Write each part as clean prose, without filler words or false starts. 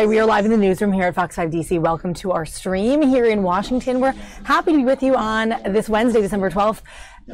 right, we are live in the newsroom here at Fox 5 DC. Welcome to our stream here in Washington. We're happy to be with you on this Wednesday, December 12th.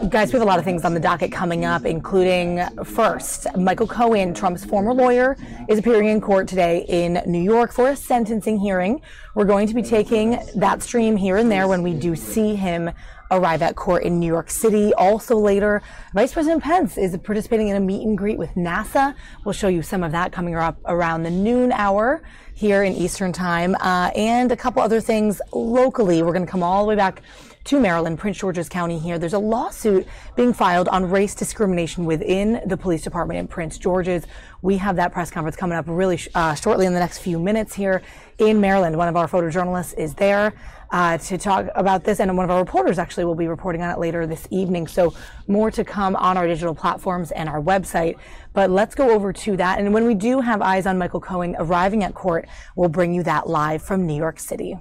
Guys, we have a lot of things on the docket coming up, including first, Michael Cohen, Trump's former lawyer, is appearing in court today in New York for a sentencing hearing. We're going to be taking that stream here and there when we do see him arrive at court in New York City. Also later, Vice President Pence is participating in a meet and greet with NASA. We'll show you some of that coming up around the noon hour here in Eastern Time, and a couple other things locally. We're going to come all the way back to Maryland, Prince George's County here. There's a lawsuit being filed on race discrimination within the police department in Prince George's. We have that press conference coming up really shortly in the next few minutes here in Maryland. One of our photojournalists is there to talk about this, and one of our reporters actually will be reporting on it later this evening. So more to come on our digital platforms and our website. But let's go over to that. And when we do have eyes on Michael Cohen arriving at court, we'll bring you that live from New York City.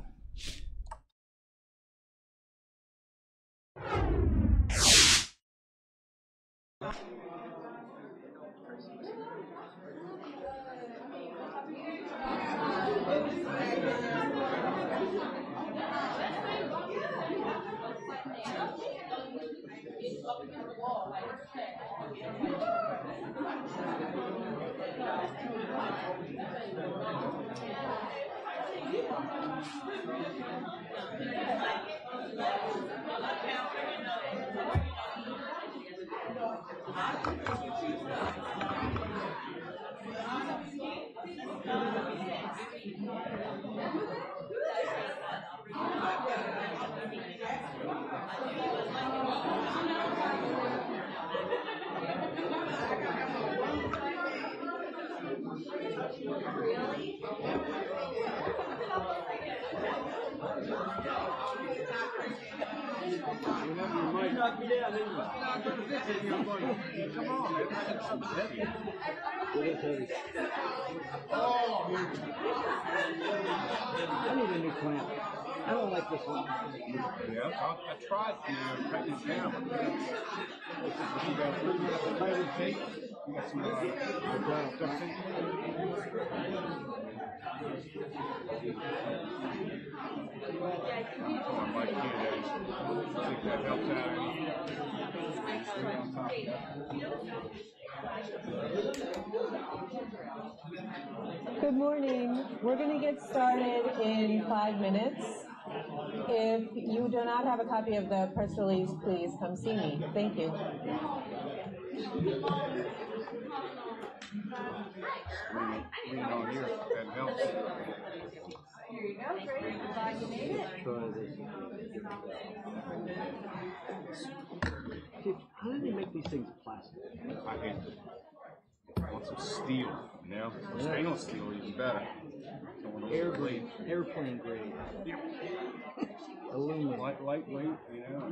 I need a new clamp. I don't like this one. Yeah, I tried to cut it down. You got tighter tape. You got some duct tape. I might do that. I think that helps out. Good morning. We're going to get started in 5 minutes. If you do not have a copy of the press release, please come see me. Thank you. Lean on here. That helps. Here you go, great. I'm glad you made it. How do they make these things plastic? I hate it. I want some steel, you know? Stainless steel even better. Airplane grade. Yep. Aluminum. Lightweight, you know.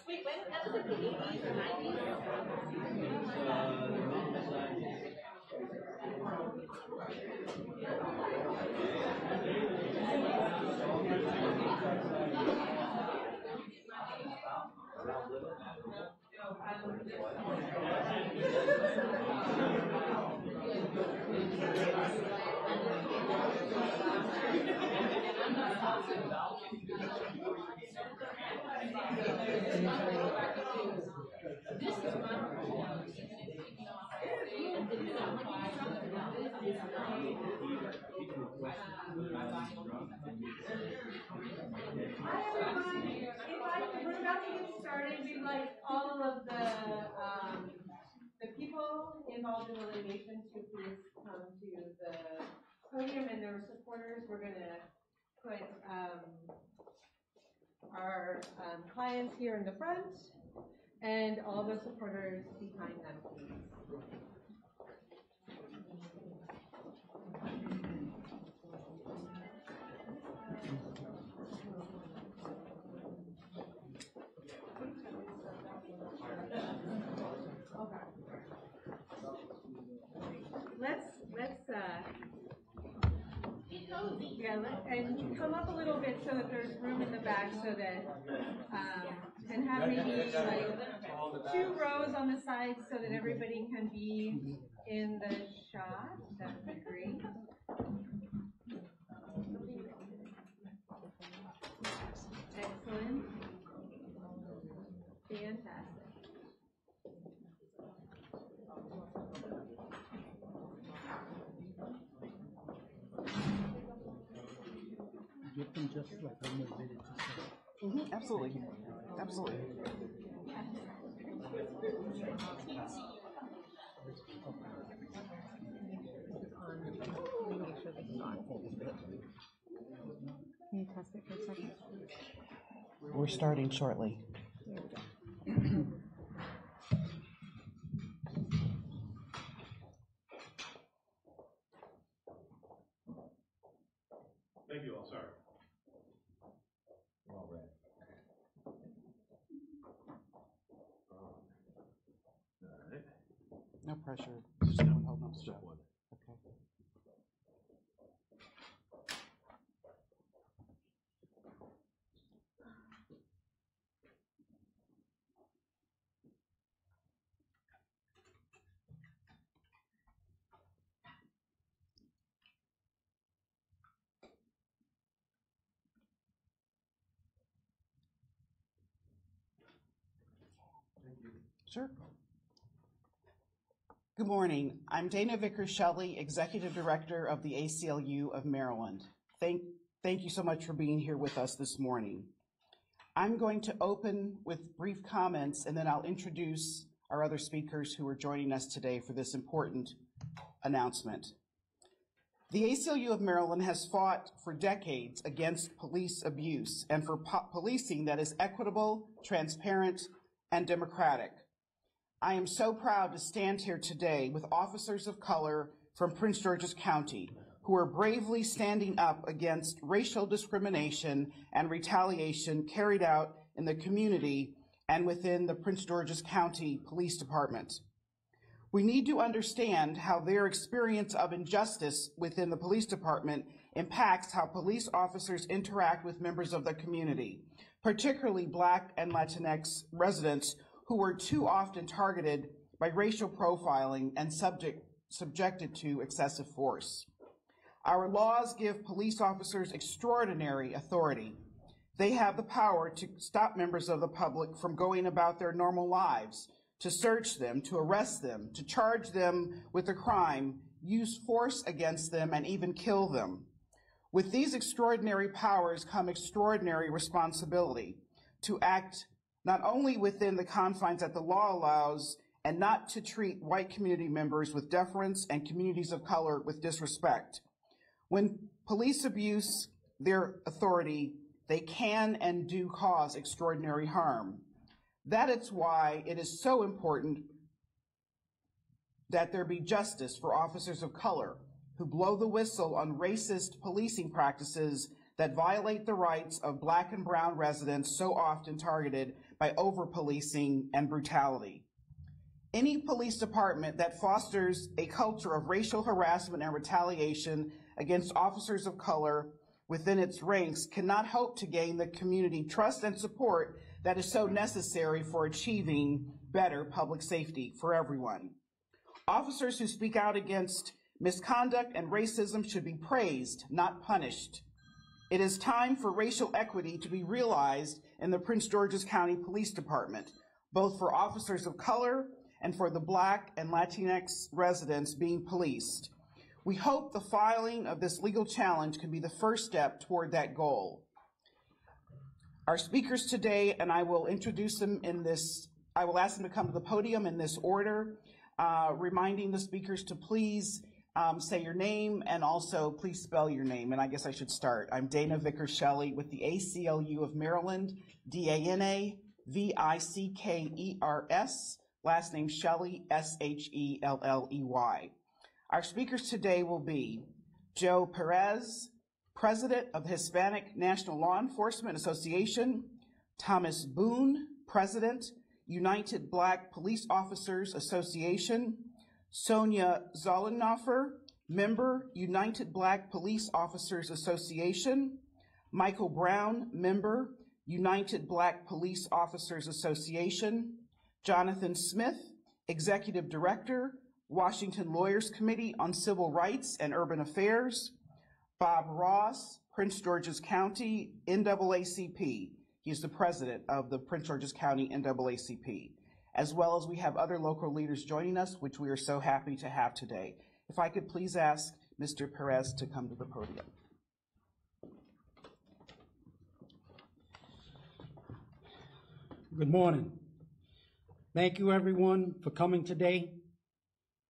Wait, when that was like the 80s or 90s? Hi everybody. we get started, we'd like all of the people involved in the litigation to please come to the podium, and their supporters. We're going to put our clients here in the front, and all the supporters behind them, please. And come up a little bit so that there's room in the back, so that and have maybe like 2 rows on the side so that everybody can be in the shot. That would be great. Excellent. Fantastic. Give them just like 1 more minute to say. Absolutely. Absolutely. Can you test it for a second? We're starting shortly. Thank you all, sorry. No pressure. Just someone hold on. Step 1. Okay. Sure. Good morning. I'm Dana Vickers-Shelley, Executive Director of the ACLU of Maryland. Thank you so much for being here with us this morning. I'm going to open with brief comments, and then I'll introduce our other speakers who are joining us today for this important announcement. The ACLU of Maryland has fought for decades against police abuse and for policing that is equitable, transparent, and democratic. I am so proud to stand here today with officers of color from Prince George's County who are bravely standing up against racial discrimination and retaliation carried out in the community and within the Prince George's County Police Department. We need to understand how their experience of injustice within the police department impacts how police officers interact with members of the community, particularly Black and Latinx residents who were too often targeted by racial profiling and subjected to excessive force. Our laws give police officers extraordinary authority. They have the power to stop members of the public from going about their normal lives, to search them, to arrest them, to charge them with a crime, use force against them, and even kill them. With these extraordinary powers come extraordinary responsibility to act not only within the confines that the law allows, and not to treat white community members with deference and communities of color with disrespect. When police abuse their authority, they can and do cause extraordinary harm. That is why it is so important that there be justice for officers of color who blow the whistle on racist policing practices that violate the rights of Black and brown residents so often targeted by over-policing and brutality. Any police department that fosters a culture of racial harassment and retaliation against officers of color within its ranks cannot hope to gain the community trust and support that is so necessary for achieving better public safety for everyone. Officers who speak out against misconduct and racism should be praised, not punished. It is time for racial equity to be realized in the Prince George's County Police Department, both for officers of color and for the Black and Latinx residents being policed. We hope the filing of this legal challenge can be the first step toward that goal. Our speakers today, and I will introduce them I will ask them to come to the podium in this order, reminding the speakers to please say your name and also please spell your name. And I guess I should start. I'm Dana Vickers-Shelley with the ACLU of Maryland, DANA-VICKERS, last name Shelley, SHELLEY. Our speakers today will be Joe Perez, President of the Hispanic National Law Enforcement Association; Thomas Boone, President, United Black Police Officers Association; Sonia Zollenhofer, Member, United Black Police Officers Association; Michael Brown, Member, United Black Police Officers Association; Jonathan Smith, Executive Director, Washington Lawyers Committee on Civil Rights and Urban Affairs; Bob Ross, Prince George's County NAACP. He is the president of the Prince George's County NAACP, as well as we have other local leaders joining us, which we are so happy to have today. If I could please ask Mr. Perez to come to the podium. Good morning. Thank you, everyone, for coming today.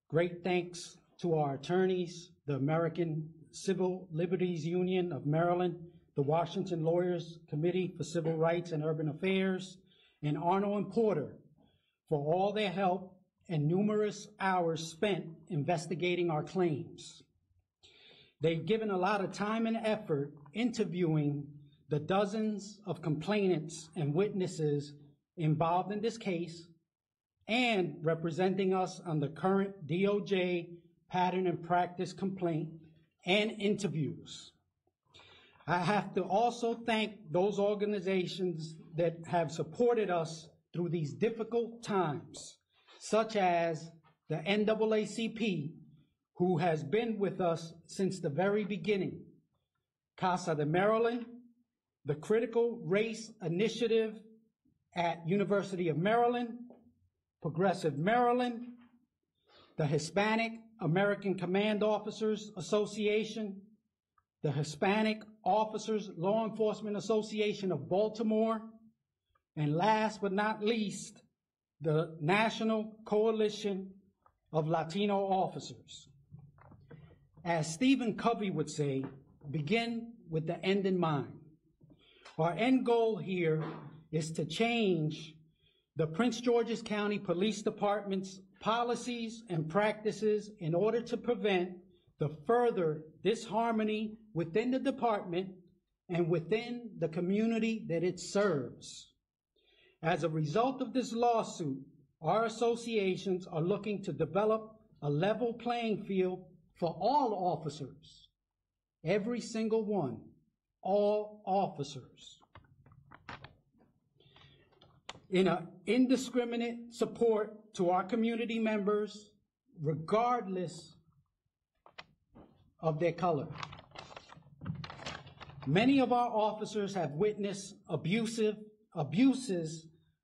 Great thanks to our attorneys, the American Civil Liberties Union of Maryland, the Washington Lawyers Committee for Civil Rights and Urban Affairs, and Arnold and Porter for all their help and numerous hours spent investigating our claims. They've given a lot of time and effort interviewing the dozens of complainants and witnesses involved in this case and representing us on the current DOJ pattern and practice complaint and interviews. I have to also thank those organizations that have supported us through these difficult times, such as the NAACP, who has been with us since the very beginning, Casa de Maryland, the Critical Race Initiative at University of Maryland, Progressive Maryland, the Hispanic American Command Officers Association, the Hispanic Officers Law Enforcement Association of Baltimore, and last but not least, the National Coalition of Latino Officers. As Stephen Covey would say, begin with the end in mind. Our end goal here is to change the Prince George's County Police Department's policies and practices in order to prevent the further disharmony within the department and within the community that it serves. As a result of this lawsuit, our associations are looking to develop a level playing field for all officers, every single one, all officers, in an indiscriminate support to our community members, regardless of their color. Many of our officers have witnessed abuses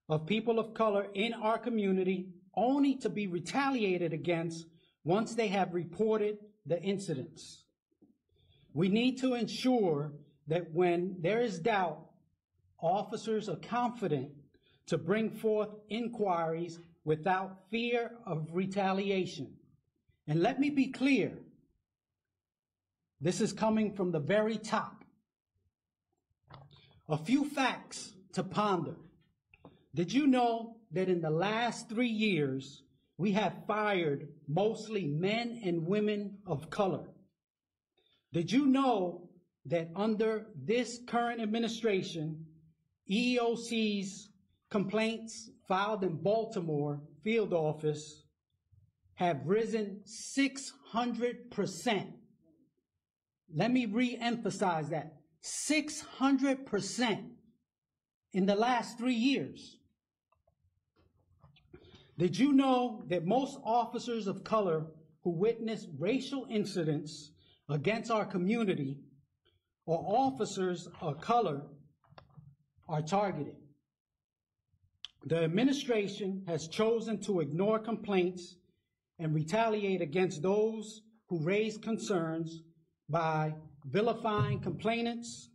of people of color in our community, only to be retaliated against once they have reported the incidents. We need to ensure that when there is doubt, officers are confident to bring forth inquiries without fear of retaliation. And let me be clear, this is coming from the very top. A few facts to ponder. Did you know that in the last 3 years, we have fired mostly men and women of color? Did you know that under this current administration, EEOC's complaints filed in Baltimore field office have risen 600%. Let me re-emphasize that, 600% in the last 3 years. Did you know that most officers of color who witness racial incidents against our community or officers of color are targeted? The administration has chosen to ignore complaints and retaliate against those who raise concerns by vilifying complainants,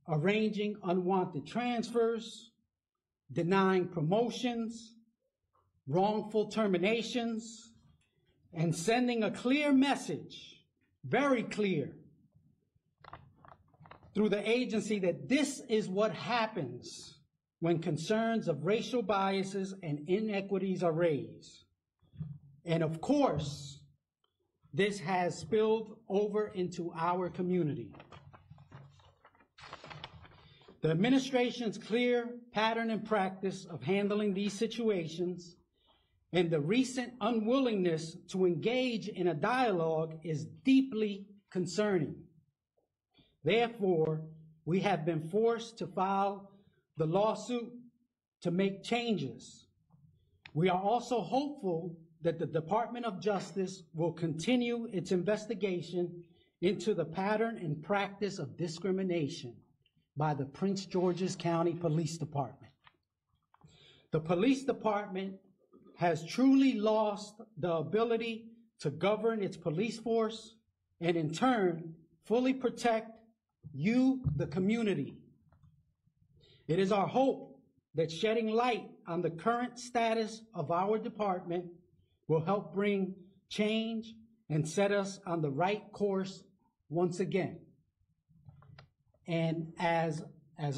arranging unwanted transfers, denying promotions, wrongful terminations, and sending a clear message, very clear, through the agency that this is what happens when concerns of racial biases and inequities are raised. And of course, this has spilled over into our community. The administration's clear pattern and practice of handling these situations and the recent unwillingness to engage in a dialogue is deeply concerning. Therefore, we have been forced to file the lawsuit to make changes. We are also hopeful that the Department of Justice will continue its investigation into the pattern and practice of discrimination by the Prince George's County Police Department. The police department has truly lost the ability to govern its police force and in turn fully protect you, the community. It is our hope that shedding light on the current status of our department will help bring change and set us on the right course once again. And as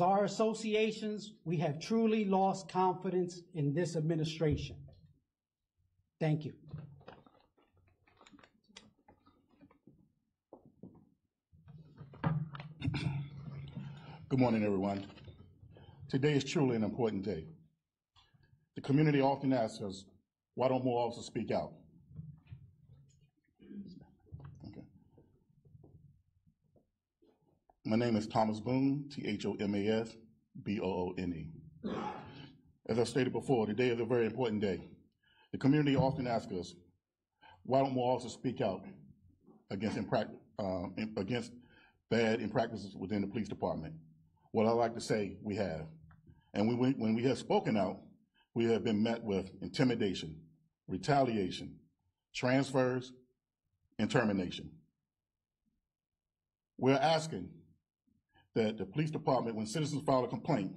our associations, we have truly lost confidence in this administration. Thank you. Good morning, everyone. Today is truly an important day. The community often asks us, why don't more officers speak out? Okay. My name is Thomas Boone, Thomas Boone. As I stated before, today is a very important day. The community often asks us, why don't more officers speak out against bad practices within the police department? Well, I like to say we have. And when we have spoken out, we have been met with intimidation, retaliation, transfers, and termination. We're asking that the police department, when citizens file a complaint,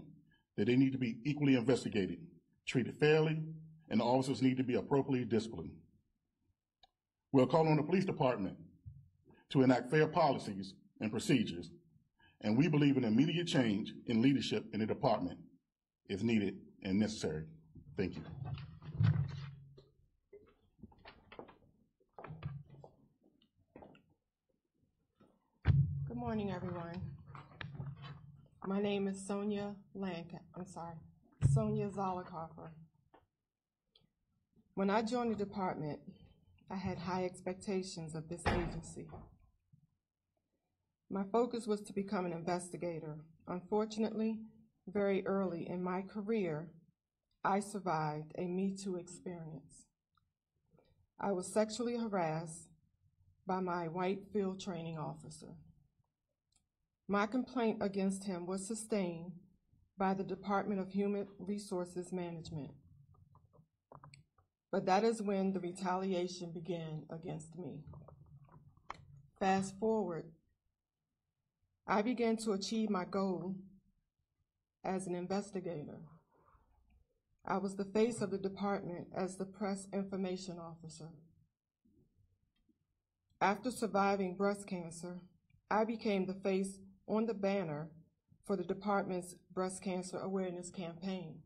that they need to be equally investigated, treated fairly, and the officers need to be appropriately disciplined. We're calling on the police department to enact fair policies and procedures, and we believe an immediate change in leadership in the department is needed and necessary. Thank you. Good morning, everyone. My name is Sonia Zollicoffer. When I joined the department, I had high expectations of this agency. My focus was to become an investigator. Unfortunately, very early in my career, I survived a Me Too experience. I was sexually harassed by my white field training officer. My complaint against him was sustained by the Department of Human Resources Management. But that is when the retaliation began against me. Fast forward, I began to achieve my goal as an investigator. I was the face of the department as the press information officer. After surviving breast cancer, I became the face on the banner for the department's breast cancer awareness campaign.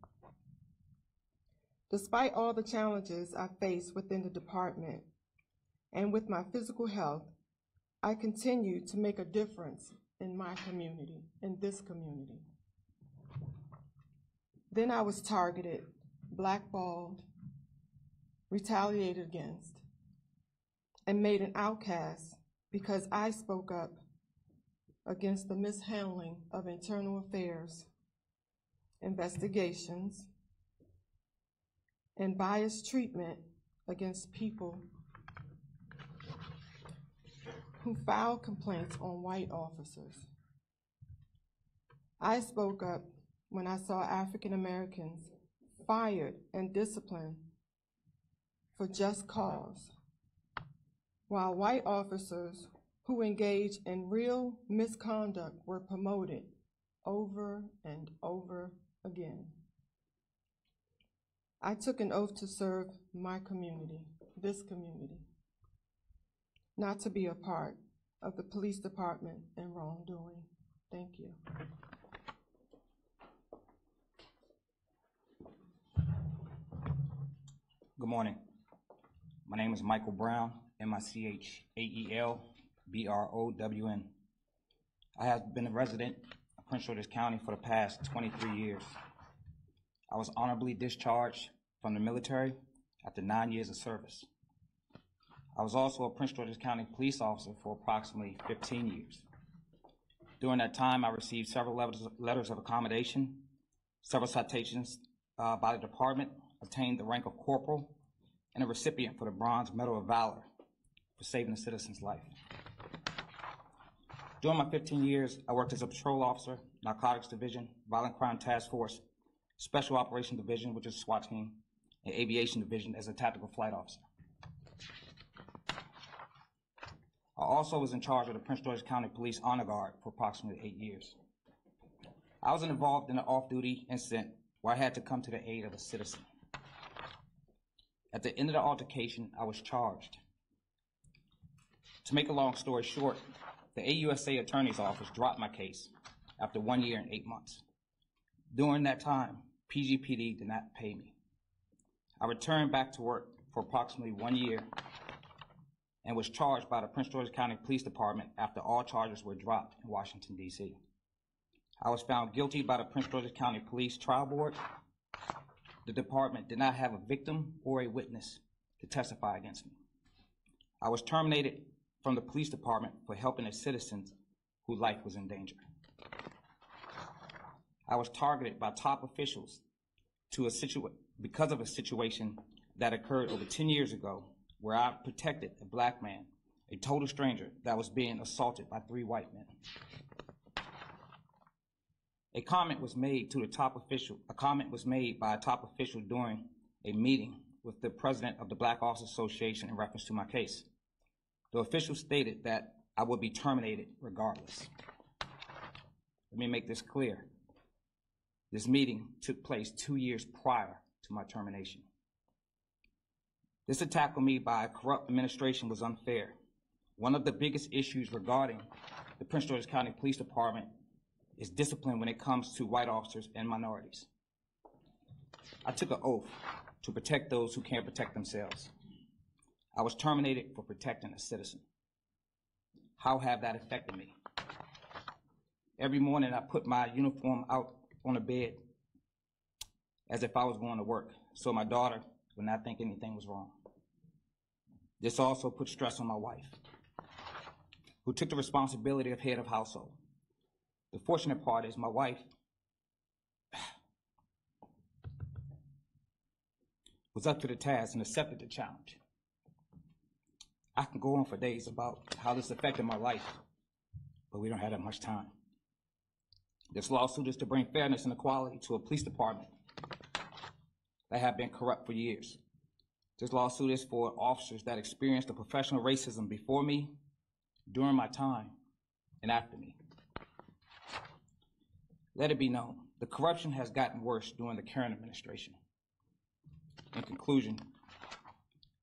Despite all the challenges I faced within the department and with my physical health, I continued to make a difference in my community, in this community. Then I was targeted, blackballed, retaliated against, and made an outcast because I spoke up against the mishandling of internal affairs, investigations, and biased treatment against people who filed complaints on white officers. I spoke up when I saw African Americans fired and disciplined for just cause, while white officers who engaged in real misconduct were promoted over and over again. I took an oath to serve my community, this community, not to be a part of the police department and wrongdoing. Thank you. Good morning. My name is Michael Brown, MICHAELBROWN. I have been a resident of Prince George's County for the past 23 years. I was honorably discharged from the military after 9 years of service. I was also a Prince George's County police officer for approximately 15 years. During that time, I received several letters of accommodation, several citations by the department, obtained the rank of corporal, and a recipient for the Bronze Medal of Valor for saving a citizen's life. During my 15 years, I worked as a patrol officer, Narcotics Division, Violent Crime Task Force, Special Operations Division, which is SWAT team, and Aviation Division as a tactical flight officer. I also was in charge of the Prince George's County Police Honor Guard for approximately 8 years. I was involved in an off-duty incident where I had to come to the aid of a citizen. At the end of the altercation, I was charged. To make a long story short, the AUSA Attorney's Office dropped my case after 1 year and 8 months. During that time, PGPD did not pay me. I returned back to work for approximately 1 year and was charged by the Prince George's County Police Department after all charges were dropped in Washington, D.C. I was found guilty by the Prince George's County Police Trial Board. The department did not have a victim or a witness to testify against me. I was terminated from the police department for helping a citizen whose life was in danger. I was targeted by top officials because of a situation that occurred over 10 years ago where I protected a black man, a total stranger, that was being assaulted by 3 white men. A comment was made by a top official during a meeting with the president of the Black Officers Association in reference to my case. The official stated that I would be terminated regardless. Let me make this clear. This meeting took place 2 years prior to my termination. This attack on me by a corrupt administration was unfair. One of the biggest issues regarding the Prince George's County Police Department is discipline when it comes to white officers and minorities. I took an oath to protect those who can't protect themselves. I was terminated for protecting a citizen. How have that affected me? Every morning I put my uniform out on the bed as if I was going to work, so my daughter would not think anything was wrong. This also put stress on my wife, who took the responsibility of head of household. The fortunate part is my wife was up to the task and accepted the challenge. I can go on for days about how this affected my life, but we don't have that much time. This lawsuit is to bring fairness and equality to a police department that have been corrupt for years. This lawsuit is for officers that experienced the professional racism before me, during my time, and after me. Let it be known, the corruption has gotten worse during the current administration. In conclusion,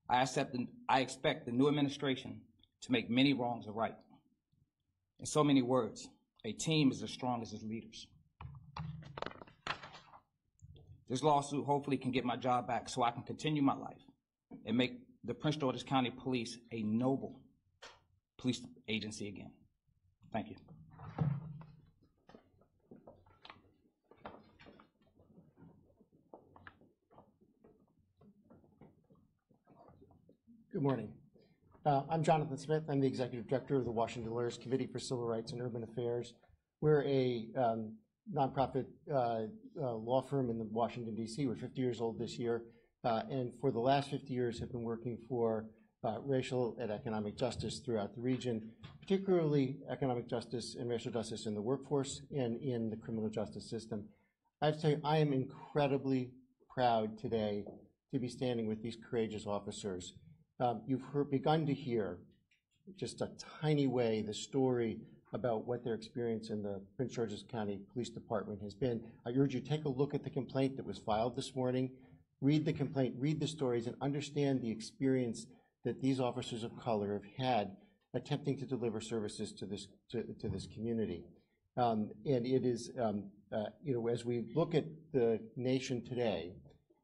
I expect the new administration to make many wrongs right. In so many words, a team is as strong as its leaders. This lawsuit hopefully can get my job back so I can continue my life and make the Prince George's County Police a noble police agency again. Thank you. Good morning. I'm Jonathan Smith. I'm the Executive Director of the Washington Lawyers Committee for Civil Rights and Urban Affairs. We're a nonprofit law firm in Washington, D.C. We're 50 years old this year, and for the last 50 years have been working for racial and economic justice throughout the region, particularly economic justice and racial justice in the workforce and in the criminal justice system. I have to tell you, I am incredibly proud today to be standing with these courageous officers. You've begun to hear, just a tiny way, the story about what their experience in the Prince George's County Police Department has been. I urge you, take a look at the complaint that was filed this morning, read the complaint, read the stories, and understand the experience that these officers of color have had attempting to deliver services to this community. And it is, you know, as we look at the nation today,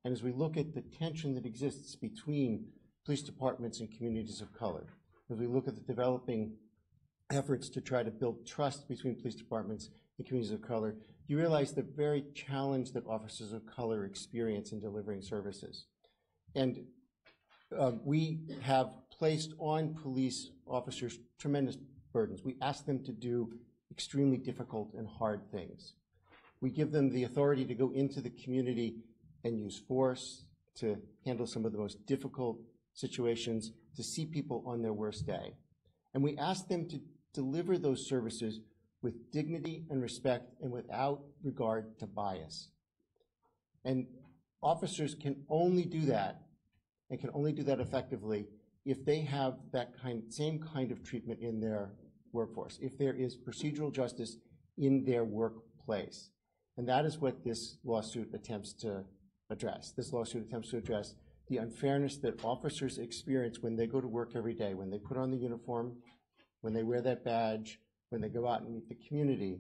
and as we look at the tension that exists between police departments and communities of color, as we look at the developing efforts to try to build trust between police departments and communities of color, you realize the very challenge that officers of color experience in delivering services. And we have placed on police officers tremendous burdens. We ask them to do extremely difficult and hard things. We give them the authority to go into the community and use force to handle some of the most difficult situations, to see people on their worst day. And we ask them to deliver those services with dignity and respect and without regard to bias. And officers can only do that, and can only do that effectively, if they have that same kind of treatment in their workforce, if there is procedural justice in their workplace. And that is what this lawsuit attempts to address. This lawsuit attempts to address the unfairness that officers experience when they go to work every day, when they put on the uniform, when they wear that badge, when they go out and meet the community,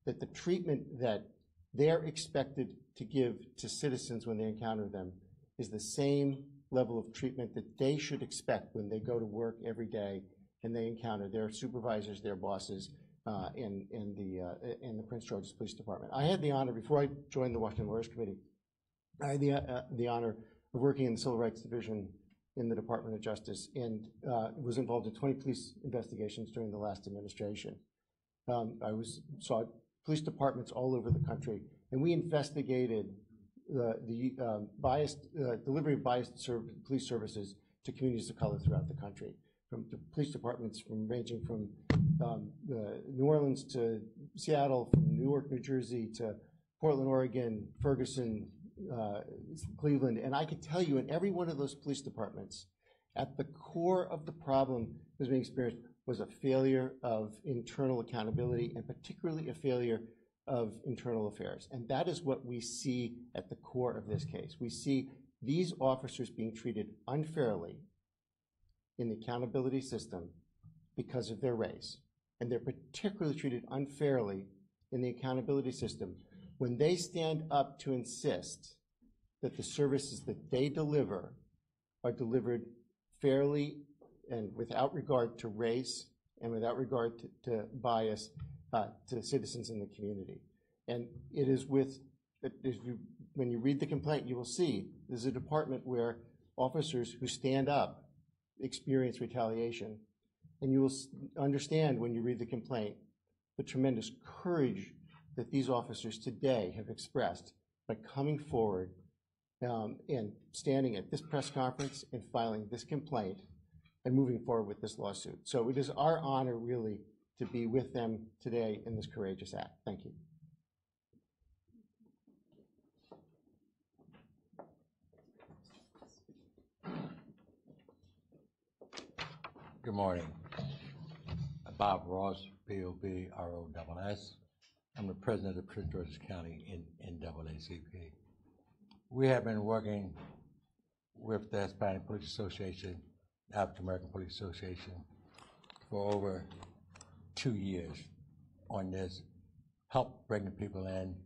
that the treatment that they're expected to give to citizens when they encounter them is the same level of treatment that they should expect when they go to work every day and they encounter their supervisors, their bosses, in the Prince George's Police Department. I had the honor, before I joined the Washington Lawyers Committee, I had the honor of working in the Civil Rights Division in the Department of Justice, and was involved in 20 police investigations during the last administration. I saw police departments all over the country, and we investigated the delivery of biased police services to communities of color throughout the country, from the police departments ranging from New Orleans to Seattle, from Newark, New Jersey to Portland, Oregon, Ferguson, Cleveland. And I could tell you, in every one of those police departments, at the core of the problem that was being experienced was a failure of internal accountability, and particularly a failure of internal affairs. And that is what we see at the core of this case. We see these officers being treated unfairly in the accountability system because of their race. And they're particularly treated unfairly in the accountability system when they stand up to insist that the services that they deliver are delivered fairly and without regard to race and without regard to bias to citizens in the community. And it is when you read the complaint, you will see there's a department where officers who stand up experience retaliation. And you will understand when you read the complaint the tremendous courage that these officers today have expressed by coming forward and standing at this press conference and filing this complaint and moving forward with this lawsuit. So it is our honor, really, to be with them today in this courageous act. Thank you. Good morning. Bob Ross, B-O-B-R-O-S-S. I'm the president of Prince George's County NAACP. We have been working with the Hispanic Police Association, African American Police Association, for over 2 years on this, help bringing people in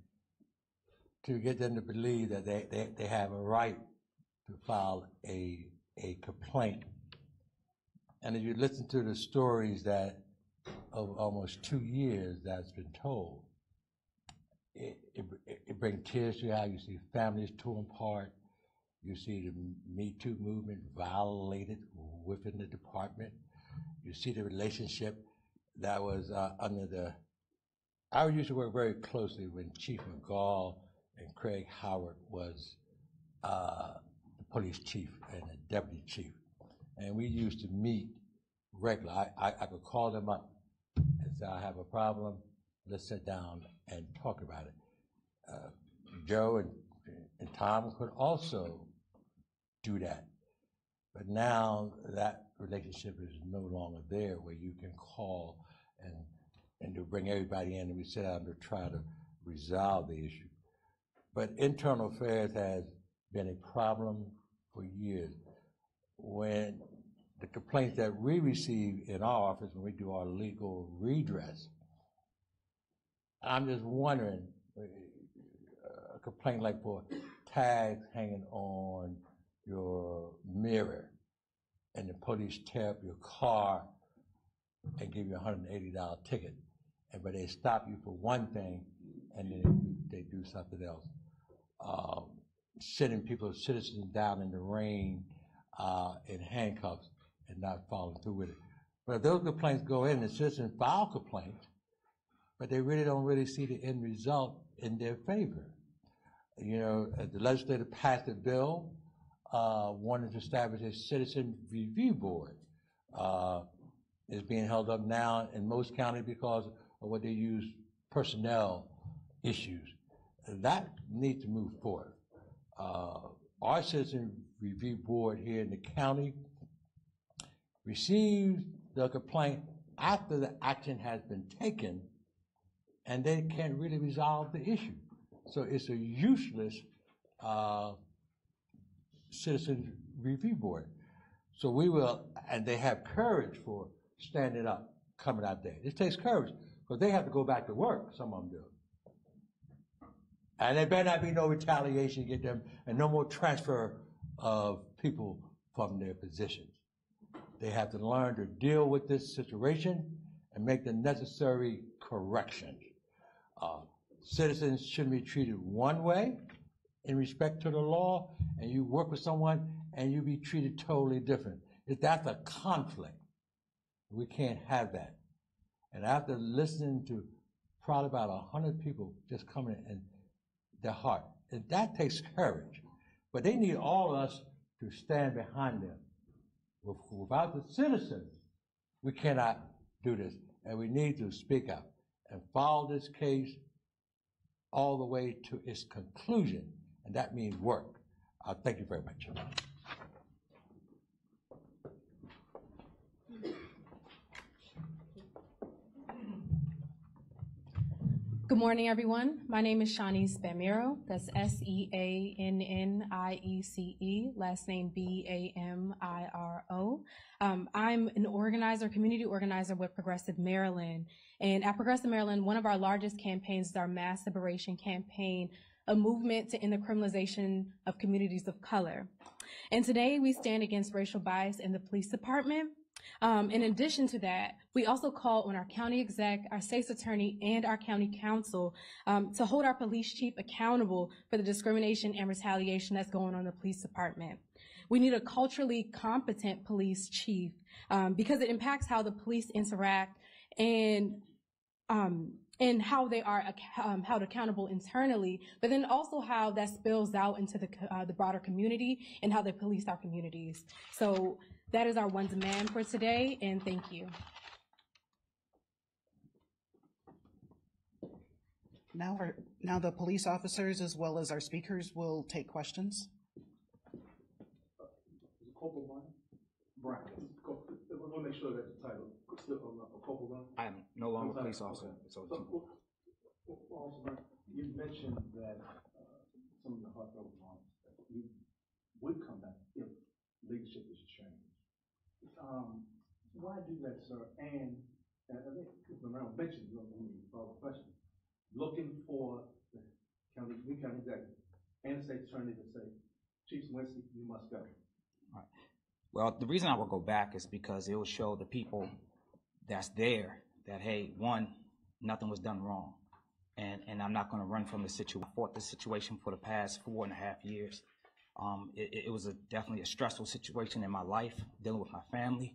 to get them to believe that they have a right to file a complaint. And if you listen to the stories that of almost 2 years that's been told, it brings tears to your eyes. You see families torn apart. You see the Me Too movement violated within the department. You see the relationship that was under the, I used to work very closely when Chief McGall and Craig Howard was the police chief and the deputy chief. And we used to meet regularly. I could call them up and say, I have a problem, let's sit down and talk about it. Joe and Tom could also do that. But now that relationship is no longer there, where you can call and and to bring everybody in, and we sit down to try to resolve the issue. But internal affairs has been a problem for years. When the complaints that we receive in our office when we do our legal redress, I'm just wondering, a complaint like for tags hanging on your mirror, and the police tear up your car and give you a $180 ticket, but they stop you for one thing and then they do something else. Sitting citizens down in the rain in handcuffs and not following through with it. But if those complaints go in, the citizens file complaints, but they really don't see the end result in their favor. You know, the legislature passed a bill wanting to establish a citizen review board. It's being held up now in most counties because of what they use personnel issues. That needs to move forward. Our citizen review board here in the county receives the complaint after the action has been taken, and they can't really resolve the issue. So it's a useless citizen review board. So we will, and they have courage for standing up, coming out there. It takes courage, because they have to go back to work, some of them do. And there better not be no retaliation to get them, and no more transfer of people from their positions. They have to learn to deal with this situation and make the necessary corrections. Citizens shouldn't be treated one way in respect to the law, and you work with someone and you be treated totally different. That's a conflict. We can't have that. And after listening to probably about 100 people just coming in and their heart, and that takes courage. But they need all of us to stand behind them. Without the citizens, we cannot do this. And we need to speak up and follow this case all the way to its conclusion. And that means work. Thank you very much. Good morning, everyone. My name is Shanice Bamiro. That's S-E-A-N-N-I-E-C-E, last name B-A-M-I-R-O. I'm an organizer, community organizer with Progressive Maryland. And at Progressive Maryland, one of our largest campaigns is our Mass Liberation Campaign, a movement to end the criminalization of communities of color. And today we stand against racial bias in the police department. In addition to that, we also call on our county exec, our state's attorney, and our county council to hold our police chief accountable for the discrimination and retaliation that's going on in the police department. We need a culturally competent police chief because it impacts how the police interact and how they are held accountable internally, but then also how that spills out into the broader community and how they police our communities. So that is our one demand for today, and thank you. Now the police officers as well as our speakers will take questions. Corporal Brian. I want to make sure that the title still Corporal Brian. I am no longer a police officer. So you mentioned that some of the heartfelt remarks that you would come back if leadership is changed. Why do that, sir? And I think Romero mentioned in the follow-up question, looking for the county executive and the state attorney to say, Chief Winston, you must go. All right. Well, the reason I will go back is because it will show the people that's there that, hey, one, nothing was done wrong. And I'm not going to run from the situation. I fought this situation for the past 4.5 years. It was definitely a stressful situation in my life, dealing with my family,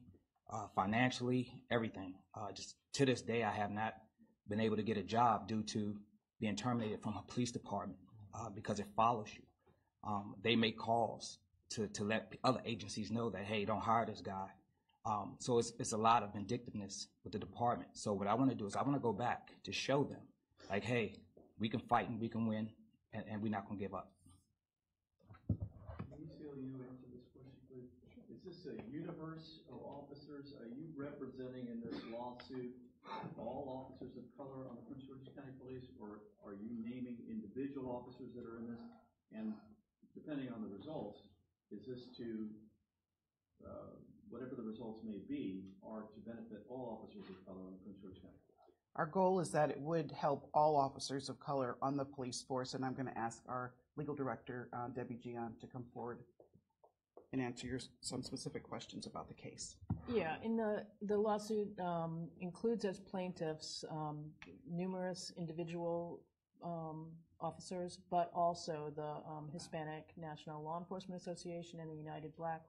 financially, everything. Just to this day, I have not been able to get a job due to being terminated from a police department because it follows you. They make calls to let other agencies know that, hey, don't hire this guy. So it's a lot of vindictiveness with the department. So what I want to do is I want to go back to show them, like, hey, we can fight and we can win, and we're not going to give up. You answer this question, please? Is this a universe of officers? Are you representing in this lawsuit all officers of color on the Prince George's County Police, or are you naming individual officers that are in this? And depending on the results, is this to, whatever the results may be, are to benefit all officers of color on the Prince George's County Police? Our goal is that it would help all officers of color on the police force, and I'm going to ask our legal director, Debbie Gian, to come forward and answer some specific questions about the case. Yeah, in the lawsuit includes as plaintiffs numerous individual officers, but also the Hispanic National Law Enforcement Association and the United Black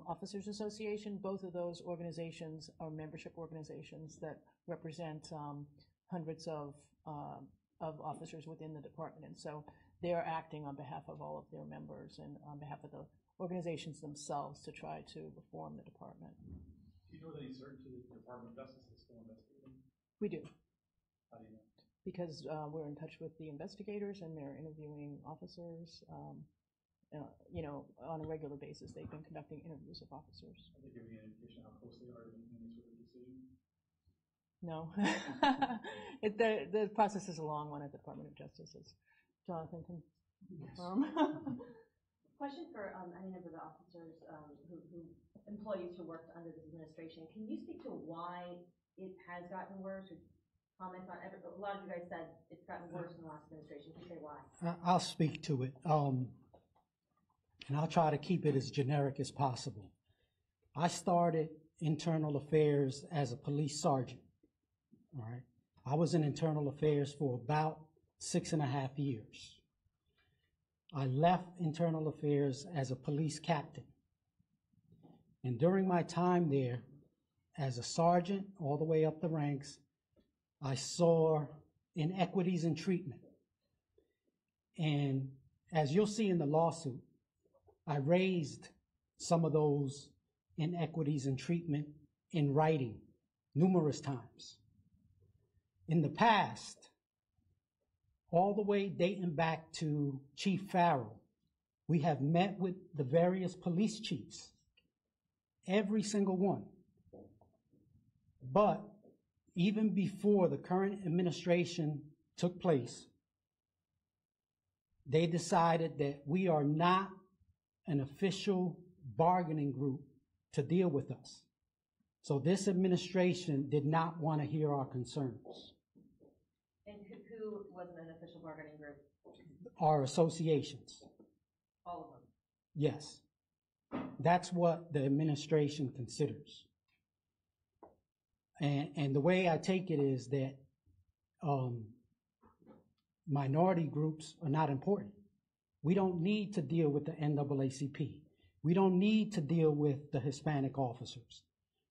Officers Association. Both of those organizations are membership organizations that represent hundreds of officers within the department, and so they are acting on behalf of all of their members and on behalf of the organizations themselves to try to reform the department. Do you know with any certainty that the Department of Justice is still investigating? We do. How do you know? Because we're in touch with the investigators and they're interviewing officers. You know, on a regular basis, they've been conducting interviews of officers. Are they giving you an indication how close they are to making any sort of decision? No. The process is a long one at the Department of Justice, as Jonathan can confirm. Question for any of the officers, employees who worked under this administration. Can you speak to why it has gotten worse, or comment on a lot of you guys said it's gotten worse in the last administration. Can you say why? I'll speak to it, and I'll try to keep it as generic as possible. I started internal affairs as a police sergeant, all right? I was in internal affairs for about 6.5 years. I left internal affairs as a police captain. And during my time there, as a sergeant all the way up the ranks, I saw inequities in treatment. And as you'll see in the lawsuit, I raised some of those inequities in treatment in writing numerous times. In the past, all the way dating back to Chief Farrell, we have met with the various police chiefs, every single one. But even before the current administration took place, they decided that we are not an official bargaining group to deal with us. So this administration did not want to hear our concerns. And who wasn't an official bargaining group? Our associations. All of them? Yes. That's what the administration considers. And the way I take it is that minority groups are not important. We don't need to deal with the NAACP. We don't need to deal with the Hispanic officers.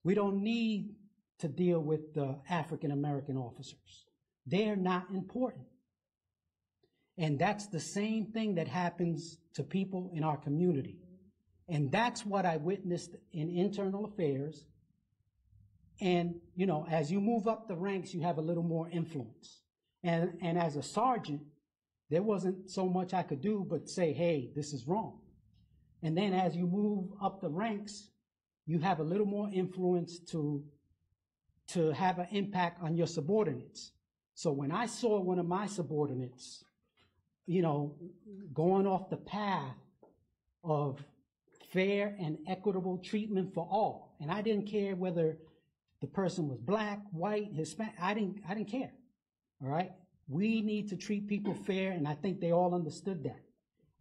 We don't need to deal with the African American officers. They're not important. And that's the same thing that happens to people in our community. And that's what I witnessed in internal affairs. And, you know, as you move up the ranks, you have a little more influence. And as a sergeant, there wasn't so much I could do but say, hey, this is wrong. And then as you move up the ranks, you have a little more influence to have an impact on your subordinates. So when I saw one of my subordinates, you know, going off the path of fair and equitable treatment for all, and I didn't care whether the person was black, white, Hispanic, I didn't care, all right? We need to treat people fair, and I think they all understood that.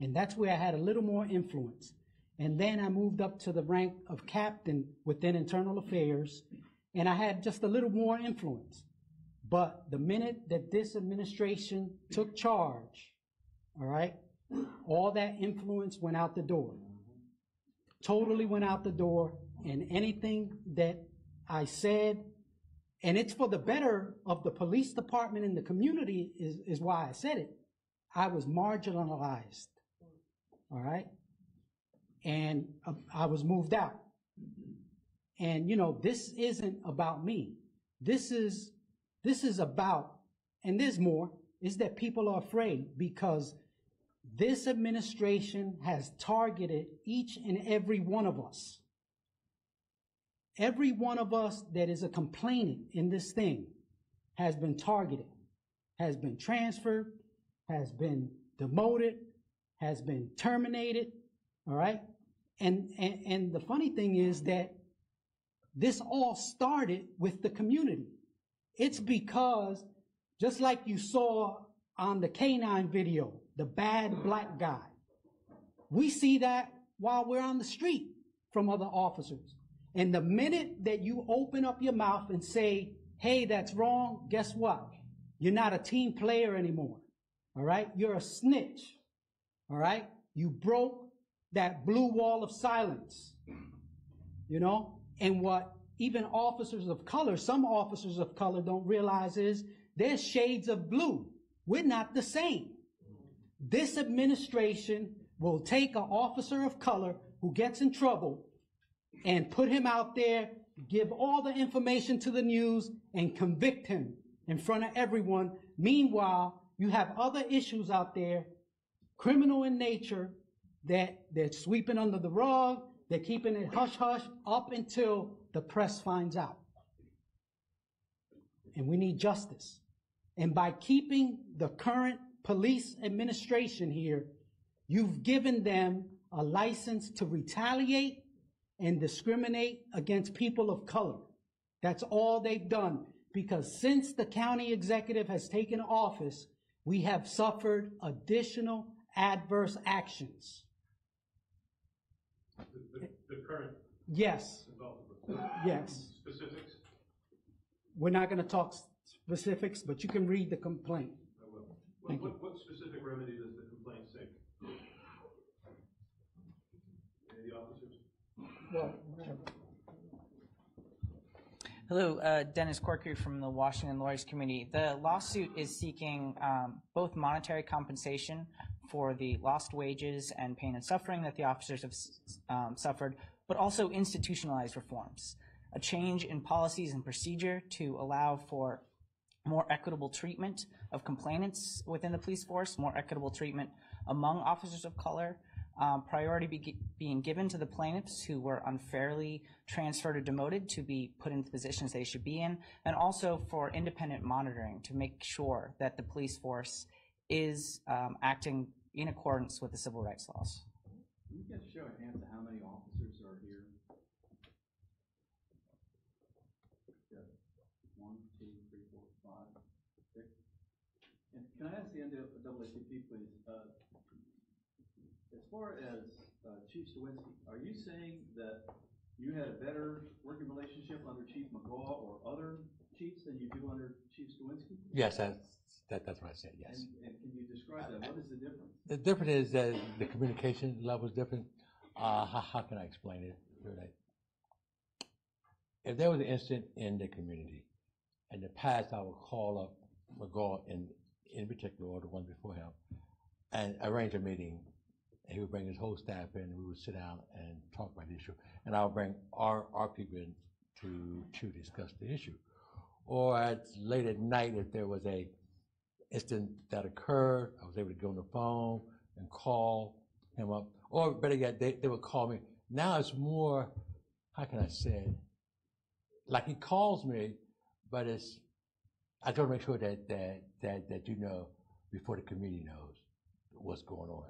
And that's where I had a little more influence. And then I moved up to the rank of captain within internal affairs, and I had just a little more influence. But the minute that this administration took charge, all right, all that influence went out the door. Totally went out the door, and anything that I said, and it's for the better of the police department and the community is why I said it, I was marginalized, all right? And I was moved out. And, you know, this isn't about me. This is about, and there's more, is that people are afraid because this administration has targeted each and every one of us. every one of us that is a complainant in this thing has been targeted, has been transferred, has been demoted, has been terminated, all right? And the funny thing is that this all started with the community. It's because, just like you saw on the K9 video, the bad black guy, we see that while we're on the street from other officers. And the minute that you open up your mouth and say, hey, that's wrong, guess what? You're not a team player anymore, all right? You're a snitch, all right? You broke that blue wall of silence, you know? And what even officers of color, some officers of color don't realize is there's shades of blue. We're not the same. This administration will take an officer of color who gets in trouble and put him out there, give all the information to the news, and convict him in front of everyone. Meanwhile, you have other issues out there, criminal in nature, that they're sweeping under the rug, they're keeping it hush-hush up until the press finds out. And we need justice. And by keeping the current police administration here, you've given them a license to retaliate and discriminate against people of color. That's all they've done. Because since the county executive has taken office, we have suffered additional adverse actions. The current? Yes. Yes. Specifics? We're not going to talk specifics, but you can read the complaint. I will. What specific remedy does the complaint seek? Any of the officers? Well, Hello, Dennis Corkery from the Washington Lawyers Committee. The lawsuit is seeking both monetary compensation for the lost wages and pain and suffering that the officers have suffered, but also institutionalized reforms, a change in policies and procedure to allow for more equitable treatment of complainants within the police force, more equitable treatment among officers of color, priority being given to the plaintiffs who were unfairly transferred or demoted to be put into positions they should be in, and also for independent monitoring to make sure that the police force is acting in accordance with the civil rights laws. Can you guys show a hand to how many officers are here? Yeah. 1, 2, 3, 4, 5, 6. And can I ask the NAACP, please? As far as Chief Stawinski, are you saying that you had a better working relationship under Chief McGaw or other chiefs than you do under Chief Stawinski? Yes, that's what I said, yes. And can you describe that? What is the difference? The difference is that the communication level is different. How can I explain it? If there was an incident in the community, in the past I would call up McGaw in particular, or the one before him, and arrange a meeting. And he would bring his whole staff in, and we would sit down and talk about the issue. And I would bring our people in to discuss the issue. Or late at night, if there was a incident that occurred, I was able to go on the phone and call him up. Or better yet, they would call me. Now it's more, how can I say it? Like he calls me, but I try to make sure that you know before the community knows what's going on.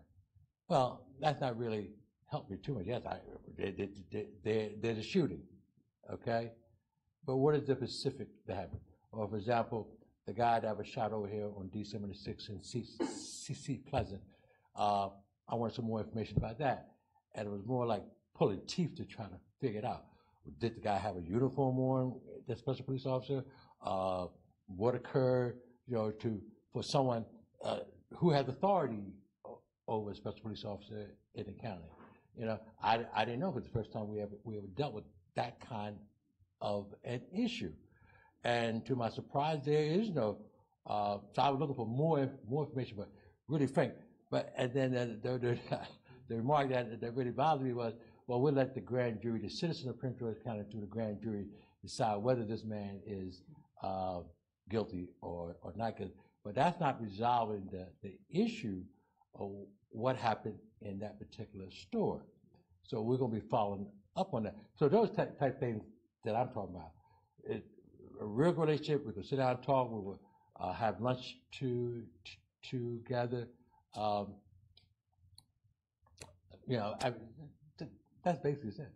Well, that's not really helped me too much. Yes, there's a shooting, okay? But what is the specific that happened? Or for example, the guy that was shot over here on December the 6th in C.C. Pleasant, I wanted some more information about that. And it was more like pulling teeth to try to figure it out. Did the guy have a uniform on, the special police officer? What occurred, for someone who has authority over a special police officer in the county? I didn't know, because the first time we ever dealt with that kind of an issue. And to my surprise, there is no, so I was looking for more information, but really frank. And then the remark that really bothered me was, well, we'll let the grand jury, the citizens of Prince George's County through the grand jury, decide whether this man is guilty or not guilty. But that's not resolving the issue of what happened in that particular store. So we're going to be following up on that. So those type things that I'm talking about. A real relationship. We can sit down and talk. We will have lunch together. You know, that's basically it.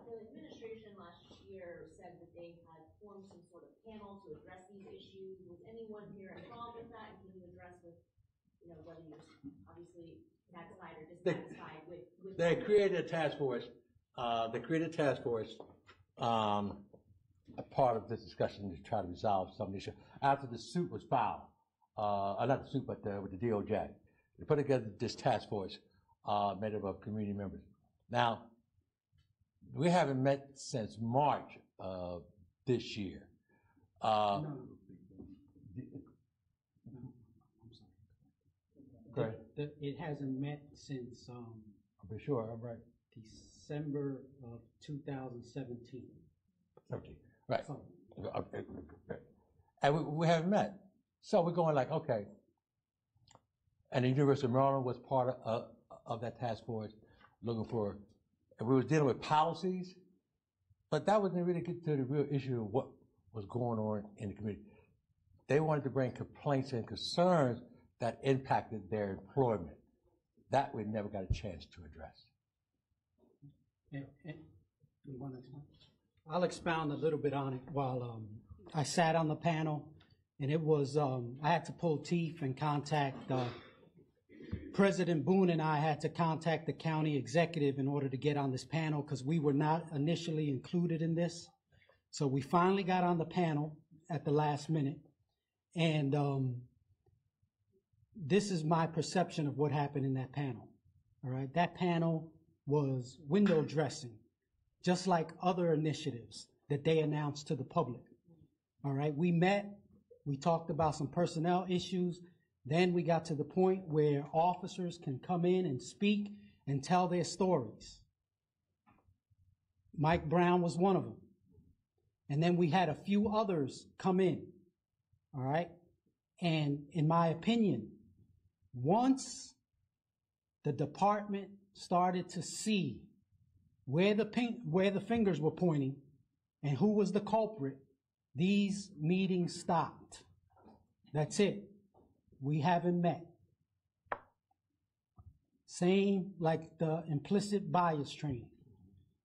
The administration last year said that they had formed some sort of panel to address these issues. Was anyone here involved with that? And can you address with, you know, whether you're obviously satisfied or dissatisfied with They created a task force. A part of this discussion to try to resolve some issue. After the suit was filed, not the suit, but with the DOJ, they put together this task force made up of community members. Now, we haven't met since March of this year. It hasn't met since I'm sure, I'm right. December of 2017. 17, right. Okay. And we haven't met. So we're going like, okay. And the University of Maryland was part of that task force, looking for, and we were dealing with policies, but that wasn't really get to the real issue of what was going on in the community. They wanted to bring complaints and concerns that impacted their employment. That we never got a chance to address. You want to explain? I'll expound a little bit on it. While I sat on the panel, and it was, I had to pull teeth and contact President Boone, and I had to contact the county executive in order to get on this panel because we were not initially included in this. So we finally got on the panel at the last minute, and this is my perception of what happened in that panel. All right, that panel was window dressing, just like other initiatives that they announced to the public. All right, we met, we talked about some personnel issues, then we got to the point where officers can come in and speak and tell their stories. Mike Brown was one of them. And then we had a few others come in, all right? And in my opinion, once the department started to see where the fingers were pointing and who was the culprit, these meetings stopped. That's it. We haven't met. Same like the implicit bias training.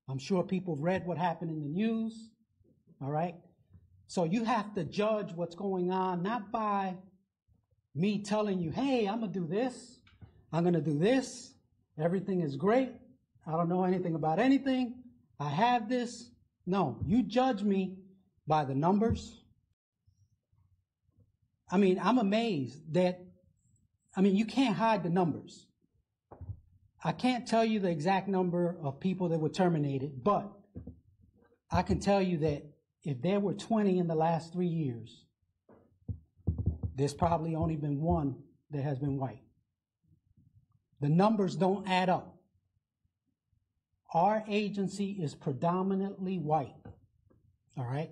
I'm sure people read what happened in the news, all right? So you have to judge what's going on, not by me telling you, hey, I'm gonna do this, I'm gonna do this, everything is great, I don't know anything about anything, I have this. No, you judge me by the numbers. I mean, I'm amazed that, you can't hide the numbers. I can't tell you the exact number of people that were terminated, but I can tell you that if there were 20 in the last 3 years, there's probably only been one that has been white. The numbers don't add up. Our agency is predominantly white, all right?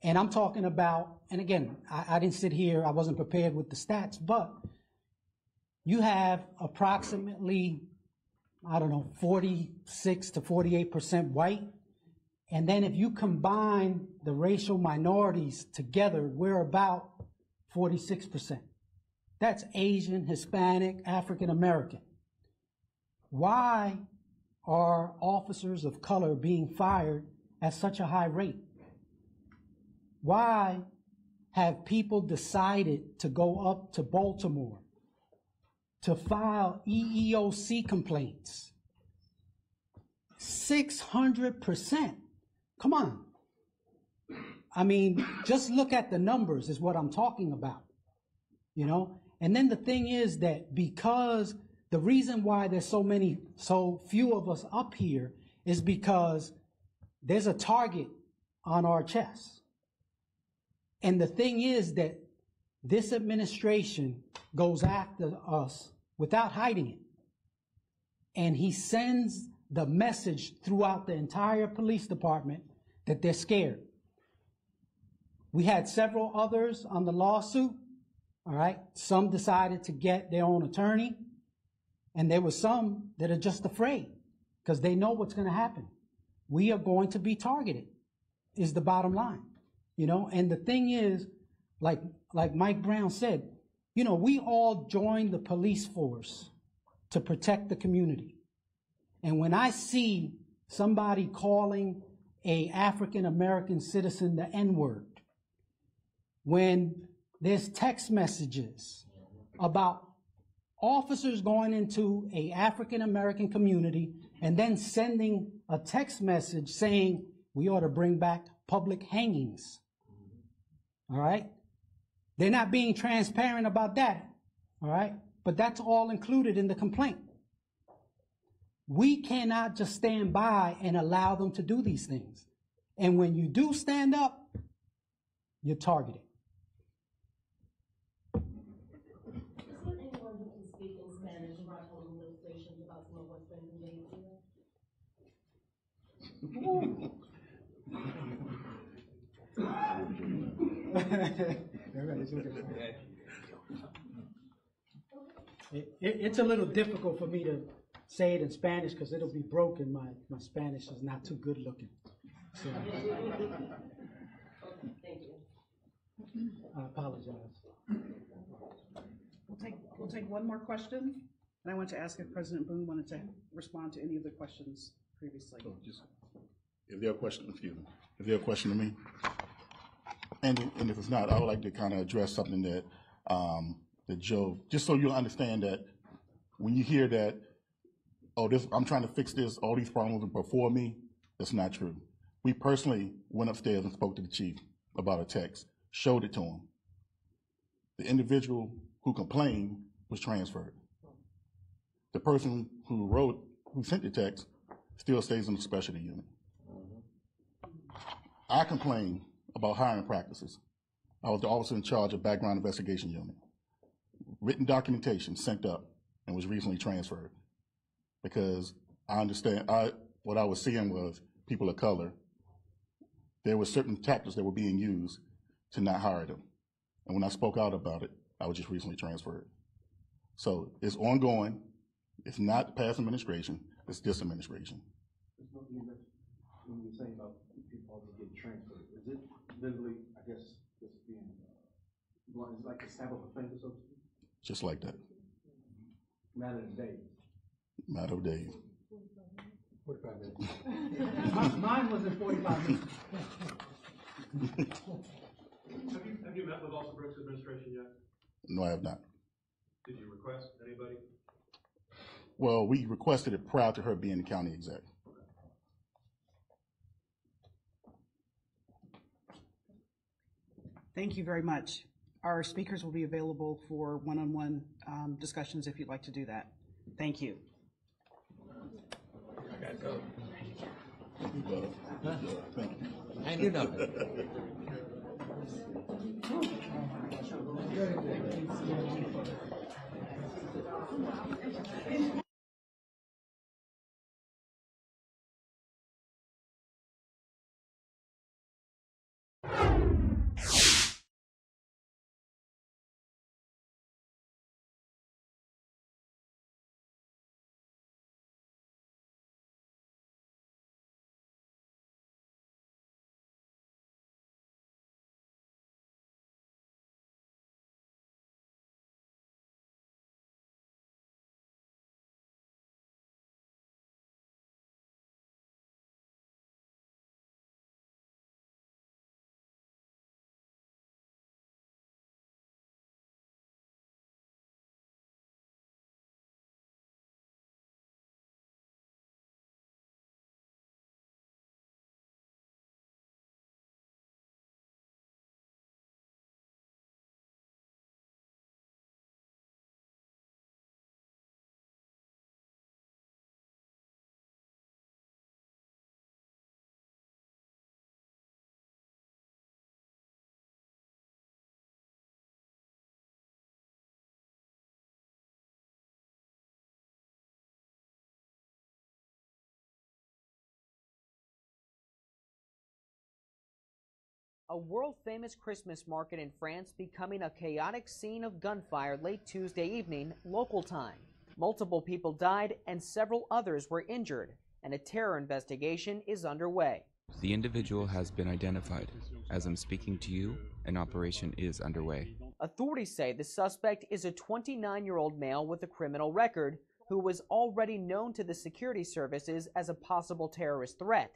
And I'm talking about, and again, I didn't sit here, I wasn't prepared with the stats, but you have approximately, 46 to 48% white. And then if you combine the racial minorities together, we're about 46%. That's Asian, Hispanic, African American. Why are officers of color being fired at such a high rate? Why have people decided to go up to Baltimore to file EEOC complaints? 600%. Come on. Just look at the numbers is what I'm talking about, And then the thing is that because the reason why there's so few of us up here is because there's a target on our chest. And the thing is that this administration goes after us without hiding it. And he sends the message throughout the entire police department that they're scared. We had several others on the lawsuit, all right? Some decided to get their own attorney, and there were some that are just afraid because they know what's going to happen. we are going to be targeted, is the bottom line. You know, and the thing is, like Mike Brown said, you know, we all joined the police force to protect the community. And when I see somebody calling a African-American citizen the N-word, when there's text messages about officers going into a African-American community and then sending a text message saying we ought to bring back public hangings. All right? They're not being transparent about that. All right? But that's all included in the complaint. We cannot just stand by and allow them to do these things. And when you do stand up, you're targeted. Is there anyone who can speak in Spanish about holding illustrations about some of what's been conveyed to you? It's a little difficult for me to say it in Spanish because it'll be broken. My Spanish is not too good looking. So Thank you. I apologize. We'll take one more question. And I want to ask if President Boone wanted to respond to any of the questions previously. So just, if there are questions, excuse me, if there are questions to me, and if it's not, I would like to kind of address something that that Joe, just so you'll understand that when you hear that, oh, this, I'm trying to fix this, all these problems are before me, that's not true. We personally went upstairs and spoke to the chief about a text, showed it to him. The individual who complained was transferred. The person who sent the text still stays in the specialty unit. I complained about hiring practices. I was the officer in charge of background investigation unit. Written documentation sent up and was recently transferred because I understand, what I was seeing was people of color, there were certain tactics that were being used to not hire them. And when I spoke out about it, I was just recently transferred. So it's ongoing. It's not past administration, it's this administration. When you're saying about people getting transferred, is it literally, I guess, just being, it's like a snap of a finger, so to speak? Just like that. Matter of days. Matter of days. 45 minutes. Mine was in 45 minutes. Have you met with Officer Brooks' administration yet? No, I have not. Did you request anybody? Well, we requested it prior to her being the county exec. Thank you very much. Our speakers will be available for one-on-one discussions if you'd like to do that. Thank you. I gotta go. Thank you. I knew nothing. A world-famous Christmas market in France becoming a chaotic scene of gunfire late Tuesday evening, local time. Multiple people died and several others were injured. and a terror investigation is underway. The individual has been identified. As I'm speaking to you, an operation is underway. Authorities say the suspect is a 29-year-old male with a criminal record who was already known to the security services as a possible terrorist threat.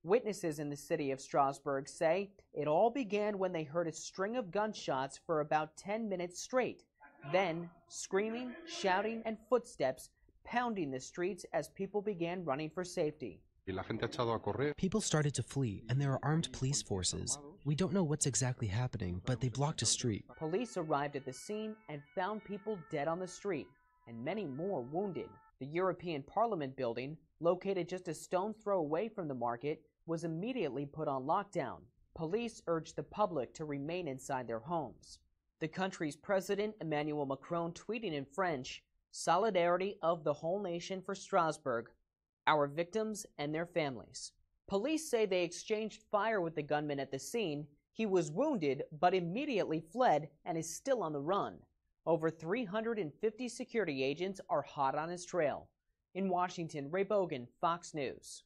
Witnesses in the city of Strasbourg say it all began when they heard a string of gunshots for about 10 minutes straight. Then, screaming, shouting, and footsteps pounding the streets as people began running for safety. People started to flee, and there are armed police forces. We don't know what's exactly happening, but they blocked a street. Police arrived at the scene and found people dead on the street, and many more wounded. The European Parliament building, located just a stone's throw away from the market, was immediately put on lockdown. Police urged the public to remain inside their homes. The country's president, Emmanuel Macron, tweeting in French, "Solidarity of the whole nation for Strasbourg, our victims and their families." Police say they exchanged fire with the gunman at the scene. He was wounded, but immediately fled and is still on the run. Over 350 security agents are hot on his trail. In Washington, Ray Bogan, Fox News.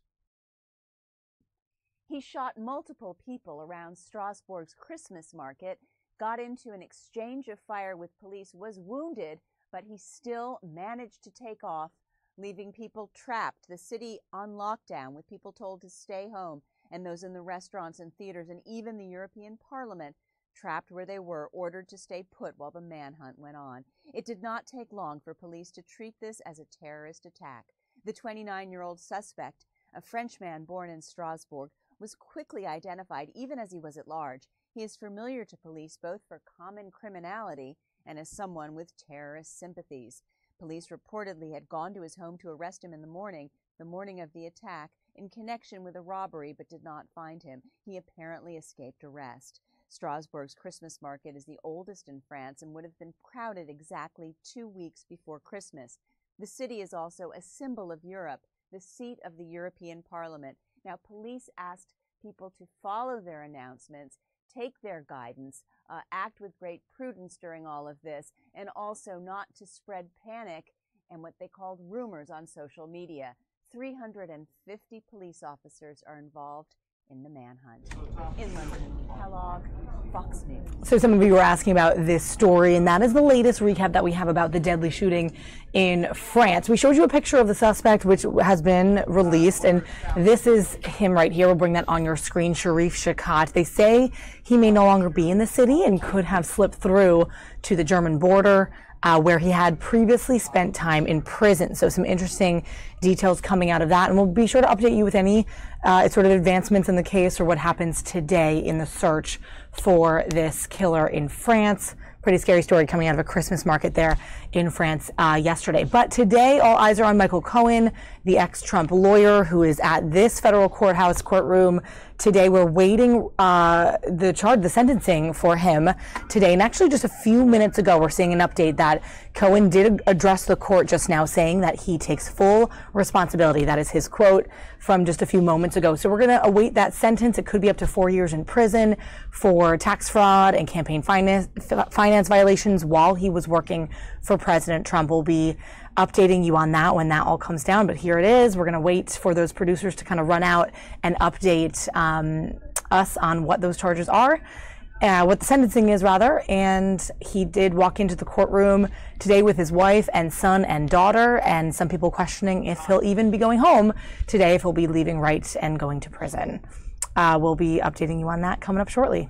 He shot multiple people around Strasbourg's Christmas market, got into an exchange of fire with police, was wounded, but he still managed to take off, leaving people trapped, the city on lockdown with people told to stay home, and those in the restaurants and theaters and even the European Parliament trapped where they were, ordered to stay put while the manhunt went on. It did not take long for police to treat this as a terrorist attack. The 29-year-old suspect, a Frenchman born in Strasbourg, was quickly identified even as he was at large. He is familiar to police both for common criminality and as someone with terrorist sympathies. Police reportedly had gone to his home to arrest him in the morning of the attack, in connection with a robbery, but did not find him. He apparently escaped arrest. Strasbourg's Christmas market is the oldest in France and would have been crowded exactly 2 weeks before Christmas. The city is also a symbol of Europe, the seat of the European Parliament. Now, police asked people to follow their announcements, take their guidance, act with great prudence during all of this, and also not to spread panic and what they called rumors on social media. 350 police officers are involved in the manhunt. In London, Kellogg, Fox News. So some of you were asking about this story, and that is the latest recap that we have about the deadly shooting in France. We showed you a picture of the suspect, which has been released, and this is him right here. We'll bring that on your screen, Sharif Shakat. They say he may no longer be in the city and could have slipped through to the German border, where he had previously spent time in prison. So some interesting details coming out of that, and we'll be sure to update you with any sort of advancements in the case or what happens today in the search for this killer in France. Pretty scary story coming out of a Christmas market there in France yesterday. But today, all eyes are on Michael Cohen, the ex-Trump lawyer who is at this federal courtroom today. We're waiting the sentencing for him today. And actually, just a few minutes ago, we're seeing an update that Cohen did address the court just now, saying that he takes full responsibility. That is his quote from just a few moments ago. So we're going to await that sentence. It could be up to 4 years in prison for tax fraud and campaign finance violations while he was working for President Trump. We'll be updating you on that when that all comes down. But here it is. We're going to wait for those producers to kind of run out and update us on what those charges are, what the sentencing is rather. And he did walk into the courtroom today with his wife and son and daughter, and some people questioning if he'll even be going home today, if he'll be leaving right and going to prison. We'll be updating you on that coming up shortly.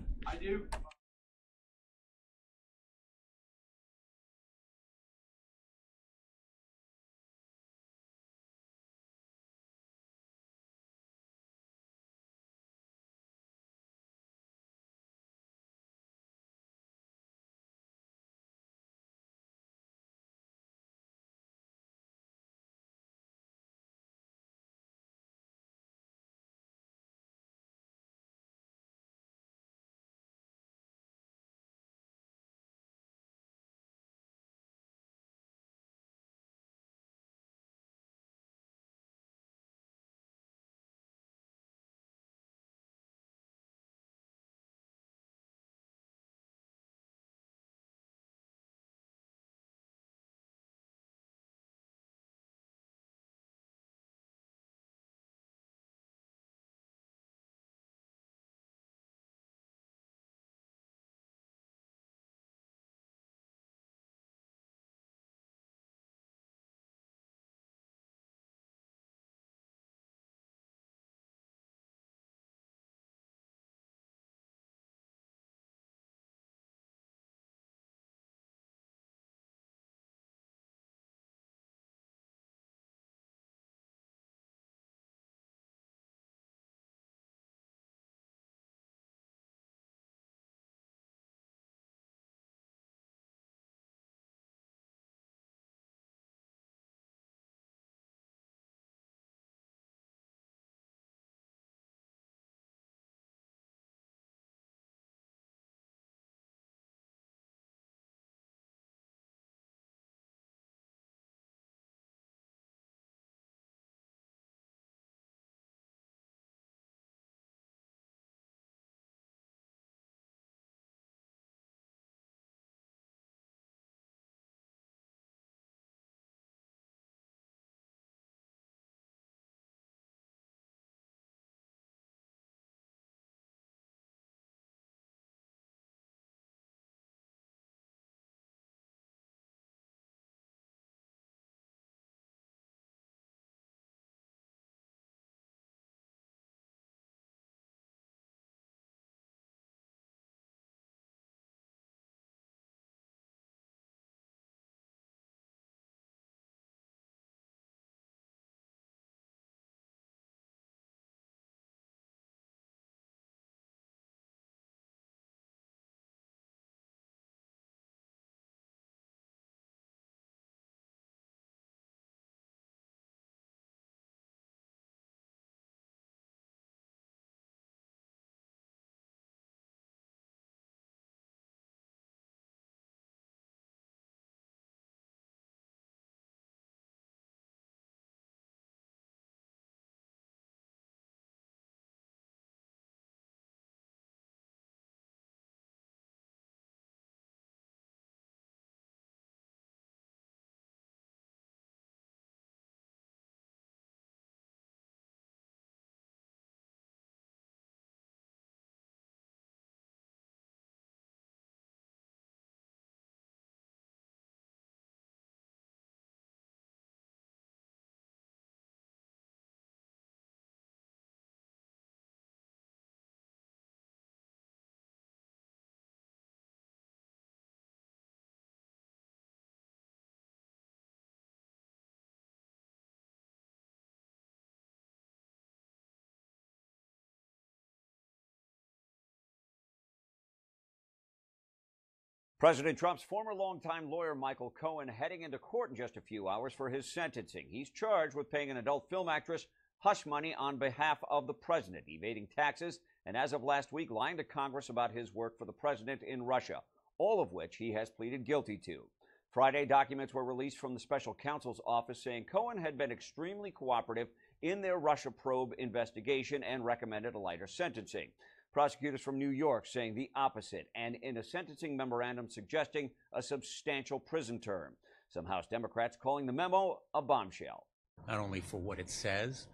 President Trump's former longtime lawyer Michael Cohen heading into court in just a few hours for his sentencing. He's charged with paying an adult film actress hush money on behalf of the president, evading taxes, and as of last week, lying to Congress about his work for the president in Russia, all of which he has pleaded guilty to. Friday, documents were released from the special counsel's office saying Cohen had been extremely cooperative in their Russia probe investigation and recommended a lighter sentencing. Prosecutors from New York saying the opposite, and in a sentencing memorandum suggesting a substantial prison term. Some House Democrats calling the memo a bombshell. Not only for what it says,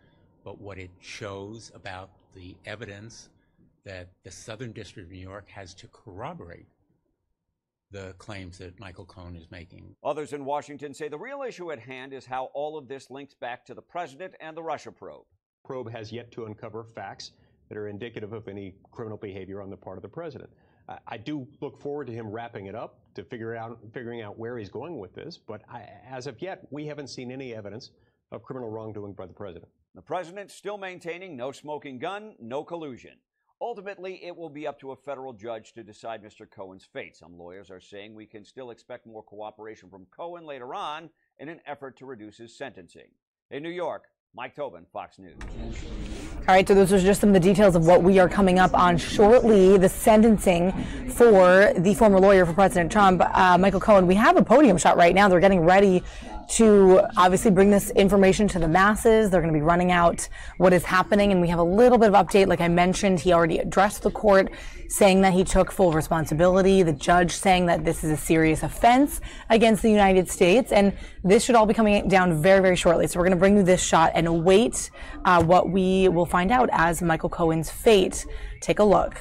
but what it shows about the evidence that the Southern District of New York has to corroborate the claims that Michael Cohen is making. Others in Washington say the real issue at hand is how all of this links back to the president and the Russia probe. Probe has yet to uncover facts that are indicative of any criminal behavior on the part of the president. I do look forward to him wrapping it up, to figuring out where he's going with this, but as of yet, we haven't seen any evidence of criminal wrongdoing by the president. The president still maintaining no smoking gun, no collusion. Ultimately, it will be up to a federal judge to decide Mr. Cohen's fate. Some lawyers are saying we can still expect more cooperation from Cohen later on in an effort to reduce his sentencing. In New York, Mike Tobin, Fox News. All right, so those are just some of the details of what we are coming up on shortly. The sentencing for the former lawyer for President Trump, Michael Cohen. We have a podium shot right now. They're getting ready to obviously bring this information to the masses. They're going to be running out what is happening, and we have a little bit of update. Like I mentioned, he already addressed the court, saying that he took full responsibility. The judge saying that this is a serious offense against the United States, and this should all be coming down very, very shortly. So we're going to bring you this shot and await what we will find out as Michael Cohen's fate. Take a look.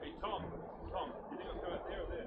Hey, Tom, you think I'll go there or there?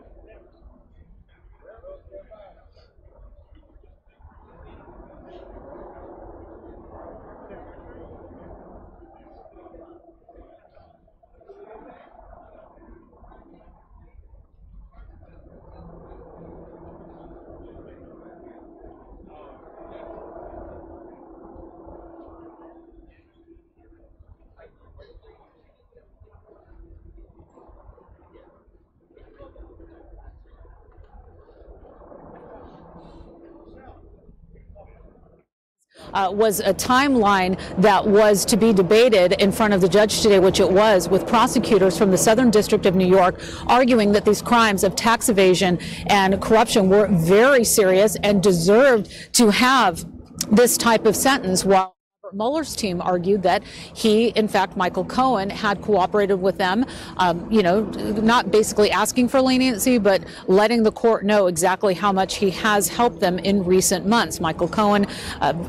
Was a timeline that was to be debated in front of the judge today, which it was, with prosecutors from the Southern District of New York arguing that these crimes of tax evasion and corruption were very serious and deserved to have this type of sentence, while Mueller's team argued that he, in fact, Michael Cohen, had cooperated with them, not basically asking for leniency, but letting the court know exactly how much he has helped them in recent months. Michael Cohen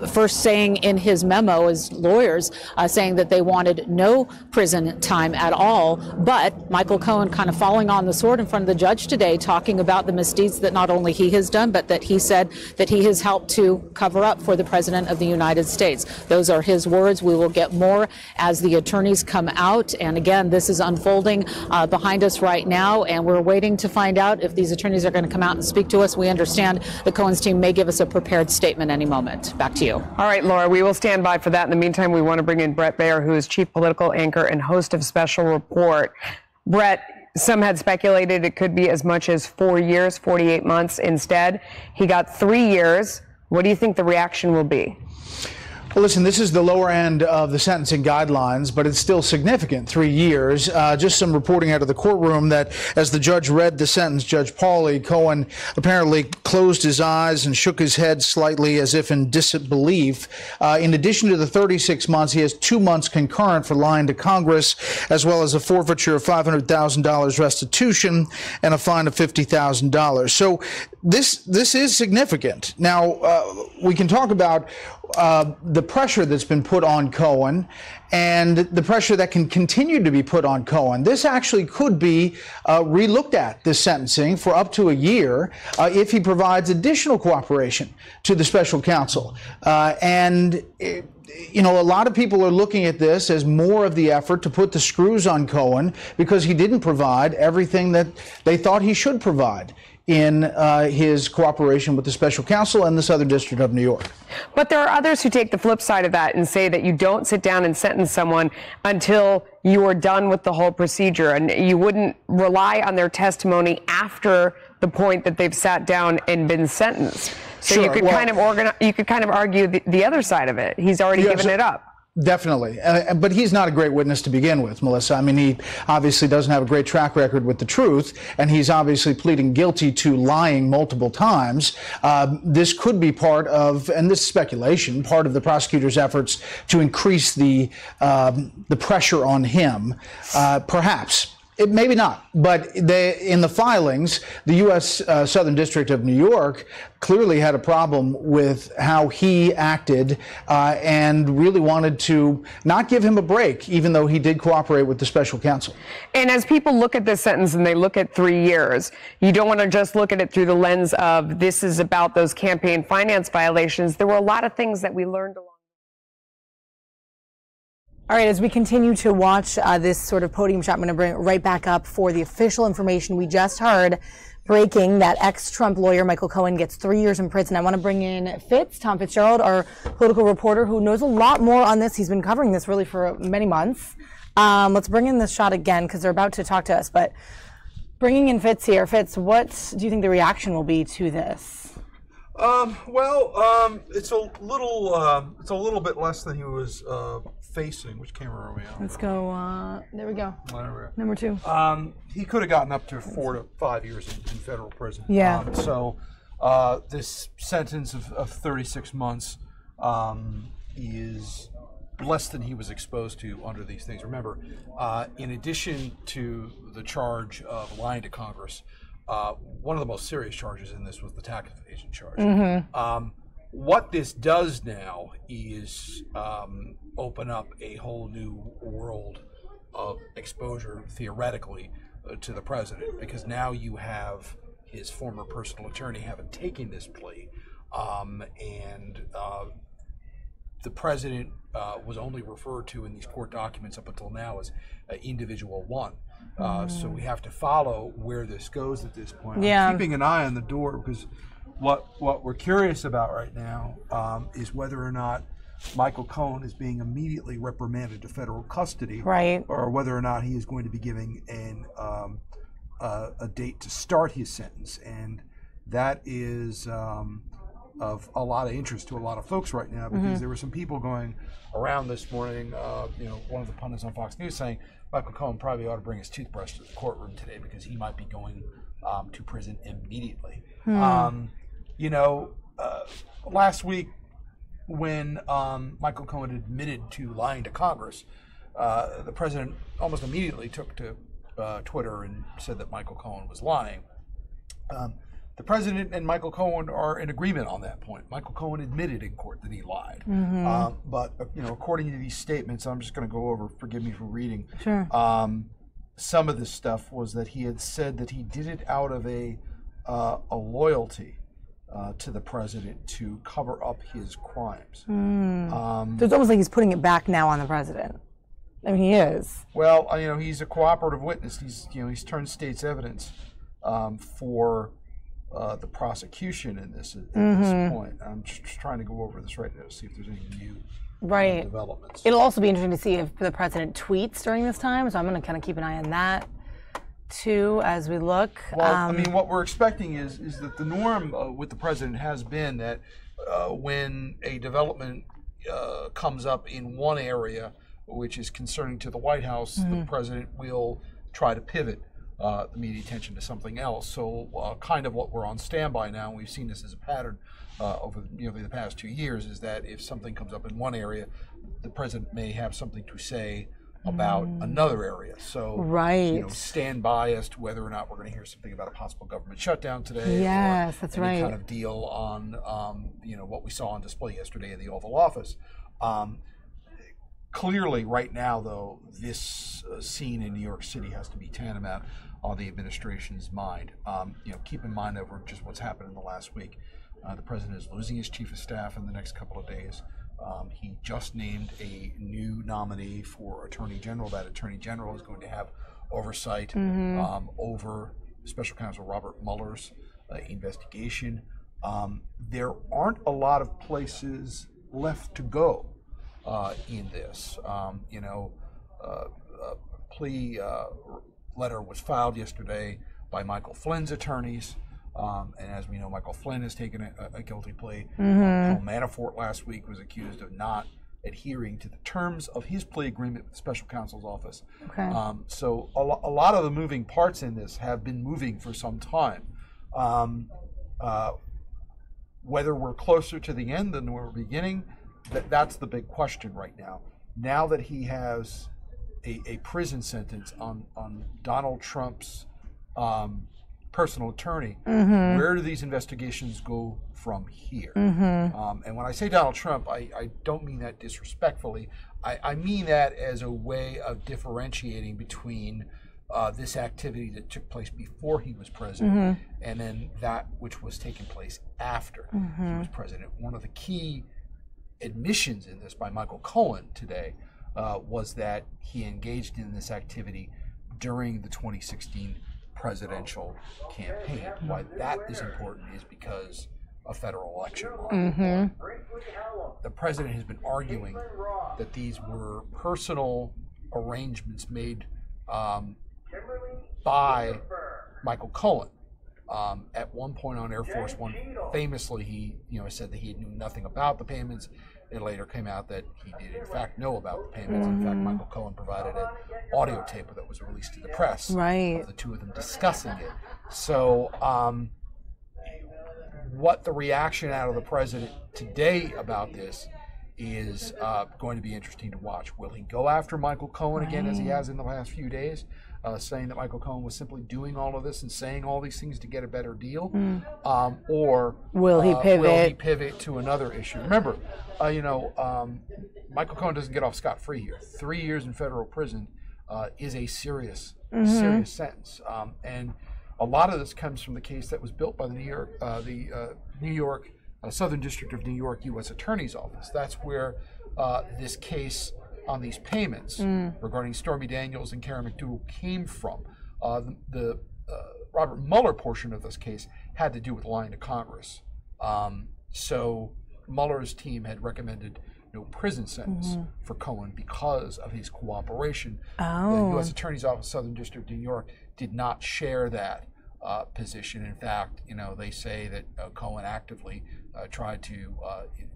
first saying in his memo, as lawyers, saying that they wanted no prison time at all, but Michael Cohen kind of falling on the sword in front of the judge today, talking about the misdeeds that not only he has done, but that he said that he has helped to cover up for the President of the United States. Those are his words. We will get more as the attorneys come out. And again, this is unfolding behind us right now, and we're waiting to find out if these attorneys are going to come out and speak to us. We understand the Cohen's team may give us a prepared statement any moment. Back to you. All right, Laura, we will stand by for that. In the meantime, we want to bring in Brett Baer, who is chief political anchor and host of Special Report. Brett, some had speculated it could be as much as 4 years, 48 months. Instead, he got 3 years. What do you think the reaction will be? Well, listen, this is the lower end of the sentencing guidelines, but it's still significant, 3 years. Just some reporting out of the courtroom that as the judge read the sentence, Judge Pauly, Cohen apparently closed his eyes and shook his head slightly as if in disbelief. In addition to the 36 months, he has 2 months concurrent for lying to Congress, as well as a forfeiture of $500,000 restitution and a fine of $50,000. So this is significant. Now, we can talk about the pressure that's been put on Cohen and the pressure that can continue to be put on Cohen. This actually could be relooked at, this sentencing, for up to a year if he provides additional cooperation to the special counsel. A lot of people are looking at this as more of the effort to put the screws on Cohen because he didn't provide everything that they thought he should provide in his cooperation with the special counsel and the Southern District of New York. But there are others who take the flip side of that and say that you don't sit down and sentence someone until you are done with the whole procedure, and you wouldn't rely on their testimony after the point that they've sat down and been sentenced. So Sure, you could kind of argue the other side of it. He's already given it up. Definitely. But he's not a great witness to begin with, Melissa. I mean, he obviously doesn't have a great track record with the truth, and he's obviously pleading guilty to lying multiple times. This could be part of, and this is speculation, part of the prosecutor's efforts to increase the pressure on him, perhaps. Maybe not, but in the filings, the U.S. Southern District of New York clearly had a problem with how he acted and really wanted to not give him a break, even though he did cooperate with the special counsel. And as people look at this sentence and they look at 3 years, you don't want to just look at it through the lens of this is about those campaign finance violations. There were a lot of things that we learned along. All right, as we continue to watch this sort of podium shot, I'm going to bring it right back up for the official information we just heard breaking that ex-Trump lawyer Michael Cohen gets 3 years in prison. I want to bring in Tom Fitzgerald, our political reporter who knows a lot more on this. He's been covering this really for many months. Let's bring in this shot again because they're about to talk to us. But bringing in Fitz here. Fitz, what do you think the reaction will be to this? It's a little bit less than he was facing. Which camera are we on? Let's go. There we go. Number 2. He could have gotten up to 4 to 5 years in federal prison. Yeah. This sentence of 36 months is less than he was exposed to under these things. Remember, in addition to the charge of lying to Congress, one of the most serious charges in this was the tax evasion charge. Mm-hmm. What this does now is open up a whole new world of exposure theoretically to the president, because now you have his former personal attorney having taken this plea, and the president was only referred to in these court documents up until now as individual one. So we have to follow where this goes at this point. Yeah. I'm keeping an eye on the door, because what we're curious about right now is whether or not Michael Cohen is being immediately reprimanded to federal custody, right, or whether or not he is going to be giving a date to start his sentence. And that is of a lot of interest to a lot of folks right now, because there were some people going around this morning, one of the pundits on Fox News saying Michael Cohen probably ought to bring his toothbrush to the courtroom today because he might be going to prison immediately. Last week when Michael Cohen admitted to lying to Congress, the president almost immediately took to Twitter and said that Michael Cohen was lying. The president and Michael Cohen are in agreement on that point. Michael Cohen admitted in court that he lied. But according to these statements, I'm just going to go over, forgive me for reading. Sure. Some of this stuff was that he had said that he did it out of a loyalty to the president to cover up his crimes. So it's almost like he's putting it back now on the president. I mean, he is. Well, he's a cooperative witness. He's turned state's evidence for the prosecution in this at this point. I'm just trying to go over this right now to see if there's any new developments. It'll also be interesting to see if the president tweets during this time, so I'm going to kind of keep an eye on that too as we look. Well, what we're expecting is that the norm with the president has been that when a development comes up in one area which is concerning to the White House, the president will try to pivot the media attention to something else. So kind of what we're on standby now, and we've seen this as a pattern over the past 2 years, is that if something comes up in one area, the president may have something to say about another area. So stand by as to whether or not we're going to hear something about a possible government shutdown today. Yes, or that's any right. kind of deal on what we saw on display yesterday in the Oval Office. Clearly, right now, though, this scene in New York City has to be tantamount on the administration's mind. Keep in mind over just what's happened in the last week. The president is losing his chief of staff in the next couple of days. He just named a new nominee for Attorney General. That Attorney General is going to have oversight over Special Counsel Robert Mueller's investigation. There aren't a lot of places left to go in this. Plea letter was filed yesterday by Michael Flynn's attorneys. And as we know, Michael Flynn has taken a guilty plea. Paul Manafort last week was accused of not adhering to the terms of his plea agreement with the special counsel's office. So a lot of the moving parts in this have been moving for some time. Whether we're closer to the end than we're beginning, that's the big question right now. Now that he has a prison sentence on Donald Trump's personal attorney, where do these investigations go from here? And when I say Donald Trump, I don't mean that disrespectfully. I mean that as a way of differentiating between this activity that took place before he was president and then that which was taking place after he was president. One of the key admissions in this by Michael Cohen today was that he engaged in this activity during the 2016 presidential campaign. Why that is important is because of federal election law. The president has been arguing that these were personal arrangements made by Michael Cohen. At one point on Air Force One, famously, he said that he knew nothing about the payments. It later came out that he did in fact know about the payments. In fact, Michael Cohen provided an audio tape that was released to the press of the two of them discussing it. So what the reaction out of the president today about this is going to be interesting to watch. Will he go after Michael Cohen again as he has in the last few days, saying that Michael Cohen was simply doing all of this and saying all these things to get a better deal? Or will he pivot to another issue? Remember, Michael Cohen doesn't get off scot-free here. 3 years in federal prison is a serious, serious sentence. And a lot of this comes from the case that was built by the New York Southern District of New York U.S. Attorney's Office. That's where this case on these payments regarding Stormy Daniels and Karen McDougal came from. The Robert Mueller portion of this case had to do with lying to Congress. So Mueller's team had recommended no prison sentence for Cohen because of his cooperation. The U.S. Attorney's Office, Southern District of New York, did not share that position. In fact, they say that Cohen actively tried to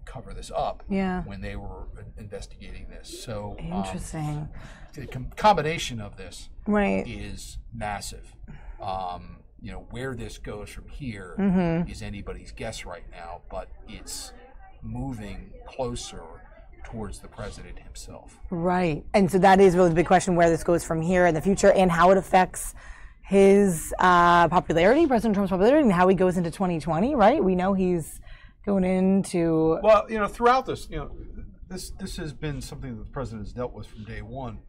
cover this up when they were investigating this. So interesting. The combination of this right. is massive. Where this goes from here is anybody's guess right now, but it's moving closer towards the president himself. Right. And so that is really the big question, where this goes from here in the future and how it affects his popularity, President Trump's popularity, and how he goes into 2020, right? We know he's going into... Well, throughout this, this has been something that the president has dealt with from day one.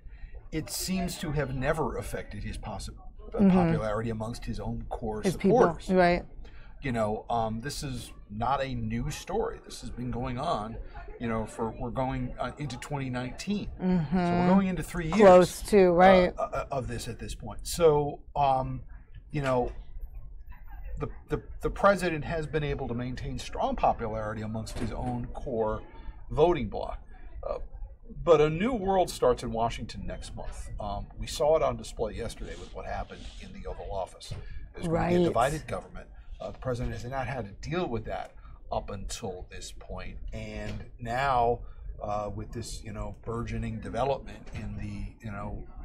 It seems to have never affected his popularity amongst his own core supporters. People, right. This is not a new story. This has been going on, we're going into 2019. So we're going into 3 years. Close to, right. Of this at this point. So, the president has been able to maintain strong popularity amongst his own core voting bloc. But a new world starts in Washington next month. We saw it on display yesterday with what happened in the Oval Office. There's going to be a divided government. The president has not had to deal with that up until this point. And now, with this, burgeoning development in the,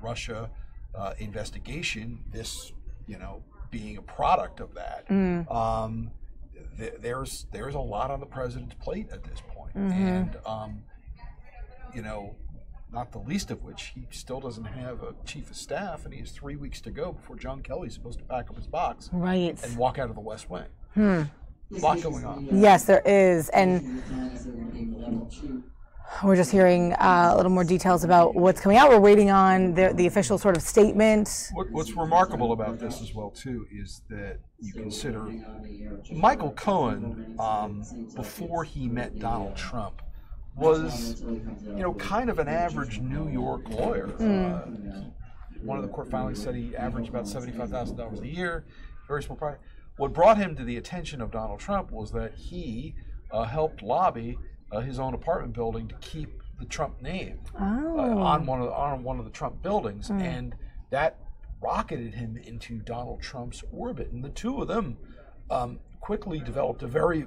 Russia investigation, this, being a product of that, there's a lot on the president's plate at this point. And, not the least of which, he still doesn't have a chief of staff, and he has 3 weeks to go before John Kelly's supposed to pack up his box and walk out of the West Wing. A lot going on. Yes, there is. And we're just hearing a little more details about what's coming out. We're waiting on the official sort of statement. What's remarkable about this as well, too, is that you consider Michael Cohen, before he met Donald Trump, was, kind of an average New York lawyer. One of the court filings said he averaged about $75,000 a year, very small private. What brought him to the attention of Donald Trump was that he helped lobby his own apartment building to keep the Trump name on one of the Trump buildings, and that rocketed him into Donald Trump's orbit. And the two of them quickly developed a very,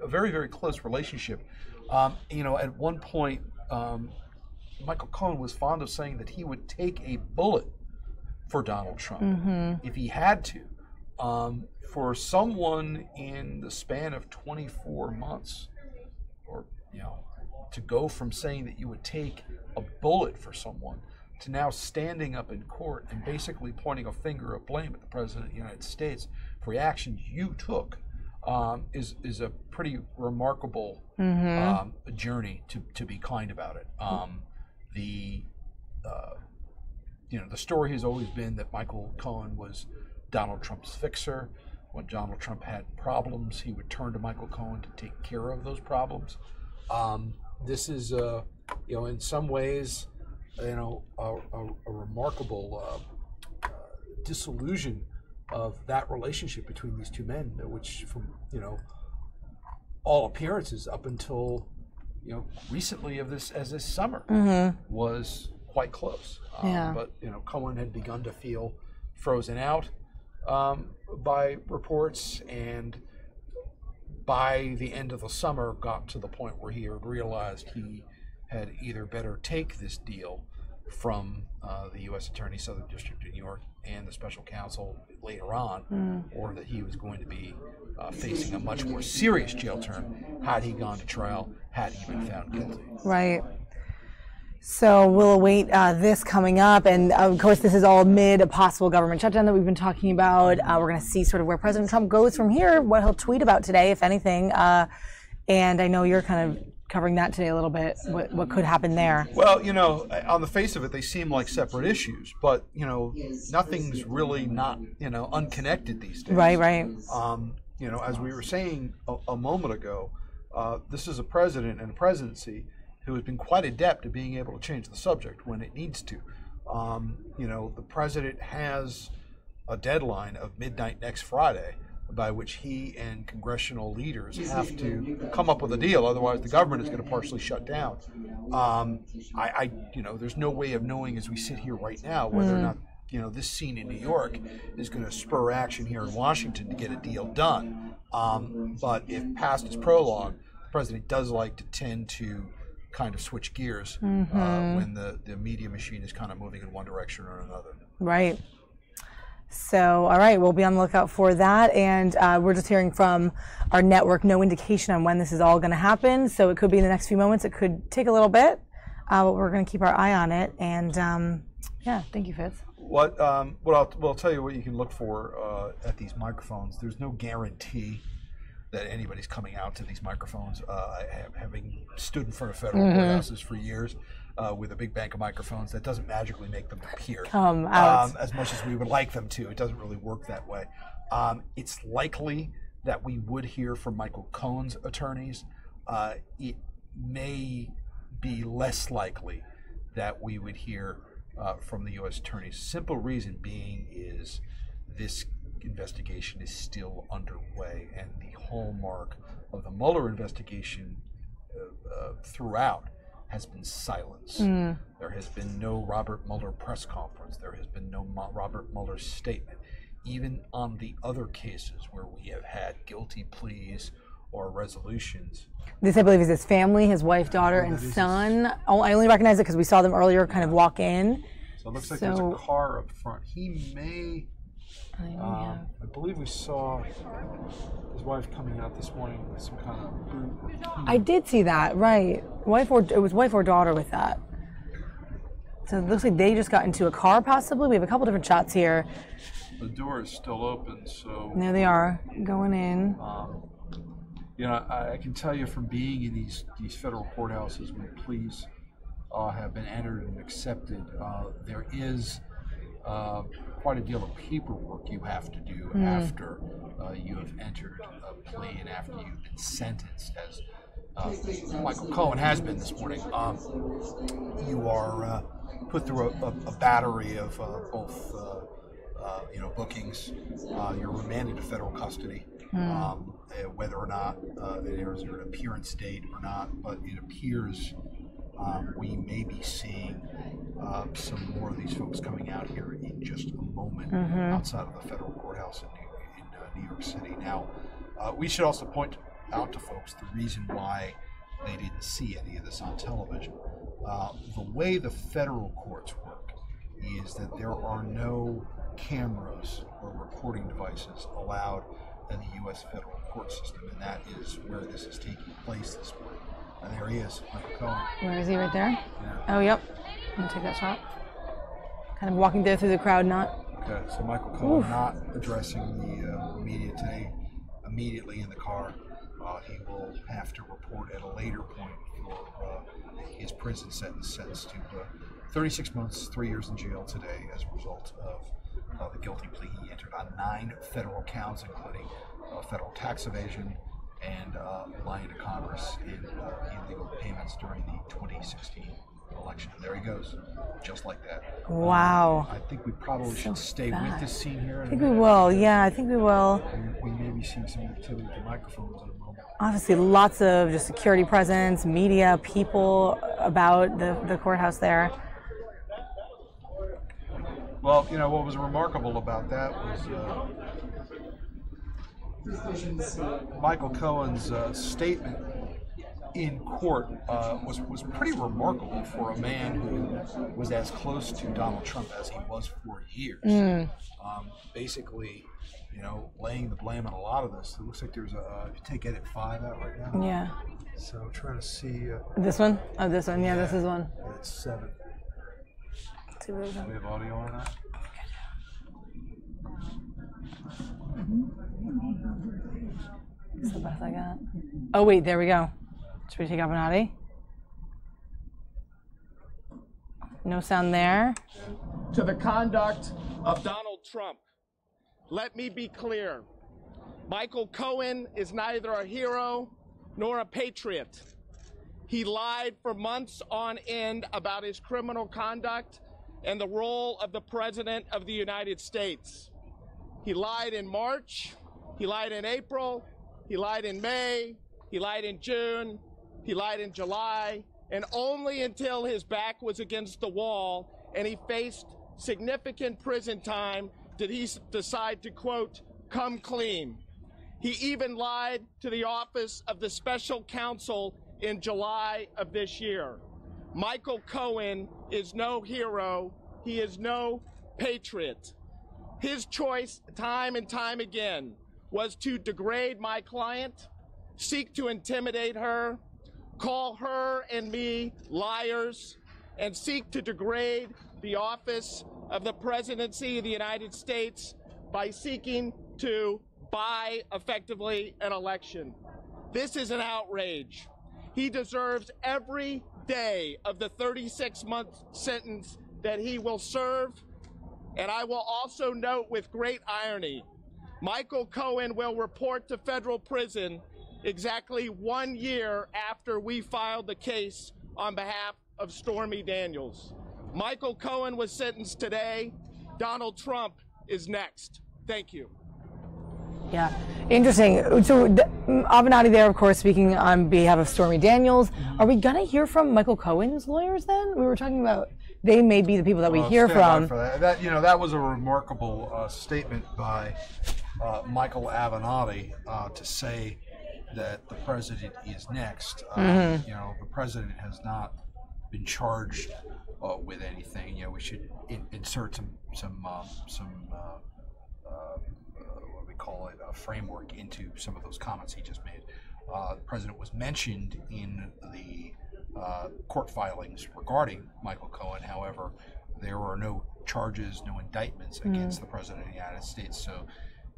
very close relationship. At one point, Michael Cohen was fond of saying that he would take a bullet for Donald Trump if he had to. For someone in the span of 24 months, or to go from saying that you would take a bullet for someone to now standing up in court and basically pointing a finger of blame at the President of the United States for the actions you took, is a pretty remarkable journey, to be kind about it. The story has always been that Michael Cohen was Donald Trump's fixer. When Donald Trump had problems, he would turn to Michael Cohen to take care of those problems. This is, in some ways, a remarkable disillusion of that relationship between these two men, which, from all appearances, up until recently as this summer, was quite close. But Cohen had begun to feel frozen out by reports, and by the end of the summer got to the point where he had realized he had either better take this deal from the U.S. Attorney, Southern District of New York, and the special counsel later on, or that he was going to be facing a much more serious jail term had he gone to trial, had he been found guilty. Right. So we'll await this coming up, and of course this is all amid a possible government shutdown that we've been talking about. We're going to see sort of where President Trump goes from here, what he'll tweet about today, if anything. And I know you're kind of covering that today a little bit. What could happen there? Well, you know, on the face of it, they seem like separate issues, but you know, nothing's really not unconnected these days. Right. You know, as we were saying a moment ago, this is a president and a presidency who has been quite adept at being able to change the subject when it needs to. You know, the president has a deadline of midnight next Friday by which he and congressional leaders have to come up with a deal. Otherwise, the government is going to partially shut down. You know, there's no way of knowing as we sit here right now whether or not, you know, this scene in New York is going to spur action here in Washington to get a deal done. But if past is prologue, the president does like to tend to kind of switch gears when the media machine is kind of moving in one direction or another. Right. So, all right, we'll be on the lookout for that. And we're just hearing from our network, no indication on when this is all going to happen. So it could be in the next few moments. It could take a little bit, but we're going to keep our eye on it. And yeah, thank you, Fitz. I'll tell you what you can look for at these microphones. There's no guarantee that anybody's coming out to these microphones. Having stood in front of federal courthouses for years with a big bank of microphones, that doesn't magically make them appear as much as we would like them to. It doesn't really work that way. It's likely that we would hear from Michael Cohen's attorneys. It may be less likely that we would hear from the U.S. attorneys. Simple reason being is this investigation is still underway, and the hallmark of the Mueller investigation throughout has been silence. There has been no Robert Mueller press conference. There has been no Robert Mueller statement. Even on the other cases where we have had guilty pleas or resolutions. This, I believe, is his family, his wife, daughter, and son. I only recognize it because we saw them earlier kind of walk in. So it looks like there's a car up front. He may, I believe we saw his wife coming out this morning with some kind of boot. I did see that, right. It was wife or daughter with that. So it looks like they just got into a car, possibly. We have a couple different shots here. The door is still open, so... There they are, going in. You know, I can tell you from being in these federal courthouses when pleas have been entered and accepted, there is quite a deal of paperwork you have to do after you have entered a plea and after you've been sentenced, as Michael Cohen has been this morning. You are put through a battery of both bookings. You're remanded to federal custody. Whether or not there's an appearance date or not, but it appears we may be seeing some more of these folks coming out here in just a moment outside of the federal courthouse in New York City. Now, we should also point out to folks the reason why they didn't see any of this on television. The way the federal courts work is that there are no cameras or recording devices allowed in the U.S. federal court system, and that is where this is taking place this morning. And there he is, Michael Cohen. Where is he, right there? Yeah. Oh, yep. I'm going to take that shot. Kind of walking there through the crowd, not... Okay, so Michael Cohen not addressing the media today immediately in the car. He will have to report at a later point for his prison sentence to 36 months, 3 years in jail today as a result of the guilty plea he entered on 9 federal counts, including federal tax evasion and lying to Congress in illegal payments during the 2016 election. And there he goes, just like that. Wow. I think we probably should stay with this scene here. I think we will. Yeah, I think we will. We may be seeing some activity with the microphones in a moment. Obviously, lots of just security presence, media, people about the courthouse there. Well, you know, what was remarkable about that was Michael Cohen's statement in court was pretty remarkable for a man who was as close to Donald Trump as he was for years. Basically, you know, laying the blame on a lot of this. It looks like there's if you take edit 5 out right now. Yeah. So trying to see. This one? Oh, this one. Yeah, this is one. It's 7. Do we have audio on that? It's the best I got. Oh, wait, there we go. Should we take Avenatti? No sound there. To the conduct of Donald Trump. Let me be clear. Michael Cohen is neither a hero nor a patriot. He lied for months on end about his criminal conduct and the role of the President of the United States. He lied in March, he lied in April, he lied in May, he lied in June, he lied in July, and only until his back was against the wall and he faced significant prison time did he decide to, quote, come clean. He even lied to the office of the special counsel in July of this year. Michael Cohen is no hero. He is no patriot. His choice, time and time again, was to degrade my client, seek to intimidate her, call her and me liars, and seek to degrade the office of the presidency of the United States by seeking to buy effectively an election. This is an outrage. He deserves every day of the 36-month sentence that he will serve. And I will also note with great irony, Michael Cohen will report to federal prison exactly 1 year after we filed the case on behalf of Stormy Daniels. Michael Cohen was sentenced today. Donald Trump is next. Thank you. Yeah, interesting. So Avenatti there, of course, speaking on behalf of Stormy Daniels. Are we going to hear from Michael Cohen's lawyers then? We were talking about they may be the people that we hear from. That was a remarkable statement by Michael Avenatti to say that the president is next. The president has not been charged with anything. We should insert some what we call it, a framework into some of those comments he just made. The president was mentioned in the court filings regarding Michael Cohen. However, there were no charges, no indictments against the president of the United States. So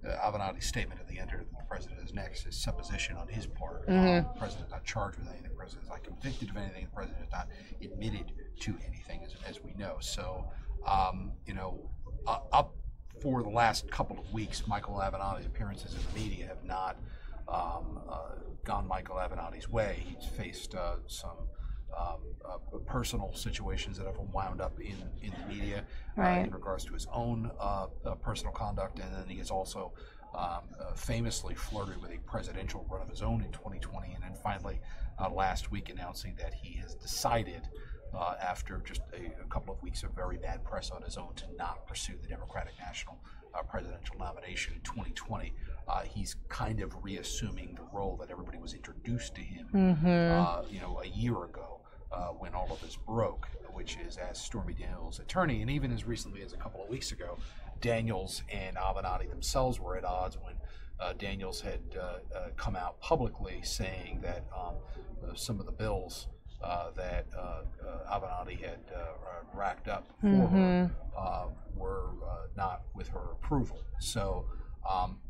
Avenatti's statement at the end of the president is next is supposition on his part. The president is not charged with anything. The president is not convicted of anything. The president is not admitted to anything, as we know. So, up for the last couple of weeks, Michael Avenatti's appearances in the media have not gone Michael Avenatti's way. He's faced some personal situations that have wound up in the media in regards to his own personal conduct, and then he has also famously flirted with a presidential run of his own in 2020, and then finally last week announcing that he has decided after just a couple of weeks of very bad press on his own to not pursue the Democratic national presidential nomination in 2020. He's kind of reassuming the role that everybody was introduced to him a year ago when all of this broke, which is as Stormy Daniels' attorney. And even as recently as a couple of weeks ago, Daniels and Avenatti themselves were at odds when Daniels had come out publicly saying that some of the bills that Avenatti had racked up for her were not with her approval. So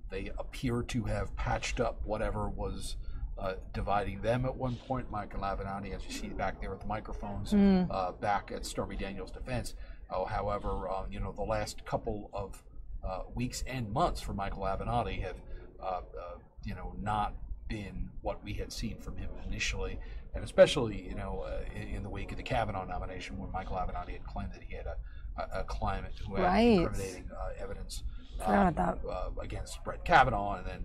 they appear to have patched up whatever was dividing them at one point. Michael Avenatti, as you see back there with the microphones, back at Stormy Daniels' defense. However, the last couple of weeks and months for Michael Avenatti have, not been what we had seen from him initially, and especially, in the wake of the Kavanaugh nomination, when Michael Avenatti had claimed that he had a client who had incriminating evidence against Brett Kavanaugh, and then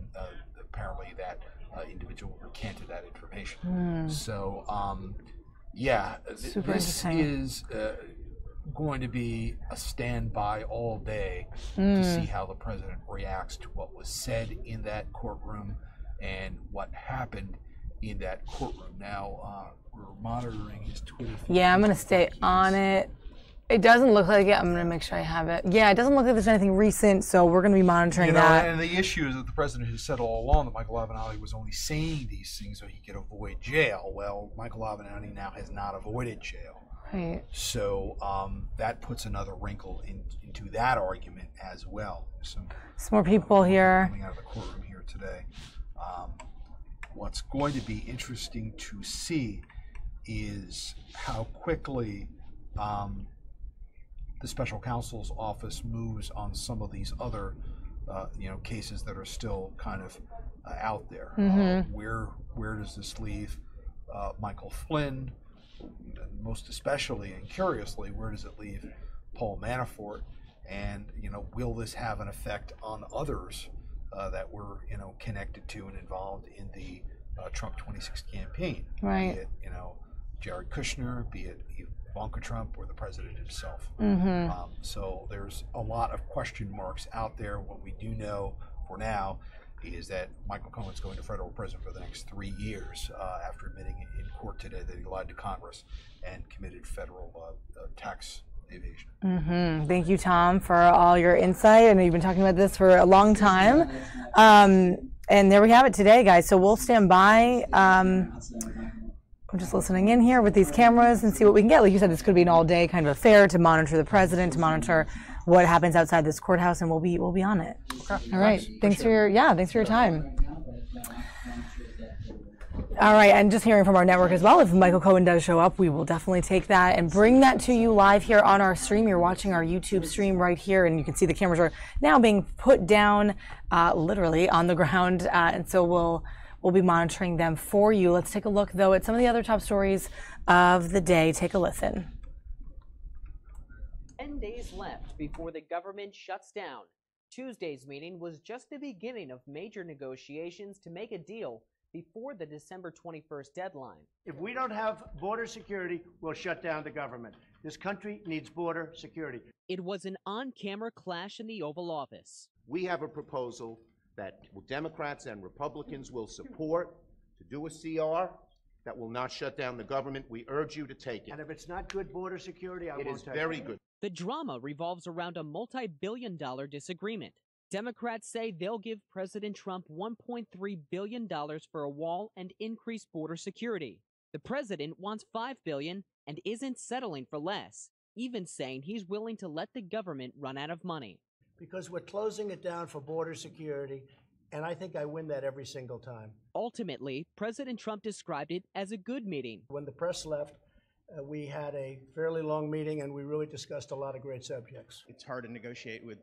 apparently that individual recanted that information. So, this is going to be a standby all day to see how the president reacts to what was said in that courtroom and what happened in that courtroom. Now, we're monitoring his Twitter feed. Yeah, I'm going to stay on it. It doesn't look like it. I'm going to make sure I have it. Yeah, it doesn't look like there's anything recent, so we're going to be monitoring that. And the issue is that the president has said all along that Michael Avenatti was only saying these things so he could avoid jail. Well, Michael Avenatti now has not avoided jail. Right. So that puts another wrinkle into that argument as well. Some more people here. Coming out of the courtroom here today. What's going to be interesting to see is how quickly the special counsel's office moves on some of these other cases that are still kind of out there. Where does this leave Michael Flynn? And most especially and curiously, where does it leave Paul Manafort? And will this have an effect on others that were connected to and involved in the Trump 26 campaign? Right. Be it Jared Kushner, be it Ivanka Trump, or the president himself. So there's a lot of question marks out there. What we do know for now is that Michael Cohen's going to federal prison for the next 3 years after admitting in court today that he lied to Congress and committed federal tax evasion. Thank you, Tom, for all your insight. I know you've been talking about this for a long time. And there we have it today, guys. So we'll stand by. I'm just listening in here with these cameras and see what we can get. Like you said, this could be an all-day kind of affair to monitor the president, to monitor what happens outside this courthouse, and we'll be on it. Okay. All right. Thanks for your time. All right, and just hearing from our network as well, if Michael Cohen does show up, we will definitely take that and bring that to you live here on our stream. You're watching our YouTube stream right here, and you can see the cameras are now being put down literally on the ground, and so we'll be monitoring them for you. Let's take a look, though, at some of the other top stories of the day. Take a listen. 10 days left before the government shuts down. Tuesday's meeting was just the beginning of major negotiations to make a deal before the December 21st deadline. If we don't have border security, we'll shut down the government. This country needs border security. It was an on-camera clash in the Oval Office. We have a proposal that Democrats and Republicans will support to do a CR that will not shut down the government. We urge you to take it. And if it's not good border security, I won't take it. It is very good. The drama revolves around a multi-billion-dollar disagreement. Democrats say they'll give President Trump $1.3 billion for a wall and increased border security. The president wants $5 billion and isn't settling for less, even saying he's willing to let the government run out of money. Because we're closing it down for border security, and I think I win that every single time. Ultimately, President Trump described it as a good meeting. When the press left, we had a fairly long meeting, and we really discussed a lot of great subjects. It's hard to negotiate with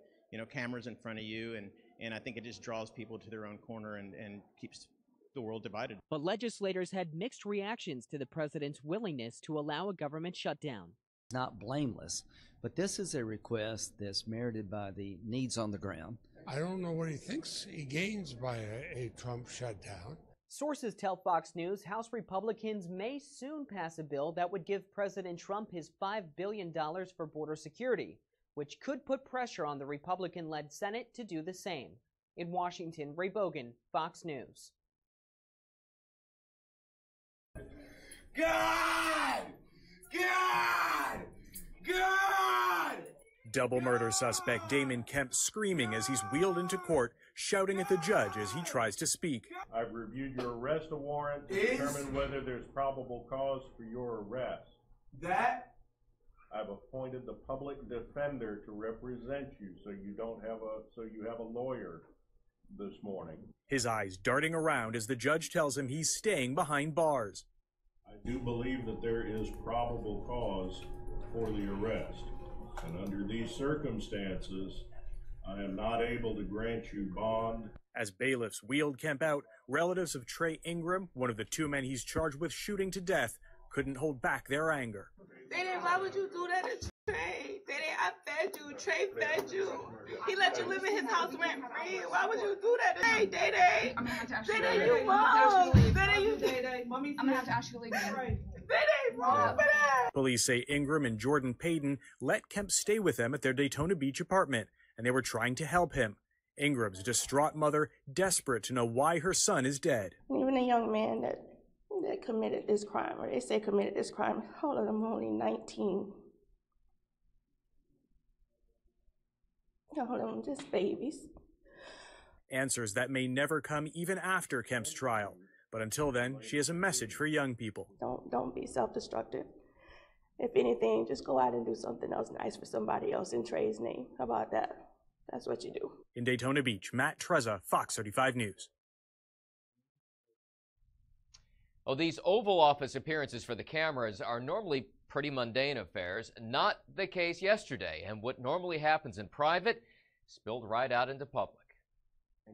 cameras in front of you, and I think it just draws people to their own corner and keeps the world divided. But legislators had mixed reactions to the president's willingness to allow a government shutdown. Not blameless, but this is a request that's merited by the needs on the ground. I don't know what he thinks he gains by a Trump shutdown. Sources tell Fox News House Republicans may soon pass a bill that would give President Trump his $5 billion for border security, which could put pressure on the Republican-led Senate to do the same. In Washington, Ray Bogan, Fox News. God! God! God! Double murder suspect Damon Kemp screaming as he's wheeled into court, shouting at the judge as he tries to speak. I've reviewed your arrest warrant to determine whether there's probable cause for your arrest. I've appointed the public defender to represent you, so you have a lawyer this morning. His eyes darting around as the judge tells him he's staying behind bars. I do believe that there is probable cause for the arrest, and under these circumstances, I am not able to grant you bond. As bailiffs wheeled Kemp out, relatives of Trey Ingram, one of the two men he's charged with shooting to death, couldn't hold back their anger. Why would you do that to Trey? I fed you. Trey fed you. He let you live in his house rent free. Why would you do that to Trey? Day-Day. I'm going to have to ask you later. You wrong. Day-Day, I'm going to have to ask you later. Day-Day, wrong for that. Police say Ingram and Jordan Payton let Kemp stay with them at their Daytona Beach apartment, and they were trying to help him. Ingram's distraught mother, desperate to know why her son is dead. Even a young man that committed this crime, or they say committed this crime, hold on, I'm only 19. Hold on, just babies. Answers that may never come even after Kemp's trial. But until then, she has a message for young people. Don't be self-destructive. If anything, just go out and do something else nice for somebody else in Trey's name. How about that? That's what you do. In Daytona Beach, Matt Trezza, Fox 35 News. Oh, these Oval Office appearances for the cameras are normally pretty mundane affairs. Not the case yesterday, and what normally happens in private spilled right out into public.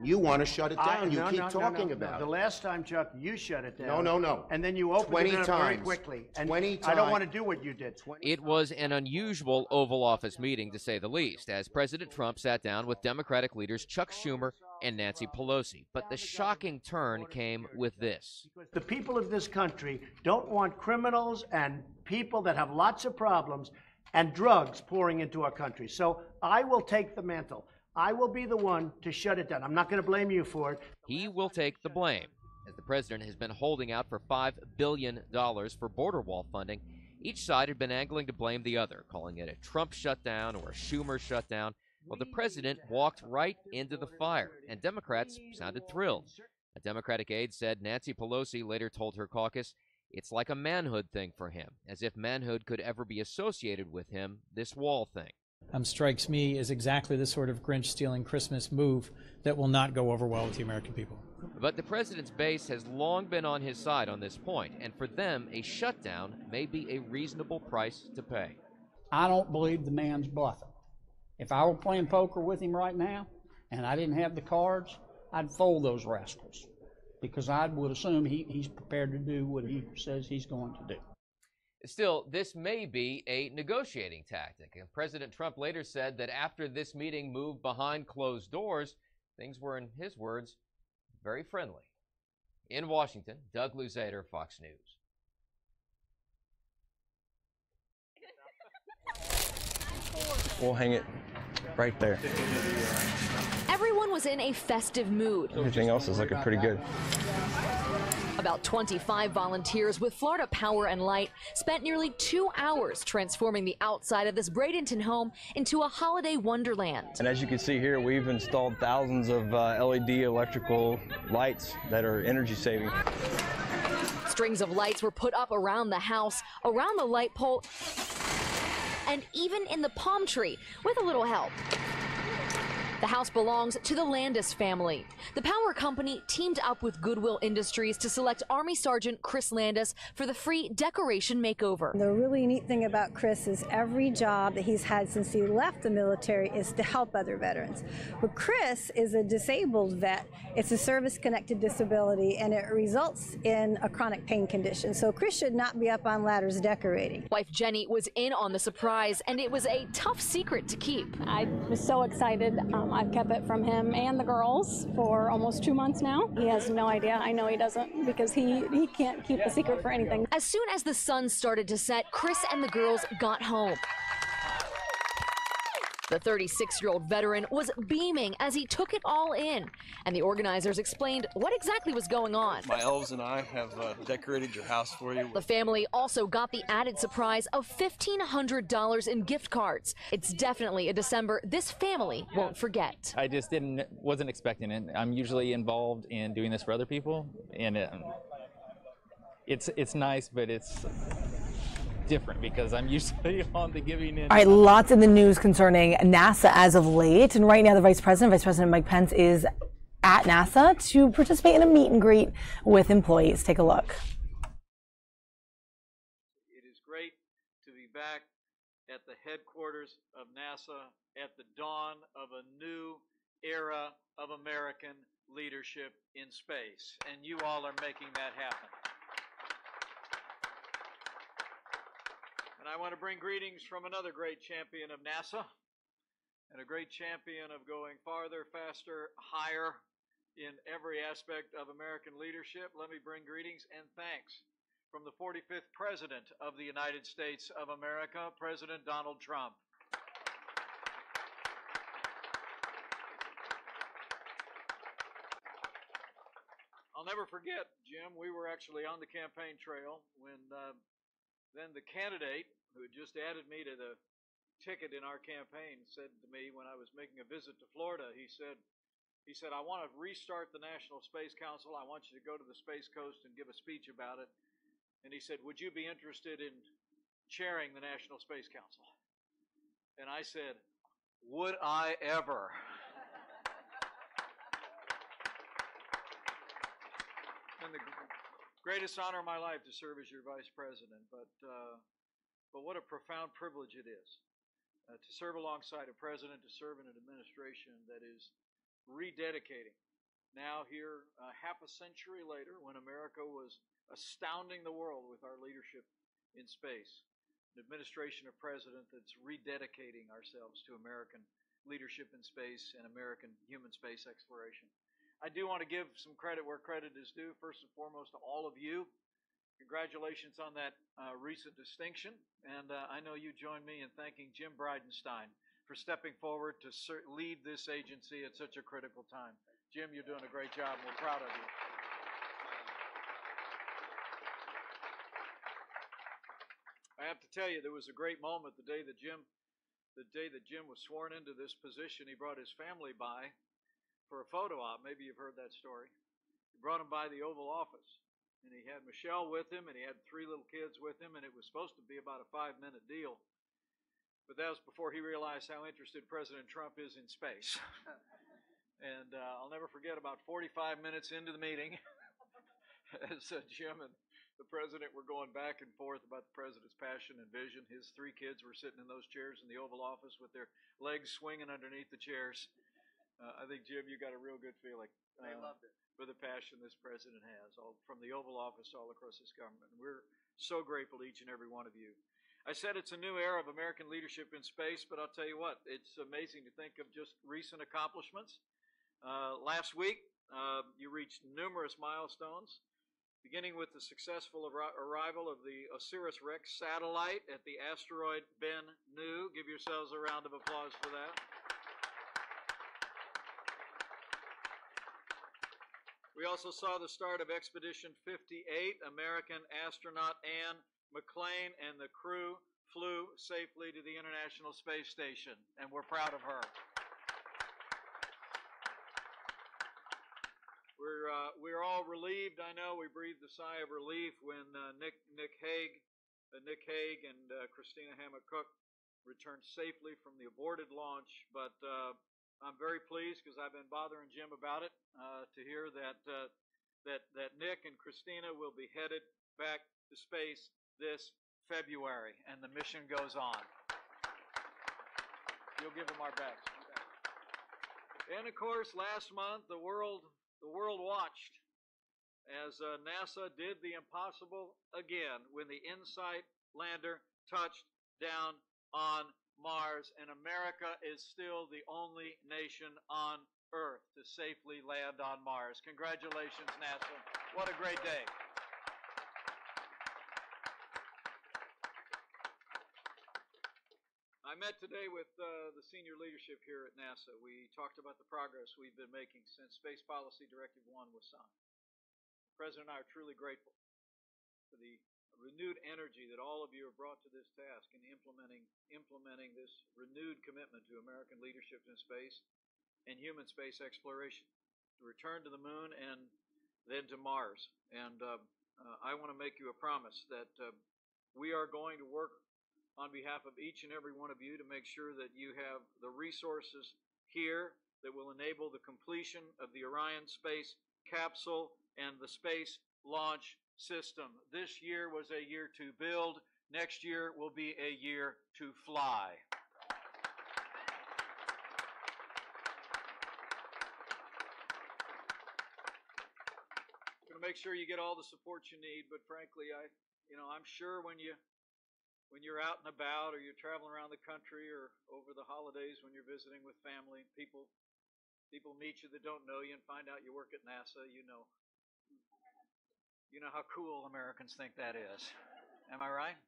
You want to shut it down. You keep talking no. about The it. last time, Chuck, you shut it down. No. And then you opened 20 it up very times. quickly. And 20 I don't times. want to do what you did. It was an unusual Oval Office meeting, to say the least, as President Trump sat down with Democratic leaders Chuck Schumer and Nancy Pelosi. But the shocking turn came with this. The people of this country don't want criminals and people that have lots of problems and drugs pouring into our country. So I will take the mantle. I will be the one to shut it down. I'm not going to blame you for it. He will take the blame, as the president has been holding out for $5 billion for border wall funding. Each side had been angling to blame the other, calling it a Trump shutdown or a Schumer shutdown. Well, the president walked right into the fire, and Democrats sounded thrilled. A Democratic aide said Nancy Pelosi later told her caucus it's like a manhood thing for him, as if manhood could ever be associated with him, this wall thing. Strikes me as exactly the sort of Grinch-stealing Christmas move that will not go over well with the American people. But the president's base has long been on his side on this point, and for them, a shutdown may be a reasonable price to pay. I don't believe the man's bluffing. If I were playing poker with him right now, and I didn't have the cards, I'd fold those rascals, because I would assume he's prepared to do what he says he's going to do. Still, this may be a negotiating tactic, and President Trump later said that after this meeting moved behind closed doors, things were, in his words, very friendly. In Washington, Doug Luzader, Fox News. We'll hang it right there. Everyone was in a festive mood. Everything else is looking pretty good. About 25 volunteers with Florida Power and Light spent nearly 2 hours transforming the outside of this Bradenton home into a holiday wonderland. And as you can see here, we've installed thousands of LED electrical lights that are energy saving. Strings of lights were put up around the house, around the light pole, and even in the palm tree with a little help. The house belongs to the Landis family. The power company teamed up with Goodwill Industries to select Army Sergeant Chris Landis for the free decoration makeover. The really neat thing about Chris is every job that he's had since he left the military is to help other veterans. But Chris is a disabled vet. It's a service-connected disability, and it results in a chronic pain condition. So Chris should not be up on ladders decorating. Wife Jenny was in on the surprise, and it was a tough secret to keep. I was so excited. I've kept it from him and the girls for almost 2 months now. He has no idea. I know he doesn't, because he can't keep a secret for anything. As soon as the sun started to set, Chris and the girls got home. The 36-year-old veteran was beaming as he took it all in, and the organizers explained what exactly was going on. My elves and I have decorated your house for you. The family also got the added surprise of $1,500 in gift cards. It's definitely a December this family won't forget. I just wasn't expecting it. I'm usually involved in doing this for other people, and it's nice, but it's different because I'm usually on the giving end. All right, lots in the news concerning NASA as of late, and right now the Vice President Mike Pence is at NASA to participate in a meet and greet with employees. Take a look. It is great to be back at the headquarters of NASA at the dawn of a new era of American leadership in space, and you all are making that happen. And I want to bring greetings from another great champion of NASA and a great champion of going farther, faster, higher in every aspect of American leadership. Let me bring greetings and thanks from the 45th President of the United States of America, President Donald Trump. I'll never forget, Jim, we were actually on the campaign trail when then the candidate who had just added me to the ticket in our campaign said to me when I was making a visit to Florida, he said, I want to restart the National Space Council. I want you to go to the Space Coast and give a speech about it. And he said, would you be interested in chairing the National Space Council? And I said, would I ever? And the greatest honor of my life to serve as your vice president, but what a profound privilege it is to serve alongside a president, to serve in an administration that is rededicating. Now here, half a century later, when America was astounding the world with our leadership in space, an administration of president that's rededicating ourselves to American leadership in space and American human space exploration. I do want to give some credit where credit is due, first and foremost to all of you. Congratulations on that recent distinction, and I know you join me in thanking Jim Bridenstine for stepping forward to lead this agency at such a critical time. Jim, you're doing a great job, and we're proud of you. I have to tell you, there was a great moment the day that Jim was sworn into this position. He brought his family by for a photo op. Maybe you've heard that story. He brought them by the Oval Office, and he had Michelle with him, and he had 3 little kids with him, and it was supposed to be about a 5-minute deal. But that was before he realized how interested President Trump is in space. And I'll never forget, about 45 minutes into the meeting, as Jim and the president were going back and forth about the president's passion and vision, his 3 kids were sitting in those chairs in the Oval Office with their legs swinging underneath the chairs. I think, Jim, you got a real good feeling for the passion this president has, all from the Oval Office all across this government. And we're so grateful to each and every one of you. I said it's a new era of American leadership in space, but I'll tell you what, it's amazing to think of just recent accomplishments. Last week, you reached numerous milestones, beginning with the successful arrival of the OSIRIS-REx satellite at the asteroid Bennu. Give yourselves a round of applause for that. We also saw the start of Expedition 58. American astronaut Anne McClain and the crew flew safely to the International Space Station, and we're proud of her. We're all relieved. I know we breathed a sigh of relief when Nick Hague and Christina Hammock-Cook returned safely from the aborted launch. But I'm very pleased, because I've been bothering Jim about it, to hear that Nick and Christina will be headed back to space this February, and the mission goes on. You'll give them our backs. And of course, last month the world watched as NASA did the impossible again when the InSight lander touched down on Mars, and America is still the only nation on Earth to safely land on Mars. Congratulations, NASA. What a great day. I met today with the senior leadership here at NASA. We talked about the progress we've been making since Space Policy Directive 1 was signed. The President and I are truly grateful for the renewed energy that all of you have brought to this task in implementing this renewed commitment to American leadership in space and human space exploration, to return to the moon and then to Mars. And I want to make you a promise that we are going to work on behalf of each and every one of you to make sure that you have the resources here that will enable the completion of the Orion space capsule and the space launch system. This year was a year to build. Next year will be a year to fly. Going to make sure you get all the support you need, but frankly, I'm sure when you're out and about, or you're traveling around the country, or over the holidays when you're visiting with family, people meet you that don't know you and find out you work at NASA. You know how cool Americans think that is. Am I right?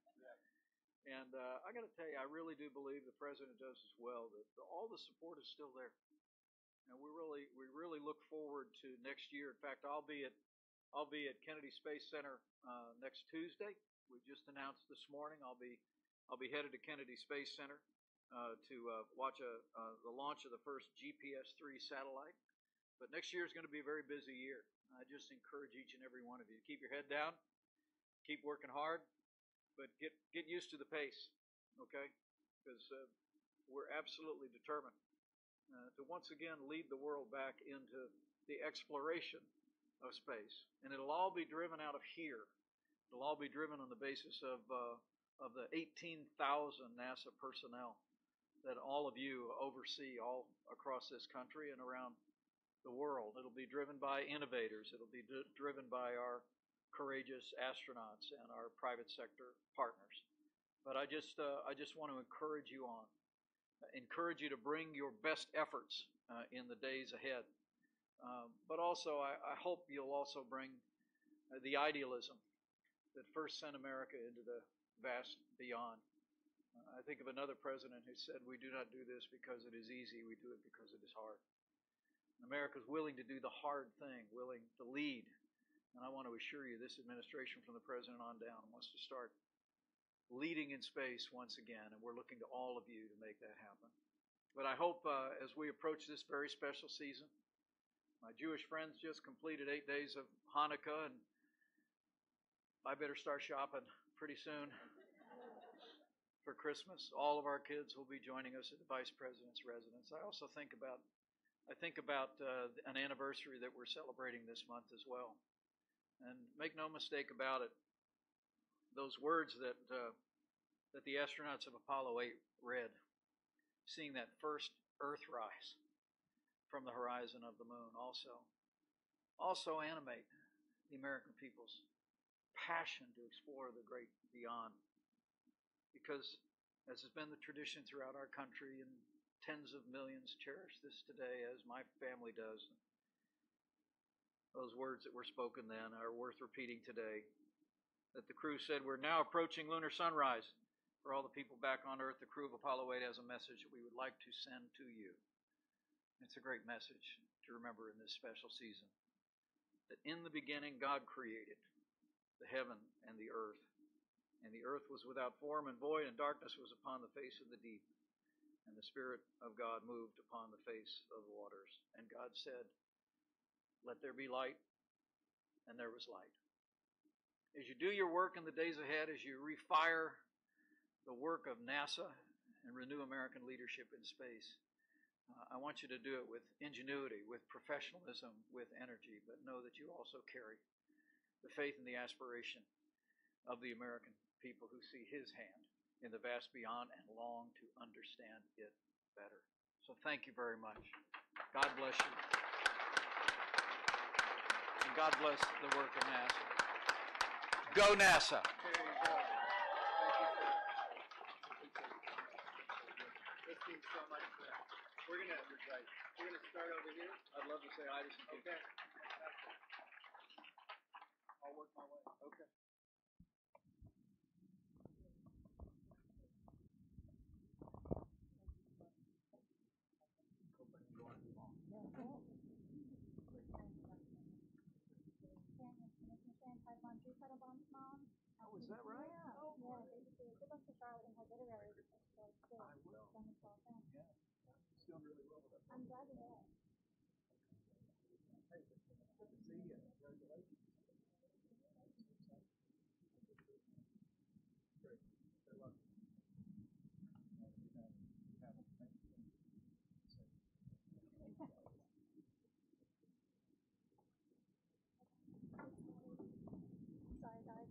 And I got to tell you, I really do believe the President does as well, that all the support is still there. And we really look forward to next year. In fact, I'll be at Kennedy Space Center next Tuesday. We just announced this morning I'll be headed to Kennedy Space Center to watch the launch of the first GPS-3 satellite. But next year is going to be a very busy year. I just encourage each and every one of you to keep your head down, keep working hard, but get used to the pace, okay? Because we're absolutely determined to once again lead the world back into the exploration of space. And it'll all be driven out of here. It'll all be driven on the basis of the 18,000 NASA personnel that all of you oversee all across this country and around the world. It'll be driven by innovators. It'll be driven by our courageous astronauts and our private sector partners. But I just want to encourage you on. Encourage you to bring your best efforts in the days ahead. But also, I hope you'll also bring the idealism that first sent America into the vast beyond. I think of another president who said, "We do not do this because it is easy, we do it because it is hard." America's willing to do the hard thing, willing to lead. And I want to assure you, this administration from the president on down wants to start leading in space once again, and we're looking to all of you to make that happen. But I hope as we approach this very special season, my Jewish friends just completed 8 days of Hanukkah, and I better start shopping pretty soon for Christmas. All of our kids will be joining us at the Vice President's residence. I also think about an anniversary that we're celebrating this month as well. And make no mistake about it, those words that the astronauts of Apollo 8 read, seeing that first Earthrise from the horizon of the moon, also animate the American people's passion to explore the great beyond. Because, as has been the tradition throughout our country, and tens of millions cherish this today, as my family does, those words that were spoken then are worth repeating today. That the crew said, "We're now approaching lunar sunrise. For all the people back on Earth, the crew of Apollo 8 has a message that we would like to send to you." It's a great message to remember in this special season. That in the beginning, God created the heaven and the earth. And the earth was without form and void, and darkness was upon the face of the deep. And the Spirit of God moved upon the face of the waters. And God said, "Let there be light," and there was light. As you do your work in the days ahead, as you refire the work of NASA and renew American leadership in space, I want you to do it with ingenuity, with professionalism, with energy, but know that you also carry the faith and the aspiration of the American people who see His hand in the vast beyond and long to understand it better. So thank you very much. God bless you. And God bless the work of NASA. Go NASA! There you go. Thank you so much for that. We're gonna start over here. I'd love to say hi to some people. Okay. I'll work my way. Okay. Oh, is that right? Yeah. Oh, yeah. Good luck to Charlotte and her literary. I will. Yeah. It's doing really well with us. I'm glad to hear it. Hey, good to see you. Congratulations. Great. Good luck. Sorry, guys.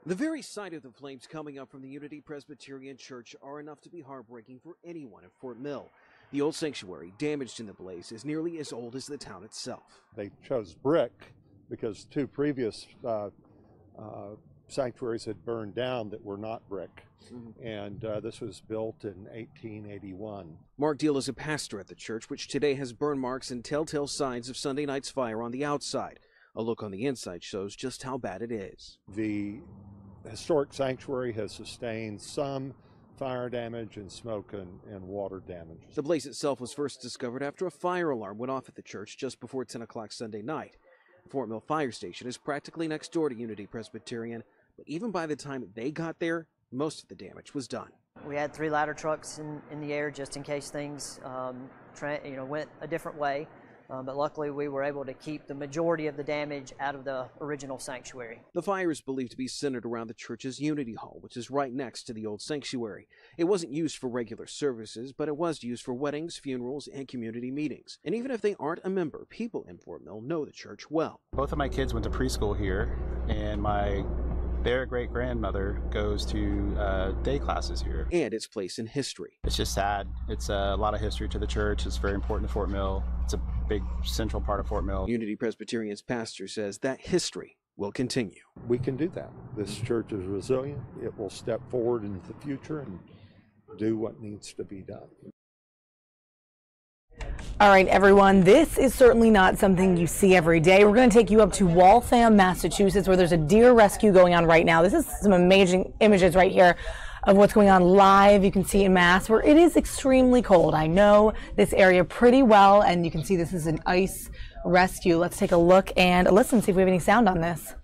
The very sight of the flames coming up from the Unity Presbyterian Church are enough to be heartbreaking for anyone in Fort Mill. The old sanctuary, damaged in the blaze, is nearly as old as the town itself. They chose brick because two previous sanctuaries had burned down that were not brick. And this was built in 1881. Mark Deal is a pastor at the church, which today has burn marks and telltale signs of Sunday night's fire on the outside. A look on the inside shows just how bad it is. The historic sanctuary has sustained some fire damage and smoke and water damage. The blaze itself was first discovered after a fire alarm went off at the church just before 10 o'clock Sunday night. The Fort Mill Fire Station is practically next door to Unity Presbyterian, but even by the time they got there, most of the damage was done. We had 3 ladder trucks in the air just in case things went a different way. but luckily we were able to keep the majority of the damage out of the original sanctuary. The fire is believed to be centered around the church's Unity Hall, which is right next to the old sanctuary. It wasn't used for regular services, but it was used for weddings, funerals, and community meetings. And even if they aren't a member, people in Fort Mill know the church well. Both of my kids went to preschool here, and their great-grandmother goes to day classes here. And its place in history. It's just sad. It's a lot of history to the church. It's very important to Fort Mill. It's a big central part of Fort Mill. Unity Presbyterian's pastor says that history will continue. We can do that. This church is resilient. It will step forward into the future and do what needs to be done. All right, everyone, this is certainly not something you see every day. We're going to take you up to Waltham, Massachusetts, where there's a deer rescue going on right now. This is some amazing images right here of what's going on live. You can see in Mass, where it is extremely cold. I know this area pretty well, and you can see this is an ice rescue. Let's take a look and listen, see if we have any sound on this.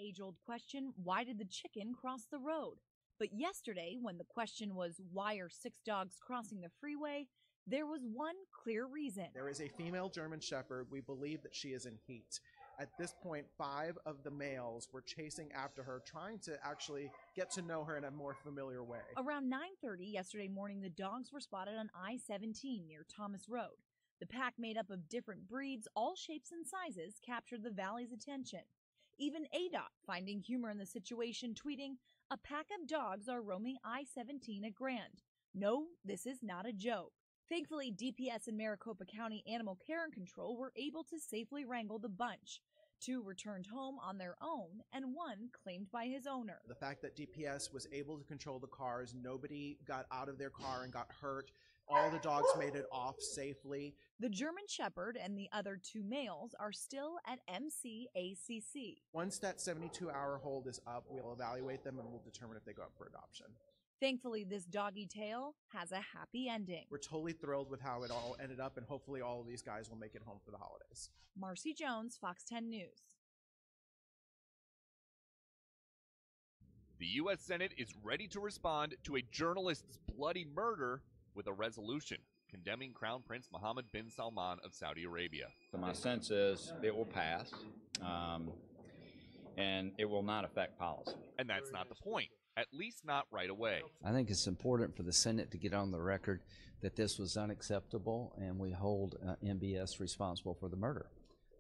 age-old question, why did the chicken cross the road? But yesterday, when the question was, why are 6 dogs crossing the freeway, there was one clear reason. There is a female German Shepherd. We believe that she is in heat. At this point, 5 of the males were chasing after her, trying to actually get to know her in a more familiar way. Around 9:30 yesterday morning, the dogs were spotted on I-17 near Thomas Road. The pack, made up of different breeds, all shapes and sizes, captured the valley's attention. Even ADOT, finding humor in the situation, tweeting, "A pack of dogs are roaming I-17 at Grand. No, this is not a joke." Thankfully, DPS and Maricopa County Animal Care and Control were able to safely wrangle the bunch. 2 returned home on their own, and 1 claimed by his owner. The fact that DPS was able to control the cars, nobody got out of their car and got hurt. All the dogs made it off safely. The German Shepherd and the other 2 males are still at MCACC. Once that 72-hour hold is up, we'll evaluate them and we'll determine if they go up for adoption. Thankfully, this doggy tale has a happy ending. We're totally thrilled with how it all ended up, and hopefully all of these guys will make it home for the holidays. Marcy Jones, Fox 10 News. The U.S. Senate is ready to respond to a journalist's bloody murder with a resolution condemning Crown Prince Mohammed bin Salman of Saudi Arabia. So my sense is it will pass, and it will not affect policy. And that's not the point, at least not right away. I think it's important for the Senate to get on the record that this was unacceptable, and we hold MBS responsible for the murder.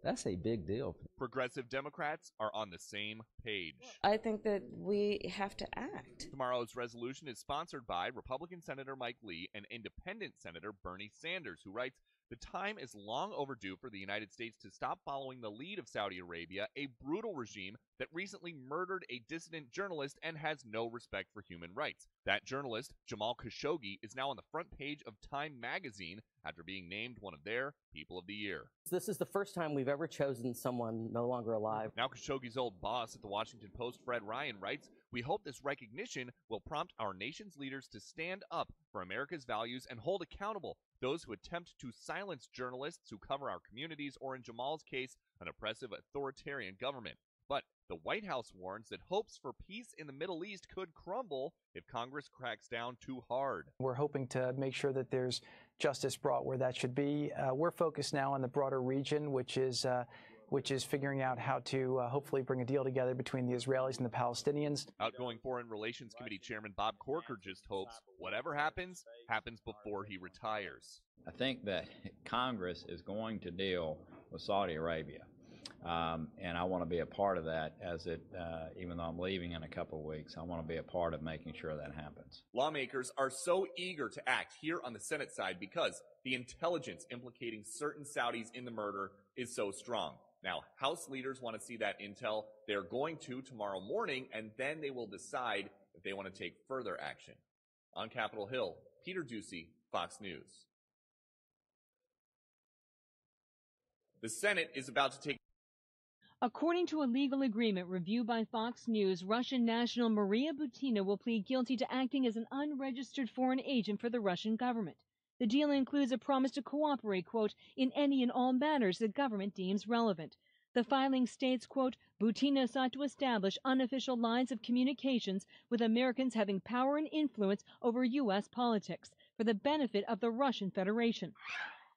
That's a big deal. Progressive Democrats are on the same page. I think that we have to act. Tomorrow's resolution is sponsored by Republican Senator Mike Lee and Independent Senator Bernie Sanders, who writes, "The time is long overdue for the United States to stop following the lead of Saudi Arabia, a brutal regime that recently murdered a dissident journalist and has no respect for human rights. That journalist, Jamal Khashoggi, is now on the front page of Time magazine after being named one of their People of the Year." This is the first time we've ever chosen someone no longer alive. Now Khashoggi's old boss at the Washington Post, Fred Ryan, writes, "We hope this recognition will prompt our nation's leaders to stand up for America's values and hold accountable those who attempt to silence journalists who cover our communities, or in Jamal's case, an oppressive authoritarian government." But the White House warns that hopes for peace in the Middle East could crumble if Congress cracks down too hard. We're hoping to make sure that there's justice brought where that should be. We're focused now on the broader region, which is figuring out how to hopefully bring a deal together between the Israelis and the Palestinians. Outgoing Foreign Relations Committee Chairman Bob Corker just hopes whatever happens, happens before he retires. I think that Congress is going to deal with Saudi Arabia, and I want to be a part of that. Even though I'm leaving in a couple of weeks, I want to be a part of making sure that happens. Lawmakers are so eager to act here on the Senate side because the intelligence implicating certain Saudis in the murder is so strong. Now, House leaders want to see that intel. They're going to tomorrow morning, and then they will decide if they want to take further action. On Capitol Hill, Peter Ducey, Fox News. The Senate is about to take... According to a legal agreement reviewed by Fox News, Russian national Maria Butina will plead guilty to acting as an unregistered foreign agent for the Russian government. The deal includes a promise to cooperate, quote, in any and all matters the government deems relevant. The filing states, quote, Butina sought to establish unofficial lines of communications with Americans having power and influence over U.S. politics for the benefit of the Russian Federation.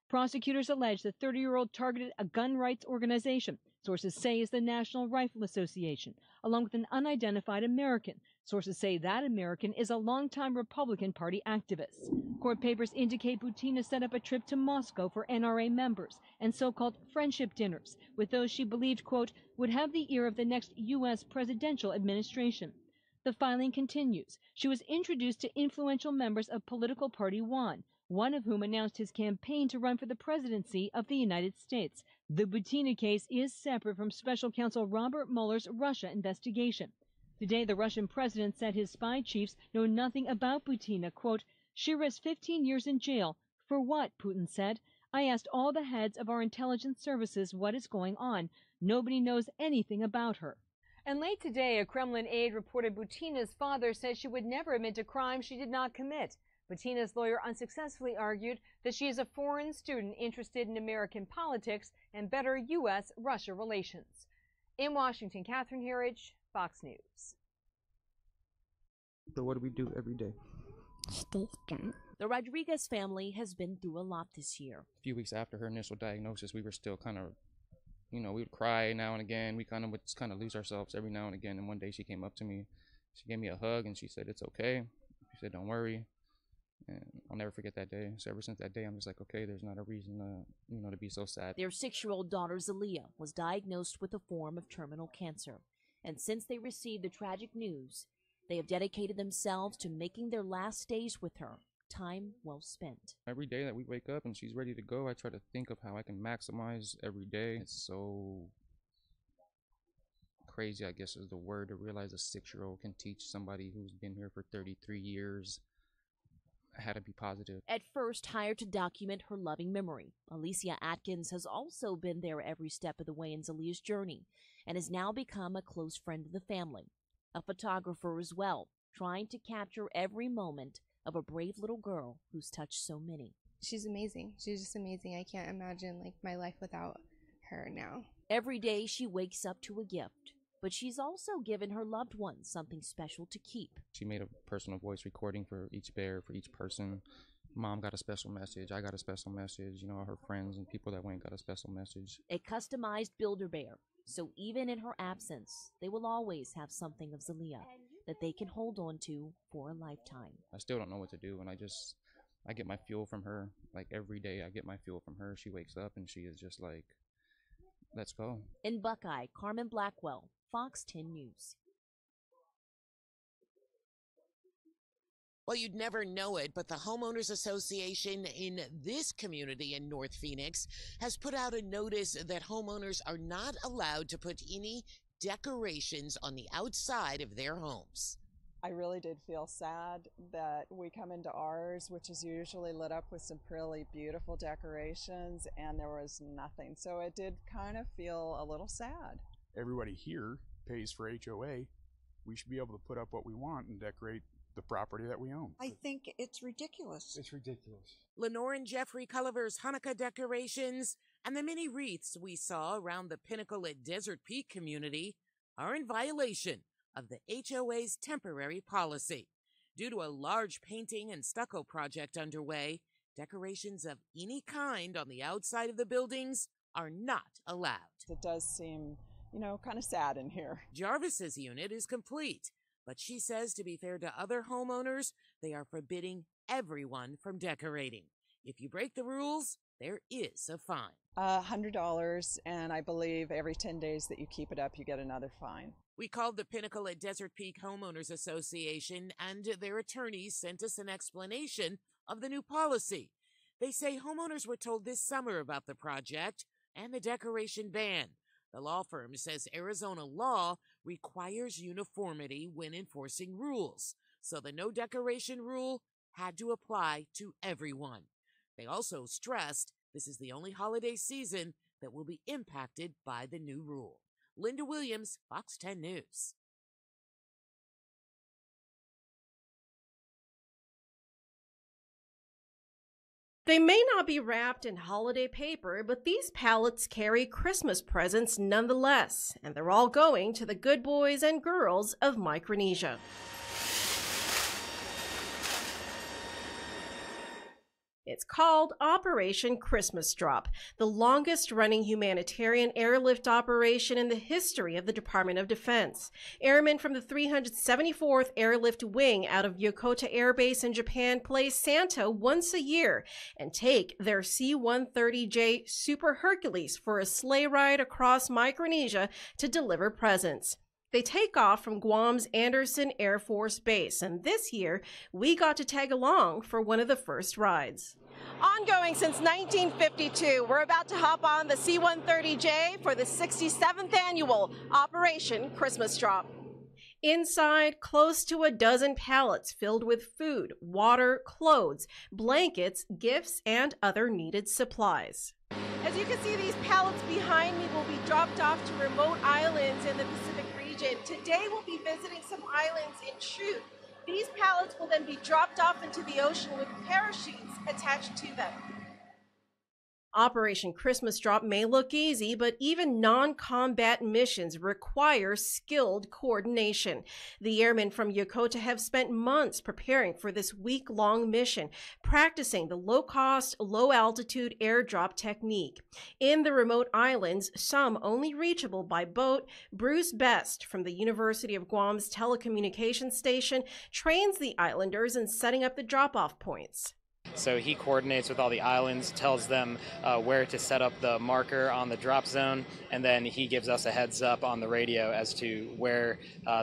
Prosecutors allege the 30-year-old targeted a gun rights organization, sources say is the National Rifle Association, along with an unidentified American. Sources say that American is a longtime Republican Party activist. Court papers indicate Butina set up a trip to Moscow for NRA members and so-called friendship dinners with those she believed, quote, would have the ear of the next U.S. presidential administration. The filing continues. She was introduced to influential members of political party one of whom announced his campaign to run for the presidency of the United States. The Butina case is separate from Special Counsel Robert Mueller's Russia investigation. Today, the Russian president said his spy chiefs know nothing about Butina. Quote, she risks 15 years in jail. For what? Putin said. I asked all the heads of our intelligence services what is going on. Nobody knows anything about her. And late today, a Kremlin aide reported Butina's father said she would never admit to crimes she did not commit. Butina's lawyer unsuccessfully argued that she is a foreign student interested in American politics and better U.S.-Russia relations. In Washington, Catherine Herridge, Fox News. So what do we do every day? Stay strong. The Rodriguez family has been through a lot this year. A few weeks after her initial diagnosis, we were still kind of, we would cry now and again. We would just lose ourselves every now and again. And one day she came up to me, she gave me a hug, and she said, "It's okay." She said, "Don't worry." And I'll never forget that day. So ever since that day, I'm just like, okay, there's not a reason to be so sad. Their 6-year-old daughter, Zalia, was diagnosed with a form of terminal cancer. And since they received the tragic news, they have dedicated themselves to making their last days with her time well spent. Every day that we wake up and she's ready to go, I try to think of how I can maximize every day. It's so crazy, I guess is the word, to realize a 6-year-old can teach somebody who's been here for 33 years how to be positive. At first hired to document her loving memory, Alicia Atkins has also been there every step of the way in Zalia's journey and has now become a close friend of the family. A photographer as well, trying to capture every moment of a brave little girl who's touched so many. She's amazing. She's just amazing. I can't imagine my life without her now. Every day she wakes up to a gift, but she's also given her loved ones something special to keep. She made a personal voice recording for each bear, for each person. Mom got a special message. I got a special message. Her friends and people that went got a special message. A customized Build-A-Bear, so even in her absence, they will always have something of Zalia that they can hold on to for a lifetime. I still don't know what to do, and I get my fuel from her. Like every day I get my fuel from her. She wakes up and she is just like, let's go. In Buckeye, Carmen Blackwell, Fox 10 News. Well, you'd never know it, but the Homeowners Association in this community in North Phoenix has put out a notice that homeowners are not allowed to put any decorations on the outside of their homes. I really did feel sad that we come into ours, which is usually lit up with some really beautiful decorations, and there was nothing. So it did kind of feel a little sad. Everybody here pays for HOA. We should be able to put up what we want and decorate the property that we own. I think it's ridiculous. It's ridiculous. Lenore and Jeffrey Culliver's Hanukkah decorations and the mini wreaths we saw around the Pinnacle at Desert Peak community are in violation of the HOA's temporary policy. Due to a large painting and stucco project underway, decorations of any kind on the outside of the buildings are not allowed. It does seem, kind of sad in here. Jarvis's unit is complete, but she says to be fair to other homeowners, they are forbidding everyone from decorating. If you break the rules, there is a fine. $100, and I believe every 10 days that you keep it up, you get another fine. We called the Pinnacle at Desert Peak Homeowners Association, and their attorneys sent us an explanation of the new policy. They say homeowners were told this summer about the project and the decoration ban. The law firm says Arizona law requires uniformity when enforcing rules, so the no decoration rule had to apply to everyone. They also stressed this is the only holiday season that will be impacted by the new rule. Linda Williams, Fox 10 News. They may not be wrapped in holiday paper, but these pallets carry Christmas presents nonetheless, and they're all going to the good boys and girls of Micronesia. It's called Operation Christmas Drop, the longest-running humanitarian airlift operation in the history of the Department of Defense. Airmen from the 374th Airlift Wing out of Yokota Air Base in Japan play Santa once a year and take their C-130J Super Hercules for a sleigh ride across Micronesia to deliver presents. They take off from Guam's Andersen Air Force Base, and this year, we got to tag along for one of the first rides. Ongoing since 1952, we're about to hop on the C-130J for the 67th annual Operation Christmas Drop. Inside, close to a dozen pallets filled with food, water, clothes, blankets, gifts, and other needed supplies. As you can see, these pallets behind me will be dropped off to remote islands in the Pacific region. Today we'll be visiting some islands in Truth. These pallets will then be dropped off into the ocean with parachutes attached to them. Operation Christmas Drop may look easy, but even non-combat missions require skilled coordination. The airmen from Yokota have spent months preparing for this week-long mission, practicing the low-cost, low-altitude airdrop technique. In the remote islands, some only reachable by boat, Bruce Best from the University of Guam's telecommunications station trains the islanders in setting up the drop-off points. So he coordinates with all the islands, tells them where to set up the marker on the drop zone, and then he gives us a heads up on the radio as to where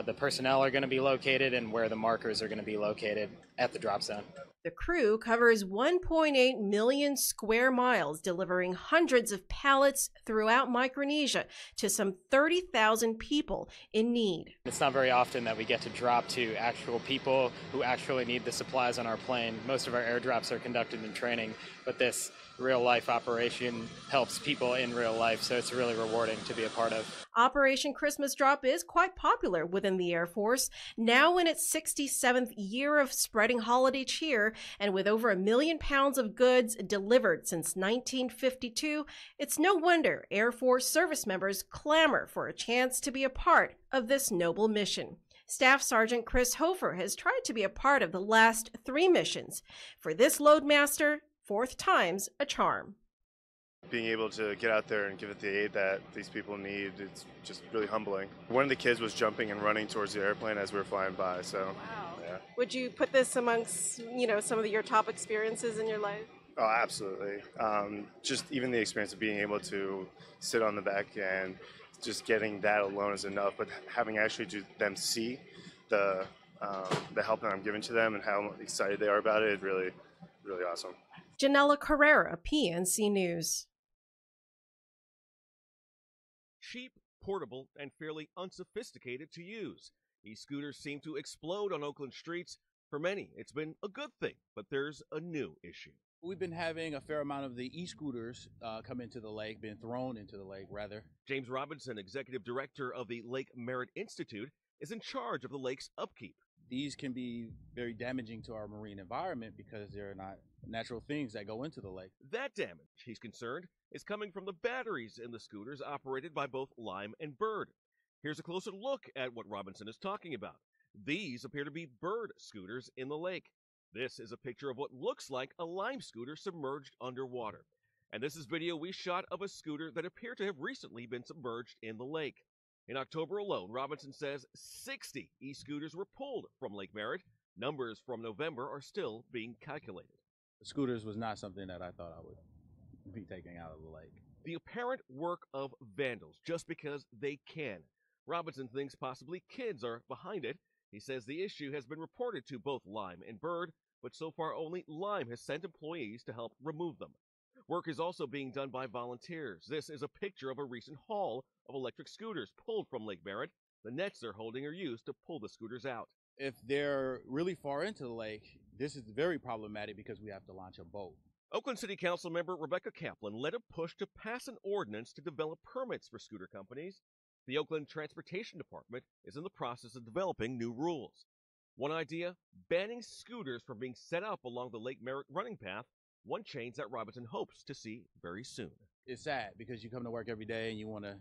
the personnel are going to be located and where the markers are going to be located at the drop zone. The crew covers 1.8 million square miles, delivering hundreds of pallets throughout Micronesia to some 30,000 people in need. It's not very often that we get to drop to actual people who actually need the supplies on our plane. Most of our airdrops are conducted in training, but this real-life operation helps people in real life, so it's really rewarding to be a part of. Operation Christmas Drop is quite popular within the Air Force, now in its 67th year of spreading holiday cheer, and with over 1 million pounds of goods delivered since 1952, it's no wonder Air Force service members clamor for a chance to be a part of this noble mission. Staff Sergeant Chris Hofer has tried to be a part of the last 3 missions. For this loadmaster, 4th time's a charm. Being able to get out there and give it the aid that these people need, it's just really humbling. One of the kids was jumping and running towards the airplane as we were flying by, so wow. Yeah. Would you put this amongst, some of your top experiences in your life? Oh, absolutely. Just even the experience of being able to sit on the back and just getting that alone is enough, but having actually them see the help that I'm giving to them and how excited they are about it is really, really awesome. Janella Carrera, PNC News. Cheap, portable, and fairly unsophisticated to use. E-scooters seem to explode on Oakland streets. For many, it's been a good thing, but there's a new issue. We've been having a fair amount of the e-scooters come into the lake, been thrown into the lake, rather. James Robinson, executive director of the Lake Merritt Institute, is in charge of the lake's upkeep. These can be very damaging to our marine environment because they're not natural things that go into the lake. That damage, he's concerned, is coming from the batteries in the scooters operated by both Lime and Bird. Here's a closer look at what Robinson is talking about. These appear to be Bird scooters in the lake. This is a picture of what looks like a Lime scooter submerged underwater. And this is video we shot of a scooter that appeared to have recently been submerged in the lake. In October alone, Robinson says 60 e-scooters were pulled from Lake Merritt. Numbers from November are still being calculated. The scooters was not something that I thought I would be taking out of the lake. The apparent work of vandals, just because they can. Robinson thinks possibly kids are behind it. He says the issue has been reported to both Lime and Bird, but so far only Lime has sent employees to help remove them. Work is also being done by volunteers. This is a picture of a recent haul of electric scooters pulled from Lake Merritt. The nets they're holding are used to pull the scooters out. If they're really far into the lake, this is very problematic because we have to launch a boat. Oakland City Council member Rebecca Kaplan led a push to pass an ordinance to develop permits for scooter companies. The Oakland Transportation Department is in the process of developing new rules. One idea, banning scooters from being set up along the Lake Merritt running path, one change that Robinson hopes to see very soon. It's sad because you come to work every day and you want to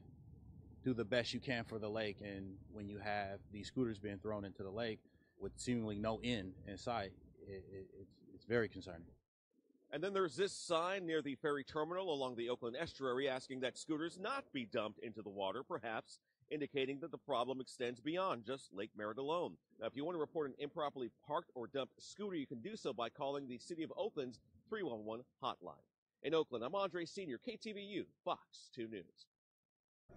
do the best you can for the lake, and when you have these scooters being thrown into the lake with seemingly no end in sight, it's very concerning. And then there's this sign near the ferry terminal along the Oakland estuary asking that scooters not be dumped into the water, perhaps indicating that the problem extends beyond just Lake Merritt alone. Now, if you want to report an improperly parked or dumped scooter, you can do so by calling the City of Oakland's 311 hotline. In Oakland, I'm Andre Senior, KTVU, Fox 2 News.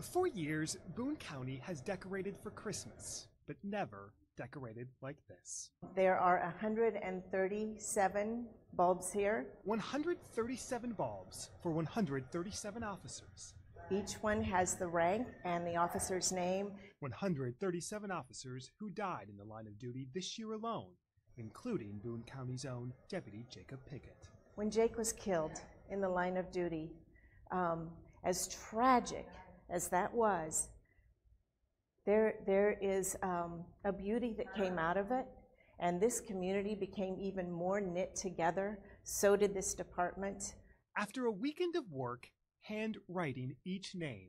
For years, Boone County has decorated for Christmas, but never decorated like this. There are 137 bulbs here. 137 bulbs for 137 officers. Each one has the rank and the officer's name. 137 officers who died in the line of duty this year alone, including Boone County's own Deputy Jacob Pickett. When Jake was killed in the line of duty, as tragic as that was, there is a beauty that came out of it, and this community became even more knit together. So did this department. After a weekend of work, handwriting each name,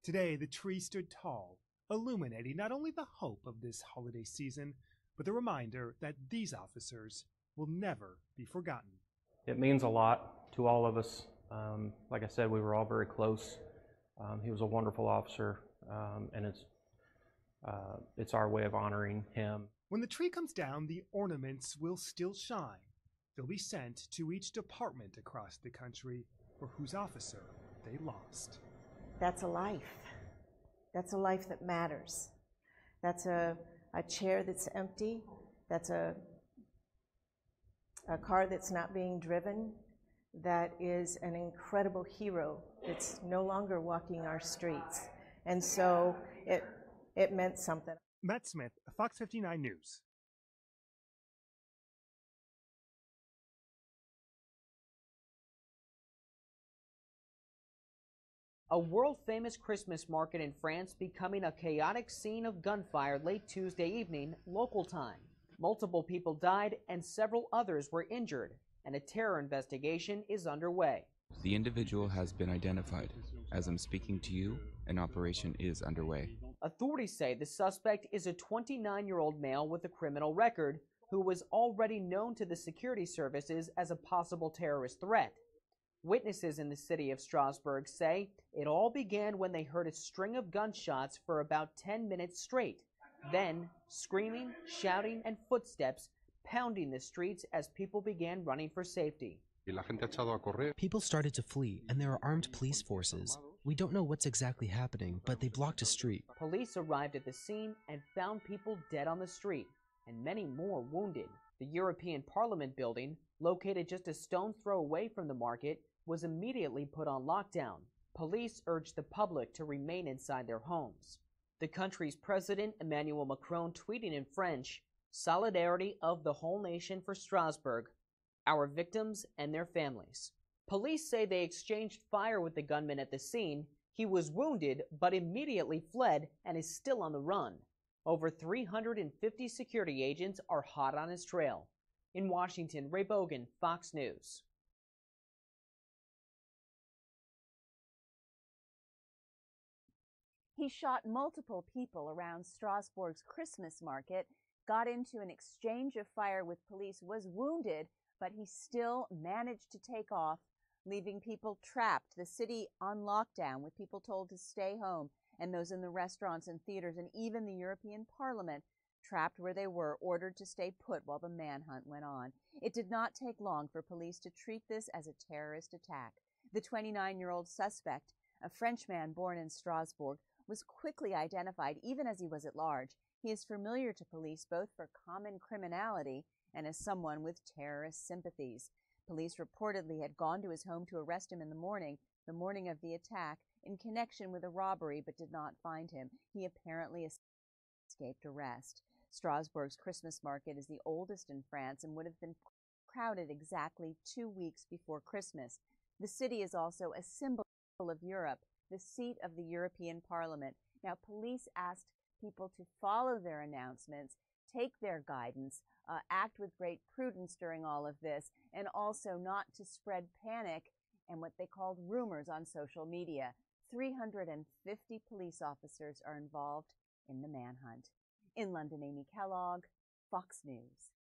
today the tree stood tall, illuminating not only the hope of this holiday season, but the reminder that these officers will never be forgotten. It means a lot to all of us. Like I said, we were all very close. He was a wonderful officer, and it's our way of honoring him. When the tree comes down, the ornaments will still shine. They'll be sent to each department across the country for whose officer they lost. That's a life. That's a life that matters. That's a chair that's empty. That's a car that's not being driven. That is an incredible hero that's no longer walking our streets. And so it meant something. Matt Smith, Fox 59 News. A world-famous Christmas market in France becoming a chaotic scene of gunfire late Tuesday evening, local time. Multiple people died and several others were injured, and a terror investigation is underway. The individual has been identified. As I'm speaking to you, an operation is underway. Authorities say the suspect is a 29-year-old male with a criminal record who was already known to the security services as a possible terrorist threat. Witnesses in the city of Strasbourg say it all began when they heard a string of gunshots for about 10 minutes straight. Then, screaming, shouting, and footsteps pounding the streets as people began running for safety. People started to flee, and there are armed police forces. We don't know what's exactly happening, but they blocked a street. Police arrived at the scene and found people dead on the street, and many more wounded. The European Parliament building, located just a stone's throw away from the market, was immediately put on lockdown. Police urged the public to remain inside their homes. The country's president, Emmanuel Macron, tweeting in French, "Solidarity of the whole nation for Strasbourg, our victims and their families." Police say they exchanged fire with the gunman at the scene. He was wounded, but immediately fled and is still on the run. Over 350 security agents are hot on his trail. In Washington, Ray Bogan, Fox News. He shot multiple people around Strasbourg's Christmas market, got into an exchange of fire with police, was wounded, but he still managed to take off, leaving people trapped, the city on lockdown with people told to stay home, and those in the restaurants and theaters and even the European Parliament trapped where they were, ordered to stay put while the manhunt went on. It did not take long for police to treat this as a terrorist attack. The 29-year-old suspect, a Frenchman born in Strasbourg, was quickly identified even as he was at large. He is familiar to police both for common criminality and as someone with terrorist sympathies. Police reportedly had gone to his home to arrest him in the morning of the attack, in connection with a robbery, but did not find him. He apparently escaped arrest. Strasbourg's Christmas market is the oldest in France and would have been crowded exactly 2 weeks before Christmas. The city is also a symbol of Europe, the seat of the European Parliament. Now, police asked people to follow their announcements, take their guidance, act with great prudence during all of this, and also not to spread panic and what they called rumors on social media. 350 police officers are involved in the manhunt. In London, Amy Kellogg, Fox News.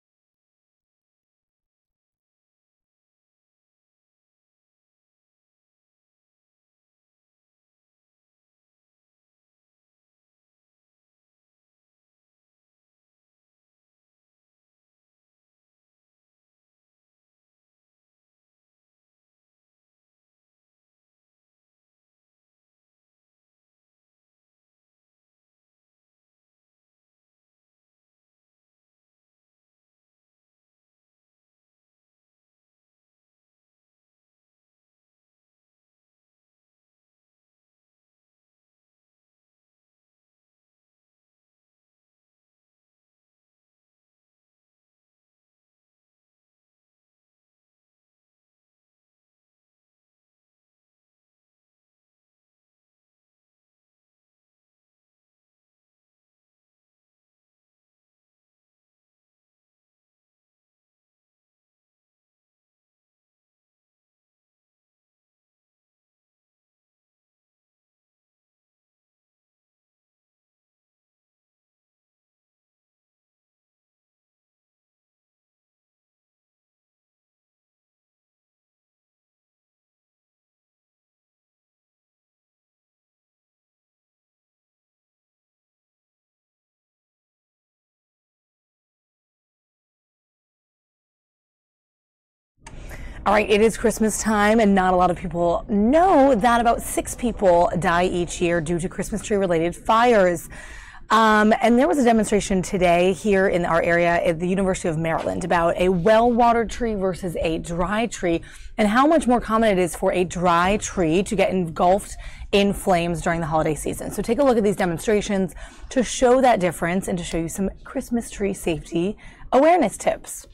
All right, it is Christmas time, and not a lot of people know that about 6 people die each year due to Christmas tree-related fires. And there was a demonstration today here in our area at the University of Maryland about a well-watered tree versus a dry tree, and how much more common it is for a dry tree to get engulfed in flames during the holiday season. So take a look at these demonstrations to show that difference and to show you some Christmas tree safety awareness tips.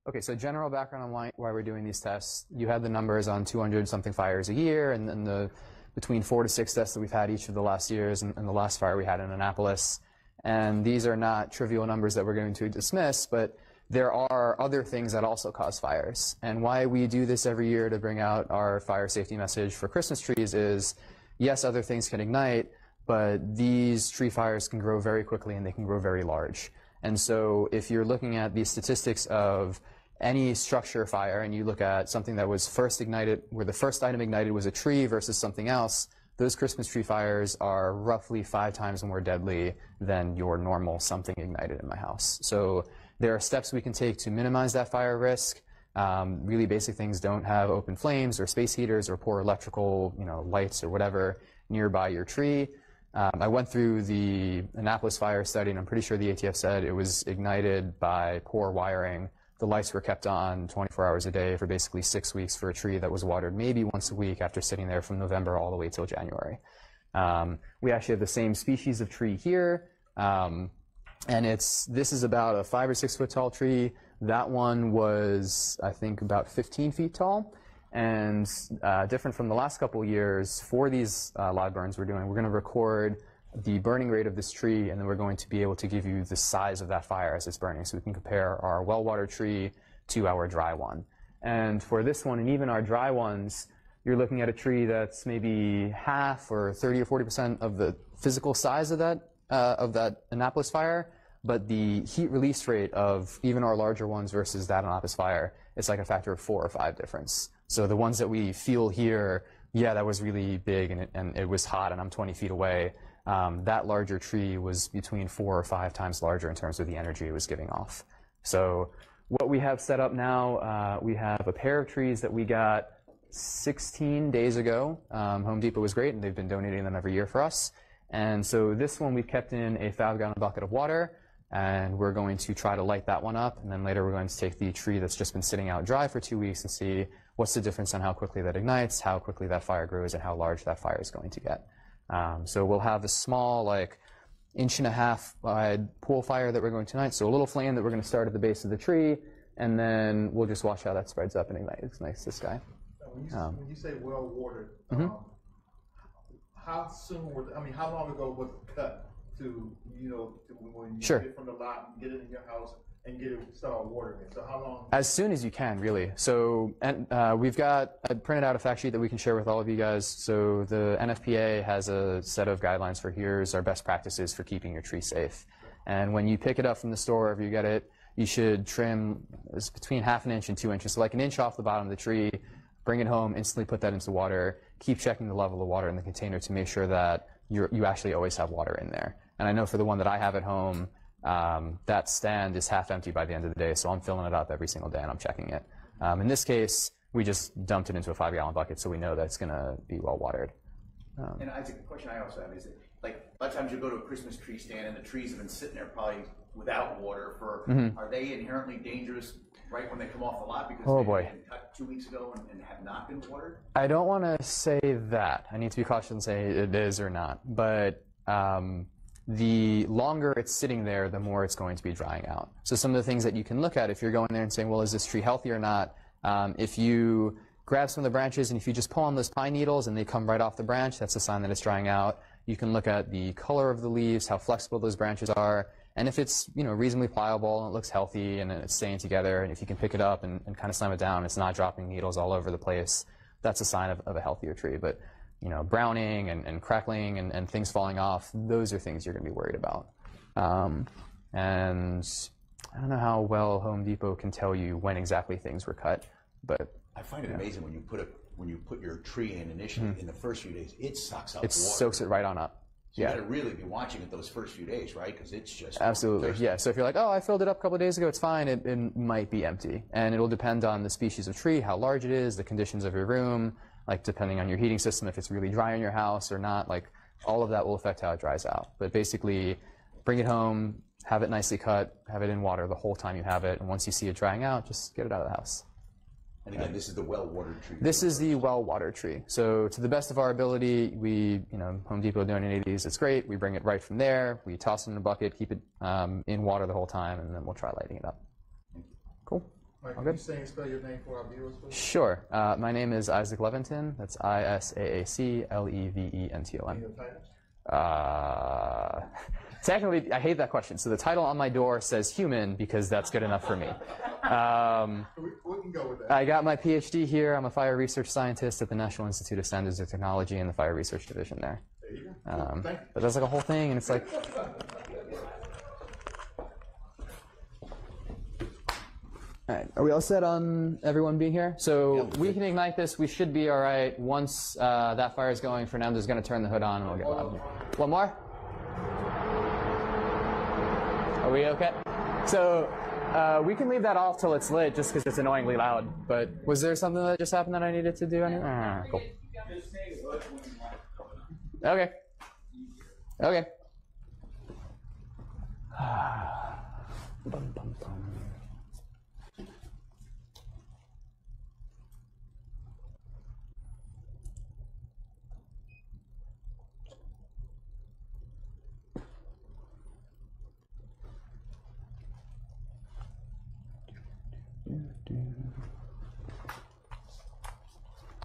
Okay, so general background on why we're doing these tests. You had the numbers on 200 something fires a year, and then the between 4 to 6 deaths that we've had each of the last years, and the last fire we had in Annapolis. And these are not trivial numbers that we're going to dismiss, but there are other things that also cause fires. And why we do this every year to bring out our fire safety message for Christmas trees is, yes, other things can ignite, but these tree fires can grow very quickly and they can grow very large. And so if you're looking at the statistics of any structure fire and you look at something that was first ignited, where the first item ignited was a tree versus something else, those Christmas tree fires are roughly 5 times more deadly than your normal something ignited in my house. So there are steps we can take to minimize that fire risk. Really basic things: don't have open flames or space heaters or poor electrical, lights or whatever nearby your tree. I went through the Annapolis fire study, and I'm pretty sure the ATF said it was ignited by poor wiring. The lights were kept on 24 hours a day for basically 6 weeks for a tree that was watered maybe once a week after sitting there from November all the way till January. We actually have the same species of tree here, and this is about a 5 or 6 foot tall tree. That one was, I think, about 15 feet tall. And different from the last couple of years, for these live burns we're doing, we're going to record the burning rate of this tree, and then we're going to be able to give you the size of that fire as it's burning, so we can compare our well-watered tree to our dry one. And for this one, and even our dry ones, you're looking at a tree that's maybe half or 30 or 40% of the physical size of that Annapolis fire, but the heat release rate of even our larger ones versus that Annapolis fire, it's like a factor of 4 or 5 difference. So the ones that we feel here, yeah, that was really big and it was hot and I'm 20 feet away. That larger tree was between 4 or 5 times larger in terms of the energy it was giving off. So what we have set up now, we have a pair of trees that we got 16 days ago. Home Depot was great, and they've been donating them every year for us. And so this one we've kept in a 5-gallon bucket of water, and we're going to try to light that one up, and then later we're going to take the tree that's just been sitting out dry for 2 weeks and see what's the difference on how quickly that ignites, how quickly that fire grows, and how large that fire is going to get. So we'll have a small, like, 1.5 wide pool fire that we're going to ignite, so a little flame that we're going to start at the base of the tree, and then we'll just watch how that spreads up and ignites this guy. When you say well-watered, how soon how long ago was it cut to when you Sure. get it from the lot and get it in your house and start watering it? So how long? As soon as you can, really. So I printed out a fact sheet that we can share with all of you guys. So the NFPA has a set of guidelines for here's our best practices for keeping your tree safe. And when you pick it up from the store, if you get it, you should trim between 1/2 inch and 2 inches. So like 1 inch off the bottom of the tree, bring it home, instantly put that into water, keep checking the level of water in the container to make sure that you actually always have water in there. And I know for the one that I have at home, that stand is half empty by the end of the day, so I'm filling it up every single day and I'm checking it. In this case, we just dumped it into a 5-gallon bucket, so we know that it's going to be well watered. And Isaac, the question I also have is, like, a lot of times you go to a Christmas tree stand and the trees have been sitting there probably without water for, are they inherently dangerous right when they come off the lot because they've been cut 2 weeks ago and have not been watered? I don't want to say that. I need to be cautious and say it is or not. But the longer it's sitting there, the more it's going to be drying out. So some of the things that you can look at if you're going there and saying, well, is this tree healthy or not? If you grab some of the branches and if you just pull on those pine needles and they come right off the branch, that's a sign that it's drying out. You can look at the color of the leaves, how flexible those branches are, and if it's reasonably pliable and it looks healthy and it's staying together, and if you can pick it up and kind of slam it down, it's not dropping needles all over the place, that's a sign of a healthier tree. But browning and crackling and things falling off, those are things you're going to be worried about. And I don't know how well Home Depot can tell you when exactly things were cut, but I find it amazing when you put your tree in initially in the first few days, it sucks up it water. soaks it right on up. So you got to really be watching it those first few days, right? Because it's just Absolutely, yeah. So if you're like, oh, I filled it up a couple of days ago, it's fine, it might be empty. And it'll depend on the species of tree, how large it is, the conditions of your room, like depending on your heating system, if it's really dry in your house or not, like all of that will affect how it dries out. But basically, bring it home, have it nicely cut, have it in water the whole time you have it, and once you see it drying out, just get it out of the house. And again, this is the well-watered tree. This is the well-watered tree. So to the best of our ability, we, Home Depot donated these. It's great. We bring it right from there. We toss it in a bucket, keep it in water the whole time, and then we'll try lighting it up. Cool. Mike, All can good? you say and spell your name for our viewers, please? Sure. My name is Isaac Leventon. That's ISAAC LEVENTON. And your title? Technically, I hate that question. So the title on my door says human because that's good enough for me. We can go with that. I got my PhD here. I'm a fire research scientist at the National Institute of Standards and Technology in the Fire Research Division there. There you go. Thank you. But that's like a whole thing, and it's like... All right, are we all set on everyone being here? So we can ignite this. We should be all right. Once that fire is going, Fernando's going to turn the hood on, and we'll get loud. One more? Are we okay? So we can leave that off till it's lit, just because it's annoyingly loud. But was there something that just happened that I needed to do? Cool. Okay. Okay. Bum, bum, bum.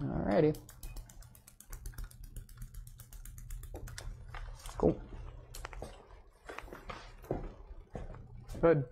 Alrighty. Cool. Good.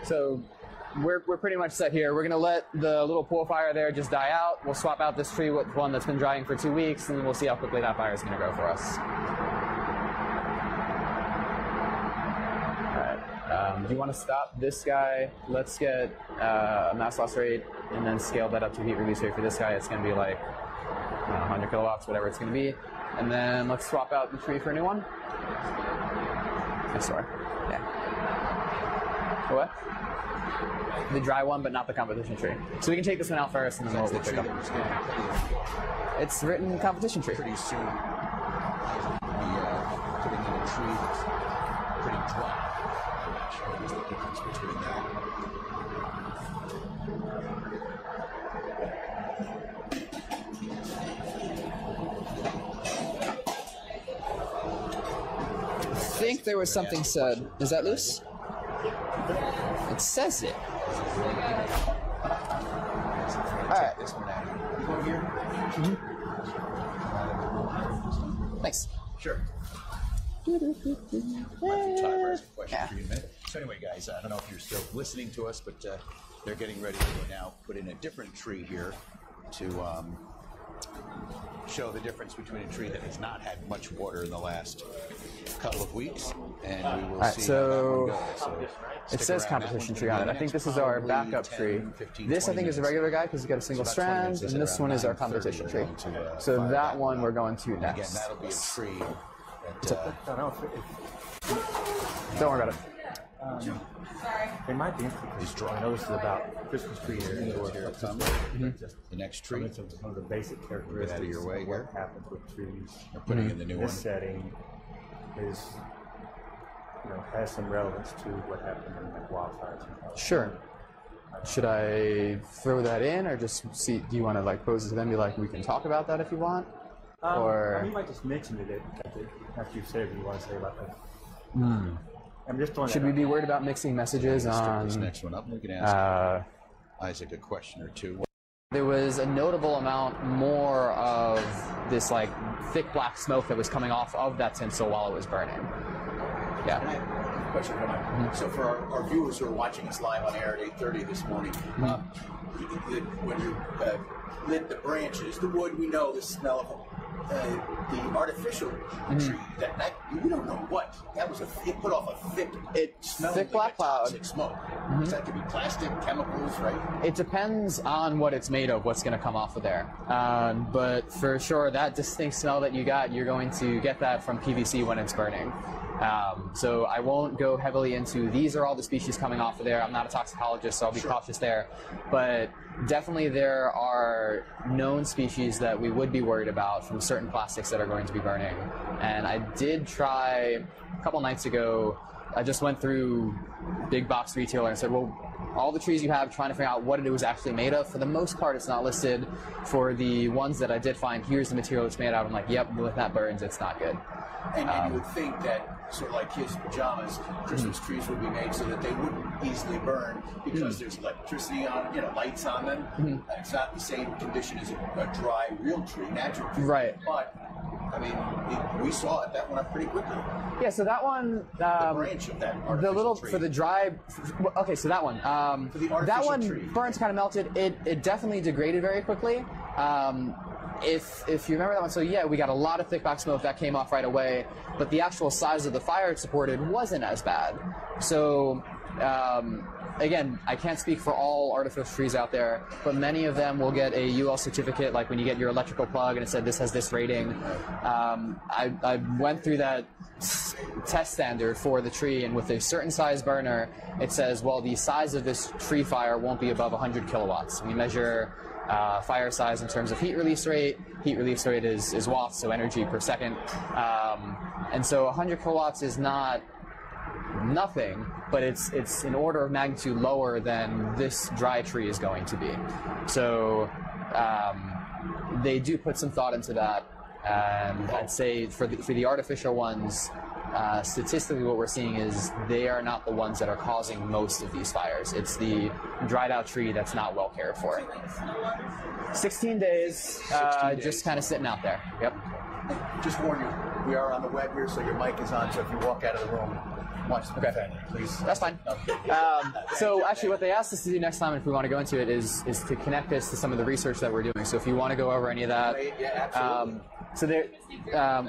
So we're pretty much set here. We're going to let the little pool fire there just die out. We'll swap out this tree with one that's been drying for 2 weeks, and we'll see how quickly that fire is going to go for us. Do you want to stop this guy? Let's get a mass loss rate and then scale that up to heat release rate for this guy. It's going to be like 100 kilowatts, whatever it's going to be. And then let's swap out the tree for a new one. Yes, sorry. Yeah. What? The dry one, but not the competition tree. So we can take this one out first, and then we'll pick up. It's written competition tree. Pretty soon, putting in a tree that's pretty dry. What's the difference between that? I think there was something said. Is that loose? It says it. Alright. This one out. You go here? Thanks. Sure. Question for you in a minute. So anyway, guys, I don't know if you're still listening to us, but they're getting ready to now put in a different tree here to show the difference between a tree that has not had much water in the last couple of weeks, and we will see how that one goes. So it says competition tree on it. I think this is our backup tree. This, I think, is a regular guy because it's got a single strand, and this one is our competition tree. So that one we're going to next. Again, that'll be a tree Don't worry about it. It might be interesting. I know this is about Christmas tree here. The next tree. Some of the basic characteristics out of your way of here. what happens with trees. They're putting in the new this one. setting is, has some relevance to what happened in the wildfires. Sure. Should I throw that in, or just see? Do you want to pose it to them? Be like, we can talk about that if you want, or you might just mention it after you've said what you want to say about that. I'm just throwing should we be worried about mixing messages on this next one up? We can ask Isaac a question or two. There was a notable amount more of this thick black smoke that was coming off of that tinsel while it was burning. Yeah. Can I have a question? So for our viewers who are watching us live on air at 8:30 this morning, when you lit the branches, the wood, we know the smell of the artificial tree. That we don't know what that was. It put off a thick black cloud. Toxic smoke. That could be plastic, chemicals, right? It depends on what it's made of, what's going to come off of there. But for sure, that distinct smell that you got, you're going to get that from PVC when it's burning. So I won't go heavily into these are all the species coming off of there. I'm not a toxicologist, so I'll be cautious there. But definitely there are known species that we would be worried about from certain plastics that are going to be burning. And I did try a couple nights ago, I just went through big box retailer and said, well, all the trees you have, trying to figure out what it was actually made of. For the most part, it's not listed. For the ones that I did find, here's the material it's made out of. I'm like, yep, when that burns, it's not good. And you would think that, sort of like his pajamas, Christmas trees would be made so that they wouldn't easily burn because there's electricity on, lights on them. It's not the same condition as a dry, real tree, natural tree. Right. But, I mean, we saw it. That went up pretty quickly. Yeah, so that one, the branch of that artificial tree. For the dry, okay, so that one, for the artificial that one tree. burns kind of melted. It definitely degraded very quickly. If you remember that one, so yeah, we got a lot of thick black smoke that came off right away, but the actual size of the fire it supported wasn't as bad. So, again, I can't speak for all artificial trees out there, but many of them will get a UL certificate, like when you get your electrical plug and it said this has this rating. I went through that test standard for the tree, and with a certain size burner, it says, well, the size of this tree fire won't be above 100 kilowatts. We measure fire size in terms of heat release rate. Heat release rate is watts, so energy per second. And so 100 kilowatts is not nothing, but it's an order of magnitude lower than this dry tree is going to be. So they do put some thought into that. And I'd say for the artificial ones, statistically what we're seeing is they are not the ones that are causing most of these fires. It's the dried out tree that's not well cared for. 16 days, just kind of sitting out there. Yep. Just warn you, we are on the web here, so your mic is on, so if you walk out of the room, Once. Okay. Please. That's fine. So actually what they asked us to do next time, if we want to go into it, is to connect us to some of the research that we're doing. So if you want to go over any of that. Yeah, absolutely. So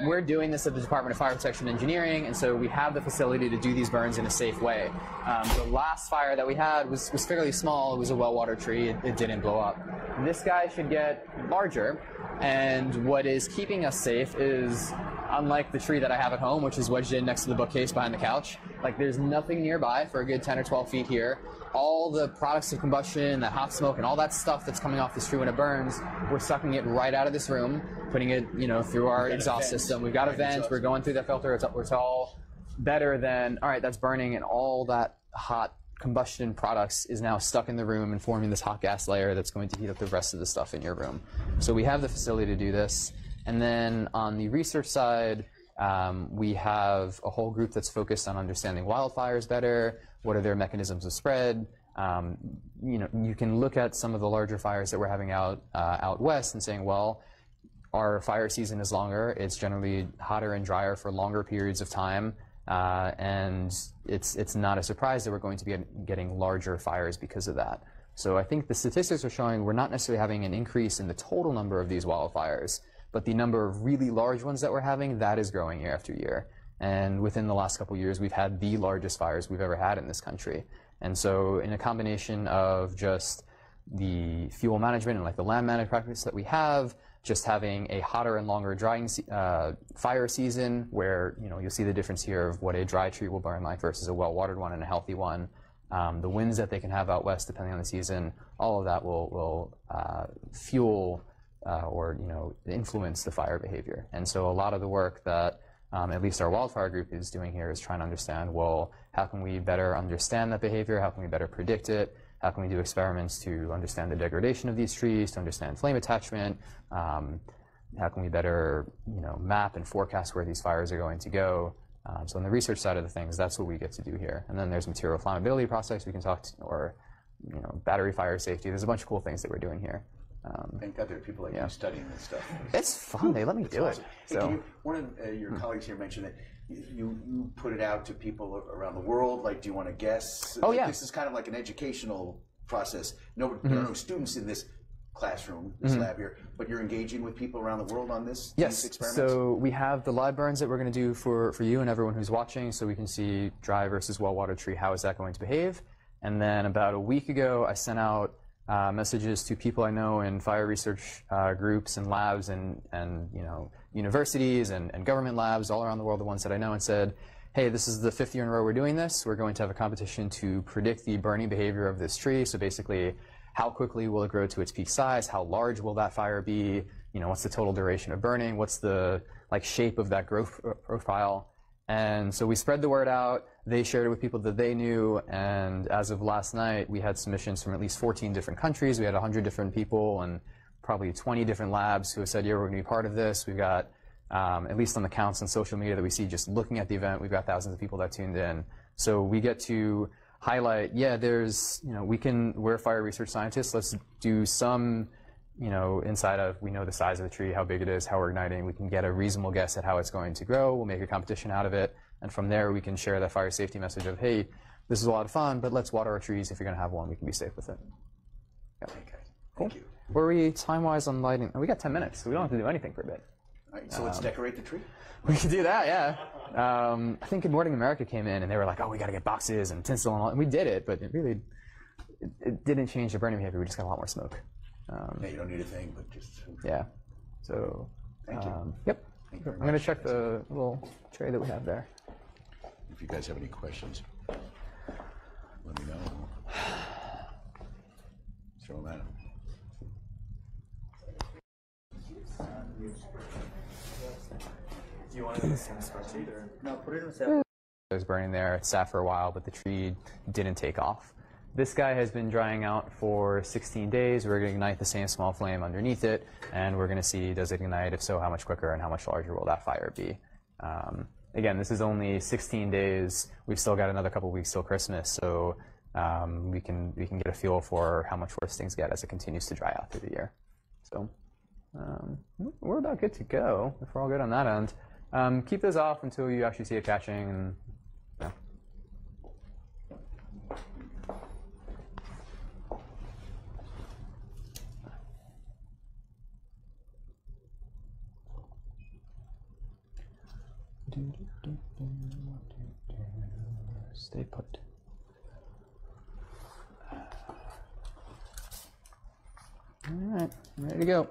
we're doing this at the Department of Fire Protection and Engineering, and so we have the facility to do these burns in a safe way. The last fire that we had was fairly small. It was a well-watered tree. It didn't blow up. This guy should get larger, and what is keeping us safe is, unlike the tree that I have at home, which is wedged in next to the bookcase behind the couch, like there's nothing nearby for a good 10 or 12 feet here. All the products of combustion, that hot smoke, and all that stuff that's coming off this tree when it burns, we're sucking it right out of this room, putting it, through our exhaust system. We've got a vent. We're going through that filter. It's all better than, all right, that's burning, and all that hot combustion products is now stuck in the room and forming this hot gas layer that's going to heat up the rest of the stuff in your room. So we have the facility to do this. And then on the research side, we have a whole group that's focused on understanding wildfires better. What are their mechanisms of spread? You can look at some of the larger fires that we're having out west and saying, well, our fire season is longer. It's generally hotter and drier for longer periods of time, and it's not a surprise that we're going to be getting larger fires because of that. So I think the statistics are showing we're not necessarily having an increase in the total number of these wildfires, but the number of really large ones that we're having, that is growing year after year. And within the last couple of years, we've had the largest fires we've ever had in this country. And so in a combination of just the fuel management and like the land management practice that we have, just having a hotter and longer drying fire season where, you'll see the difference here of what a dry tree will burn like versus a well-watered one and a healthy one. The winds that they can have out west, depending on the season, all of that will fuel or influence the fire behavior. And so a lot of the work that at least our wildfire group is doing here is trying to understand, well, how can we better understand that behavior? How can we better predict it? How can we do experiments to understand the degradation of these trees, to understand flame attachment? How can we better map and forecast where these fires are going to go? So on the research side of the things, that's what we get to do here. And then there's material flammability process we can talk to, or battery fire safety. There's a bunch of cool things that we're doing here. Thank God there are people like you studying this stuff. It's fun. They let me do it. Hey, one of your colleagues here mentioned that you put it out to people around the world. Like, do you want to guess? Oh, like, yeah. This is kind of like an educational process. There are no students in this classroom, this lab here, but you're engaging with people around the world on this? Yes. These experiments? So we have the live burns that we're going to do for you and everyone who's watching, so we can see dry versus well-watered tree. How is that going to behave? And then about a week ago, I sent out messages to people I know in fire research groups and labs and universities and government labs all around the world, the ones that I know, and said, hey, this is the 5th year in a row we're doing this. We're going to have a competition to predict the burning behavior of this tree. So basically, how quickly will it grow to its peak size? How large will that fire be? What's the total duration of burning? What's the shape of that growth profile? And so we spread the word out. They shared it with people that they knew, and as of last night, we had submissions from at least 14 different countries. We had 100 different people and probably 20 different labs who have said, yeah, we're going to be part of this. We've got, at least on the counts on social media that we see just looking at the event, we've got thousands of people that tuned in. So we get to highlight, yeah, there's, we're fire research scientists. Let's do some, inside of, we know the size of the tree, how big it is, how we're igniting. We can get a reasonable guess at how it's going to grow. We'll make a competition out of it. And from there, we can share that fire safety message of, hey, this is a lot of fun, but let's water our trees. If you're going to have one, we can be safe with it. Yeah. Okay. Thank you. Where are we time-wise on lighting? Oh, we got 10 minutes, so we don't have to do anything for a bit. All right, so let's decorate the tree. We could do that, yeah. I think Good Morning America came in, and they were like, oh, we got to get boxes and tinsel and all. And we did it, but it didn't change the burning behavior. We just got a lot more smoke. Yeah, you don't need a thing, but just... Yeah. So, Thank you. Yep. Thank you very I'm going to much. check the little tray that we have there. If you guys have any questions, let me know. Throw them at them. Do you want it in the same spreadsheet or? No, put it in the separate. It was burning there. It sat for a while, but the tree didn't take off. This guy has been drying out for 16 days. We're going to ignite the same small flame underneath it, and we're going to see, does it ignite? If so, how much quicker and how much larger will that fire be? Again, this is only 16 days. We've still got another couple weeks till Christmas, so we can get a feel for how much worse things get as it continues to dry out through the year. So we're about good to go if we're all good on that end. Keep those off until you actually see it catching. And, Stay put. All right, ready to go.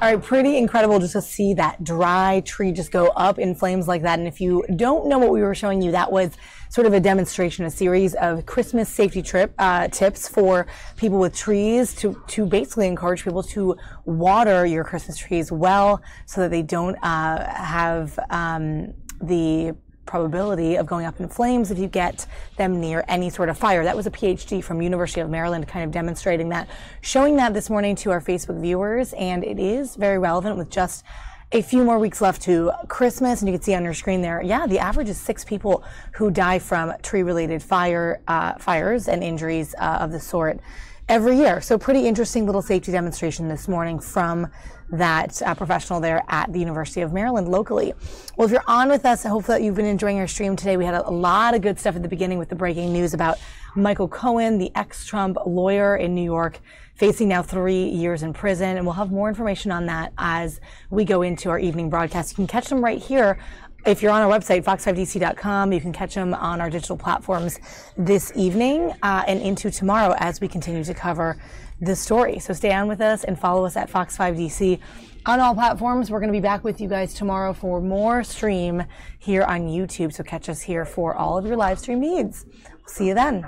All right, pretty incredible just to see that dry tree just go up in flames like that. And if you don't know what we were showing you, that was sort of a demonstration, a series of Christmas safety tips for people with trees to basically encourage people to water your Christmas trees well so that they don't have the probability of going up in flames if you get them near any sort of fire. That was a PhD from University of Maryland kind of demonstrating that, showing that this morning to our Facebook viewers, and it is very relevant with just a few more weeks left to Christmas. And you can see on your screen there, yeah, the average is 6 people who die from tree-related fires and injuries of the sort every year. So pretty interesting little safety demonstration this morning from that professional there at the University of Maryland locally. Well, if you're on with us, I hope that you've been enjoying our stream today. We had a lot of good stuff at the beginning with the breaking news about Michael Cohen, the ex-Trump lawyer in New York, facing now 3 years in prison. And we'll have more information on that as we go into our evening broadcast. You can catch them right here if you're on our website, fox5dc.com, you can catch them on our digital platforms this evening and into tomorrow as we continue to cover this story. So stay on with us and follow us at Fox5DC on all platforms. We're going to be back with you guys tomorrow for more stream here on YouTube. So catch us here for all of your live stream needs. We'll see you then.